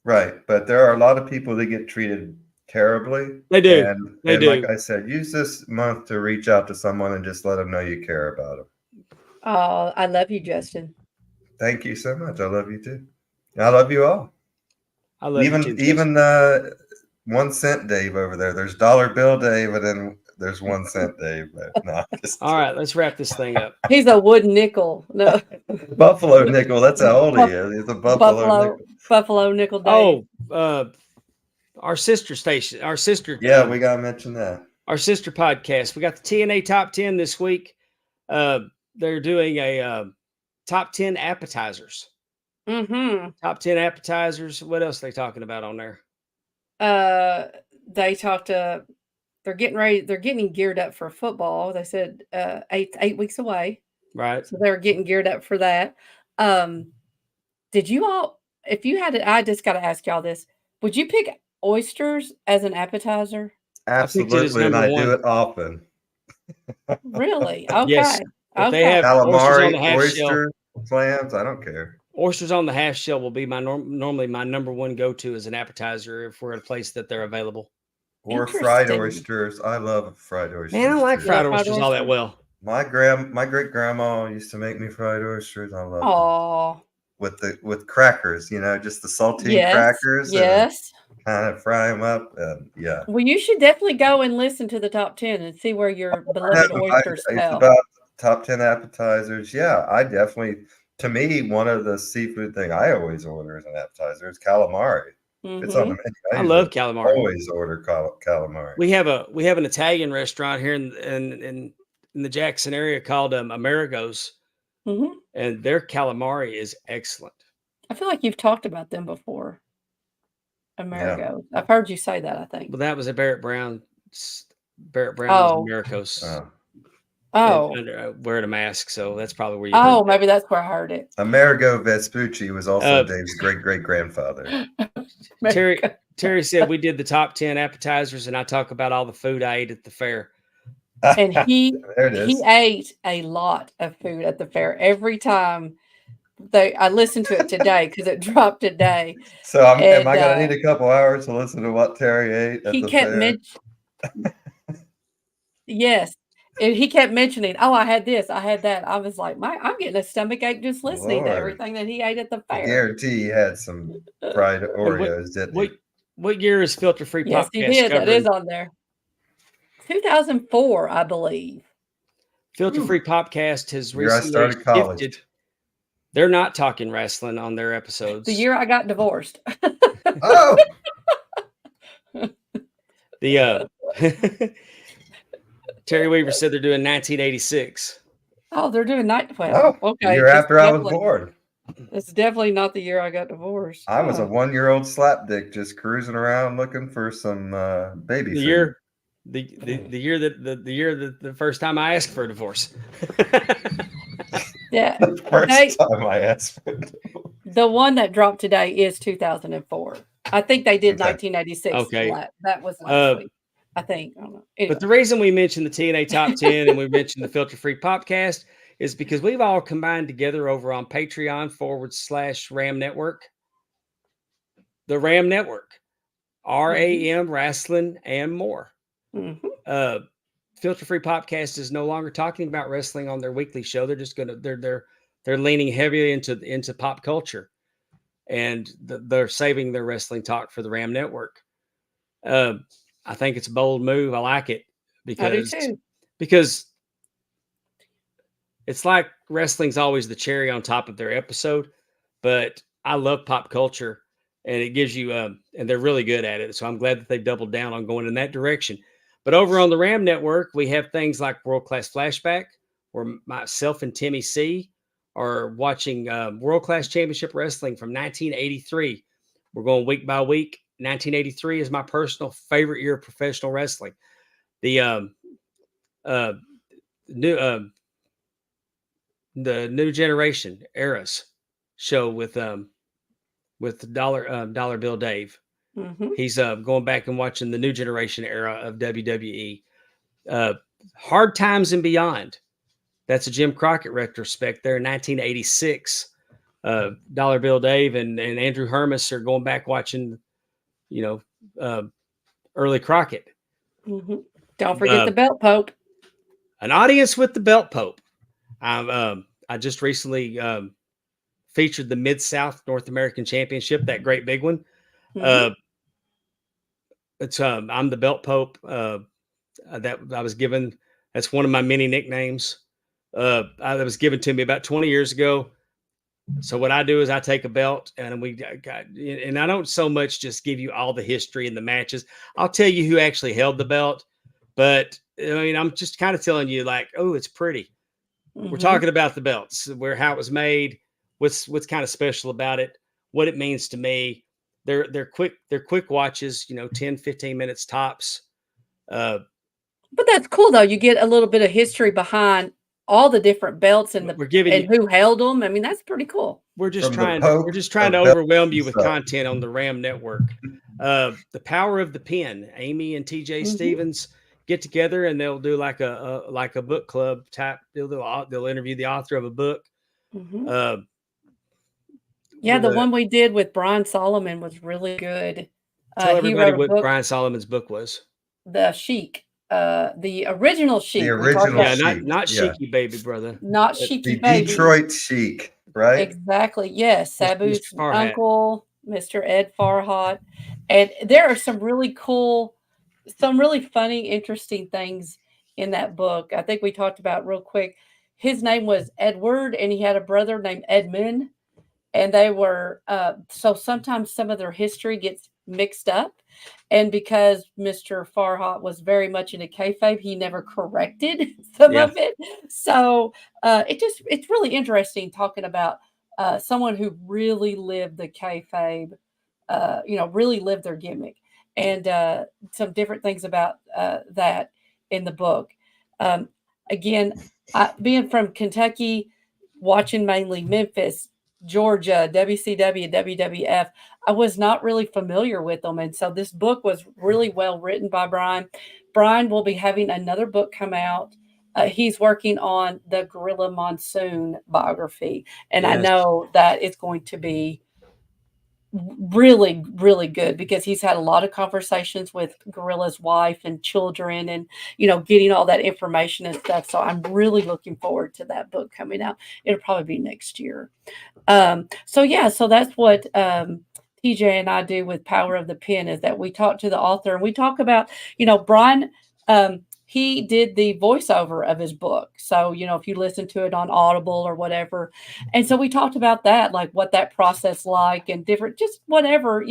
Right. But there are a lot of people that get treated terribly. They do. And like I said, use this month to reach out to someone and just let them know you care about them. Oh, I love you, Justin. Thank you so much. I love you too. I love you all. I love you too, even 1 cent Dave over there. There's dollar bill Dave, and then there's 1 cent Dave. But no, all right, let's wrap this thing up. He's a wooden nickel. No. Buffalo nickel. That's how old he is. He's a Buffalo nickel Dave. Oh, our sister station, our sister. Yeah, we gotta mention that. Our sister podcast. We got the TNA Top 10 this week. They're doing a top 10 appetizers. Mm-hmm. Top 10 appetizers. What else are they talking about on there? They talked to. They're getting ready. They're getting geared up for football. They said 8 weeks away. Right. So they're getting geared up for that. Did you all? If you had it, I just got to ask y'all this: would you pick oysters as an appetizer? Absolutely, and I do it often. Really? Okay. Yes. If they Okay. have Calamari, oyster, clams, I don't care. Oysters on the half shell will be my normally my number one go-to as an appetizer if we're at a place that they're available. Or fried oysters. I love fried oysters. Man, I don't like too. fried oysters all that well. My great grandma used to make me fried oysters. I love them. With crackers, you know, just the saltine crackers. Yes. Kind of fry them up. And yeah. Well, you should definitely go and listen to the top 10 and see where your beloved oysters fell. About top 10 appetizers. Yeah, I definitely. To me, one of the seafood thing I always order as an appetizer is calamari. Mm-hmm. It's on the menu. I love calamari. Always order calamari. We have an Italian restaurant here in the Jackson area called Amerigo's, and their calamari is excellent. I feel like you've talked about them before. Amerigo. Yeah. I've heard you say that. I think. Well, that was a Barrett Brown. Barrett Brown was Amerigo's. Wearing a mask, so that's probably where you. Oh, maybe that's where I heard it. Amerigo Vespucci was also Dave's great grandfather. Terry said we did the top 10 appetizers, and I talk about all the food I ate at the fair. And he ate a lot of food at the fair every time. I listened to it today because it dropped today. So am I going to need a couple hours to listen to what Terry ate at the fair? Yes. And he kept mentioning, I had this, I had that. I was like, I'm getting a stomach ache just listening to everything that he ate at the fair. I guarantee he had some fried Oreos, didn't he? What year is Filter Free Podcast? Yes, he did. That is on there. 2004, I believe. Filter Free Podcast has recently gifted. They're not talking wrestling on their episodes. The year I got divorced. Oh! Terry Weaver said they're doing 1986. Oh, they're doing okay. The year after I was born. It's definitely not the year I got divorced. I was a 1-year-old slapdick just cruising around looking for some baby food. The year that the first time I asked for a divorce. Yeah. The first time I asked for a divorce. The one that dropped today is 2004. I think they did 1986. Okay. That was last week. I think. I don't know. Anyway. But the reason we mentioned the TNA Top 10 and we mentioned the Filter Free Podcast is because we've all combined together over on Patreon/RAM Network. The RAM Network. RAM Wrestling and more. Mm-hmm. Filter Free Podcast is no longer talking about wrestling on their weekly show. They're just they're leaning heavily into pop culture, and they're saving their wrestling talk for the RAM Network. I think it's a bold move. I like it because it's like wrestling's always the cherry on top of their episode, but I love pop culture and it gives you, and they're really good at it. So I'm glad that they've doubled down on going in that direction. But over on the RAM Network, we have things like World Class Flashback, where myself and Timmy C are watching World Class Championship Wrestling from 1983. We're going week by week. 1983 is my personal favorite year of professional wrestling. The new generation eras show with Dollar Bill Dave. Mhm. He's going back and watching the new generation era of WWE. Hard Times and Beyond. That's a Jim Crockett retrospect there in 1986. Dollar Bill Dave and Andrew Hermes are going back watching, early Crockett. Mhm. Don't forget the Belt Pope. An Audience with the Belt Pope. I just recently featured the Mid-South North American Championship, that great big one. Mhm. I'm the Belt Pope. That I was given. That's one of my many nicknames. That was given to me about 20 years ago. So what I do is I take a belt and and I don't so much just give you all the history and the matches. I'll tell you who actually held the belt, but I mean, I'm just kind of telling you like, oh, it's pretty. We're Mhm. talking about the belts, how it was made, what's kind of special about it, what it means to me. They're quick watches, 10, 15 minutes tops. But that's cool though. You get a little bit of history behind all the different belts and We're giving you, who held them. I mean, that's pretty cool. we're just From the trying Pope we're just trying to of Belt overwhelm you with himself. content on the Ram Network. The Power of the Pen. Amy and TJ Mhm. Stevens get together and they'll do like a book club type. They'll interview the author of a book. Mhm. Uh, Yeah, the the- one we did with Brian Solomon was really good. Tell He everybody wrote a what book, Brian Solomon's book was. The Chic, the original The Chic. We talked original Yeah, about not Chic. Yeah. Sheiky Baby Brother. not But Chicy The Baby. Detroit Chic, right? Exactly. Yes, Mr. Sabu's Farhat. uncle, Mr. Ed Farhat, and there are some really cool, some really funny, interesting things in that book. I think we talked about real quick. His name was Edward, and he had a brother named Edmund. And they were so sometimes some of their history gets mixed up, and because Mr. Farhat was very much into kayfabe, he never corrected some Yeah. of it. So it's really interesting talking about someone who really lived the kayfabe, really lived their gimmick, and some different things about that in the book. Um, again, being from Kentucky, watching mainly Memphis, Georgia, WCW, WWF, I was not really familiar with them. And so this book was really well written by Brian. Brian will be having another book come out. He's working on the Gorilla Monsoon biography. And I Yes. know that it's going to be really, really good because he's had a lot of conversations with Gorilla's wife and children and, getting all that information and stuff. So I'm really looking forward to that book coming out. It'll probably be next year. So that's what TJ and I do with Power of the Pen is that we talk to the author and we talk about, Brian, he did the voiceover of his book. So, if you listen to it on Audible or whatever. And so we talked about that, like what that process like and different, just whatever,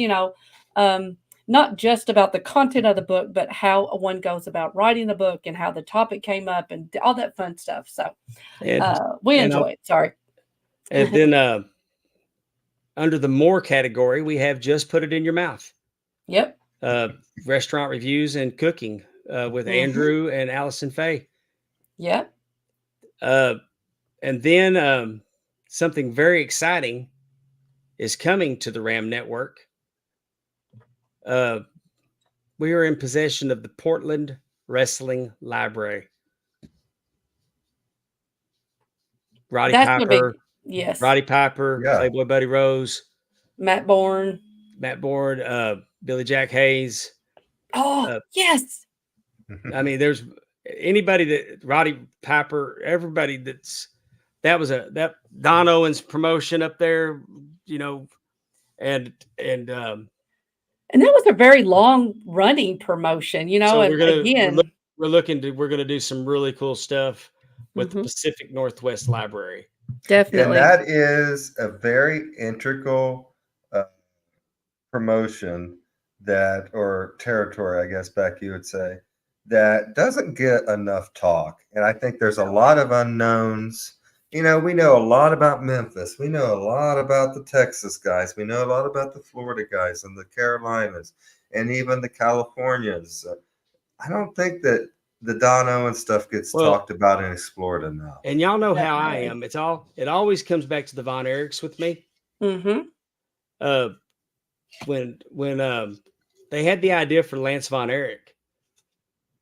not just about the content of the book, but how one goes about writing the book and how the topic came up and all that fun stuff. So And we and, enjoy it. Sorry. and then under the more category, we have Just Put It in Your Mouth. Yep. Restaurant reviews and cooking with Mhm. Andrew and Allison Faye. Yep. And then something very exciting is coming to the Ram Network. We are in possession of the Portland Wrestling Library. Roddy That's a big Piper, yes. Yeah. Playboy Buddy Rose, Matt Bourne. Matt Bourne, Billy Jack Hayes. Oh, yes. I mean, there's anybody that Roddy Piper, everybody that Don Owens promotion up there, and And that was a very long running promotion, so and again, we're gonna do some really cool stuff with the Mhm. Pacific Northwest Library. And definitely. that is a very integral promotion or territory, I guess, Beck, you would say, that doesn't get enough talk. And I think there's a lot of unknowns You know, we know a lot about Memphis. We know a lot about the Texas guys. We know a lot about the Florida guys and the Carolinas and even the Californias. I don't think that the Dono and stuff gets Well, talked about and explored enough. and y'all know how I Definitely. am. It always comes back to the Von Erichs with me. Mm-hmm. Uh, when they had the idea for Lance Von Erich,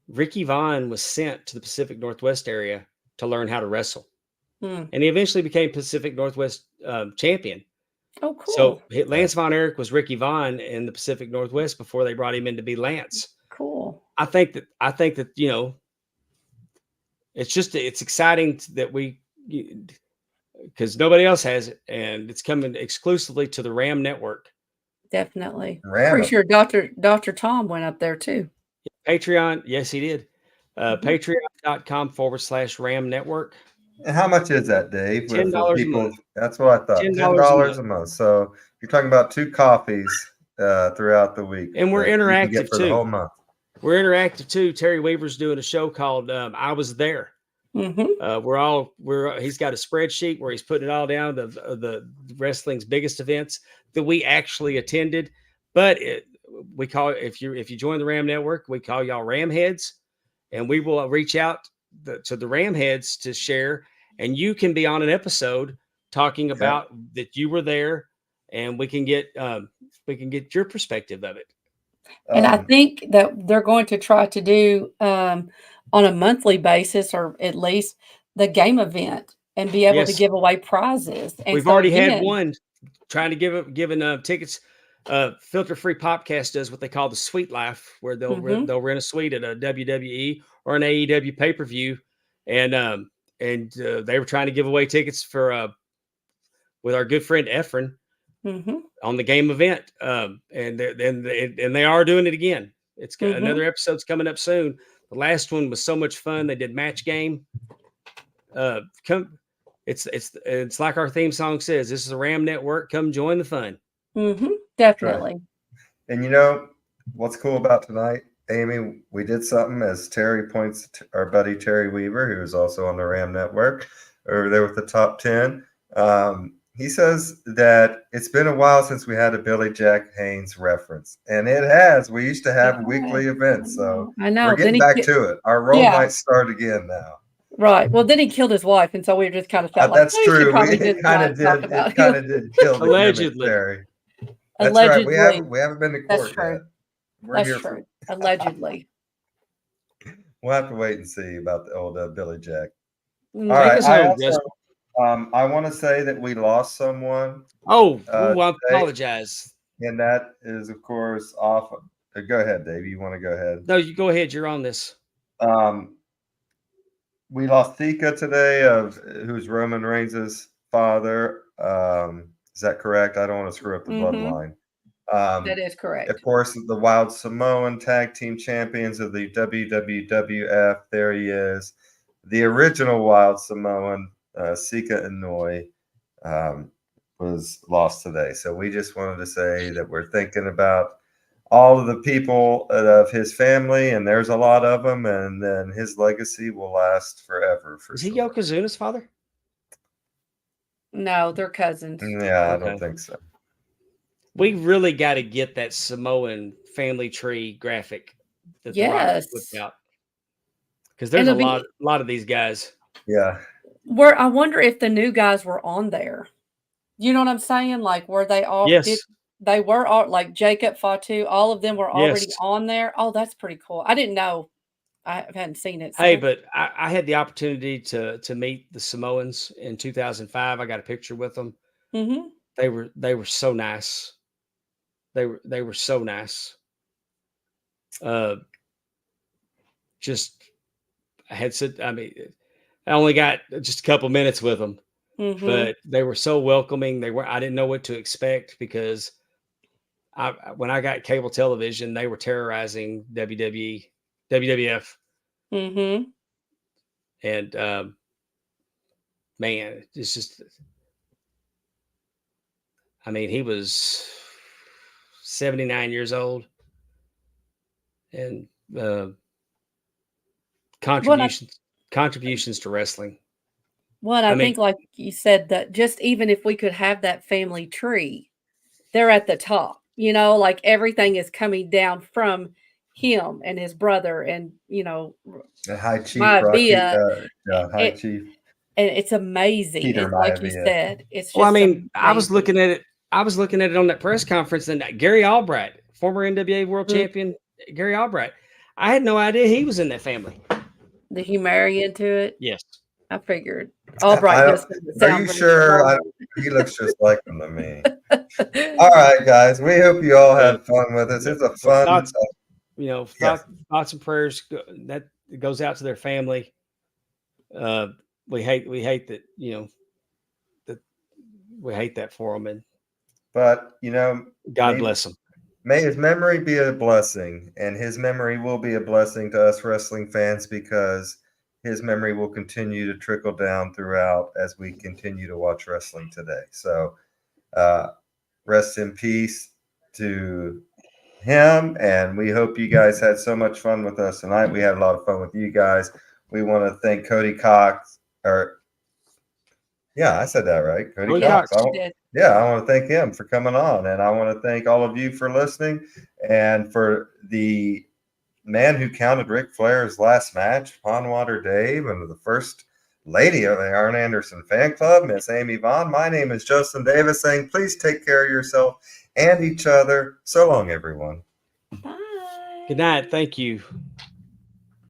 Ricky Vaughn was sent to the Pacific Northwest area to learn how to wrestle, Mm. and he eventually became Pacific Northwest champion. Oh, So cool. Lance Von Erich was Ricky Vaughn in the Pacific Northwest before they brought him in to be Lance. Cool. I think that it's exciting that because nobody else has it, and it's coming exclusively to the Ram Network. Definitely. Random. Pretty sure Dr. Tom went up there too. Patreon, yes, he did. Mhm. Patreon.com/Ram Network. And how much is that, Dave? $10 For a people, month. that's what I thought. $10 a $10 month. a month. So you're talking about 2 coffees throughout the week, And we're that you can get interactive for the too. whole month. We're interactive too. Terry Weaver's doing a show called I Was There. Mm-hmm. He's got a spreadsheet where he's putting it all down to the wrestling's biggest events that we actually attended. But we call if you join the Ram Network, we call y'all Ram Heads, and we will reach out to the Ram Heads to share, and you can be on an episode talking about that you were there, and we can get your perspective of it. And I think that they're going to try to do on a monthly basis, or at least the game event, and be able to Yes. give away prizes. And We've so already had again, one trying to given tickets. Filter Free Podcast does what they call the Suite Life, where they'll they'll rent a suite at a WWE or an AEW pay per view, and they were trying to give away tickets for with our good friend Efren Mm-hmm. on the game event, and they are doing it again. It's Mm-hmm. another episode's coming up soon. The last one was so much fun. They did match game. It's like our theme song says. This is a Ram Network. Come join the fun. Mm-hmm. Definitely. Right. And you know what's cool about tonight, Amy? We did something, as Terry points to our buddy Terry Weaver, who is also on the Ram Network, over there with the top 10. He says that it's been a while since we had a Billy Jack Haynes reference, and it has. We used to have weekly events, so I know. we're getting back to it. Our role might start again now. Right. Well, then he killed his wife, and so we just kind of felt like That's we should true. probably It just kind not of talk did. about It kind him. of did kill the Allegedly. Terry. That's Allegedly. right. We haven't been to That's court true. yet. We're That's here true. Allegedly. We'll have to wait and see about the old Billy Jack. Mm. All Take right. us I home, also, Justin. I want to say that we lost someone, I today, apologize. and that is, of course, off. Go ahead, Dave. You want to go ahead? No, you go ahead. You're on this. We lost Thika today, who's Roman Reigns' father. Is that correct? I don't want to screw up the bloodline. That is correct. Of course, the Wild Samoan Tag Team Champions of the WWF. There he is. The original Wild Samoan, Sika Inoue, was lost today. So we just wanted to say that we're thinking about all of the people of his family, and there's a lot of them, and then his legacy will last forever. Is he Yokozuna's father? No, they're cousins. Yeah, I don't think so. We really got to get that Samoan family tree graphic that The Rock put out, because there's a lot of these guys. Yeah. I wonder if the new guys were on there. You know what I'm saying? Like, were they all? Yes. They were all, like Jacob, Fatu, all of them were already on there. Oh, that's pretty cool. I didn't know. I hadn't seen it. Hey, but I had the opportunity to meet the Samoans in 2005. I got a picture with them. Mm-hmm. They were so nice. They were so nice. Just I only got just a couple minutes with them, but they were so welcoming. I didn't know what to expect, because when I got cable television, they were terrorizing WWF. Mm-hmm. And man, it's just, he was 79 years old, and contributions to wrestling. Well, I think, like you said, that just even if we could have that family tree, they're at the top. You know, like everything is coming down from him and his brother, and High Chief my Rocky, Via. High Chief And it's amazing. Peter Like you Maivia. said, it's just Well, I mean, I was amazing. looking at it. I was looking at it on that press conference, and Gary Albright, former NWA World Champion, Gary Albright. I had no idea he was in that family. Did he marry into it? Yes. I figured. Albright doesn't sound Are you very sure? He looks just like him to me. All right, guys. We hope you all have fun with us. It's a fun. Thoughts, thoughts and prayers that goes out to their family. We hate that. That we hate that for them, but God bless them. May his memory be a blessing, and his memory will be a blessing to us wrestling fans because his memory will continue to trickle down throughout as we continue to watch wrestling today. So rest in peace to him, and we hope you guys had so much fun with us tonight. We had a lot of fun with you guys. We want to thank Kody Kox, I said that right. Kody Kox. I want to thank him for coming on, and I want to thank all of you for listening, and for the man who counted Ric Flair's last match, Pondwater Dave, and the first lady of the Arn Anderson fan club, Miss Amy Vaughn. My name is Justin Davis, saying please take care of yourself and each other. So long, everyone. Bye. Good night. Thank you.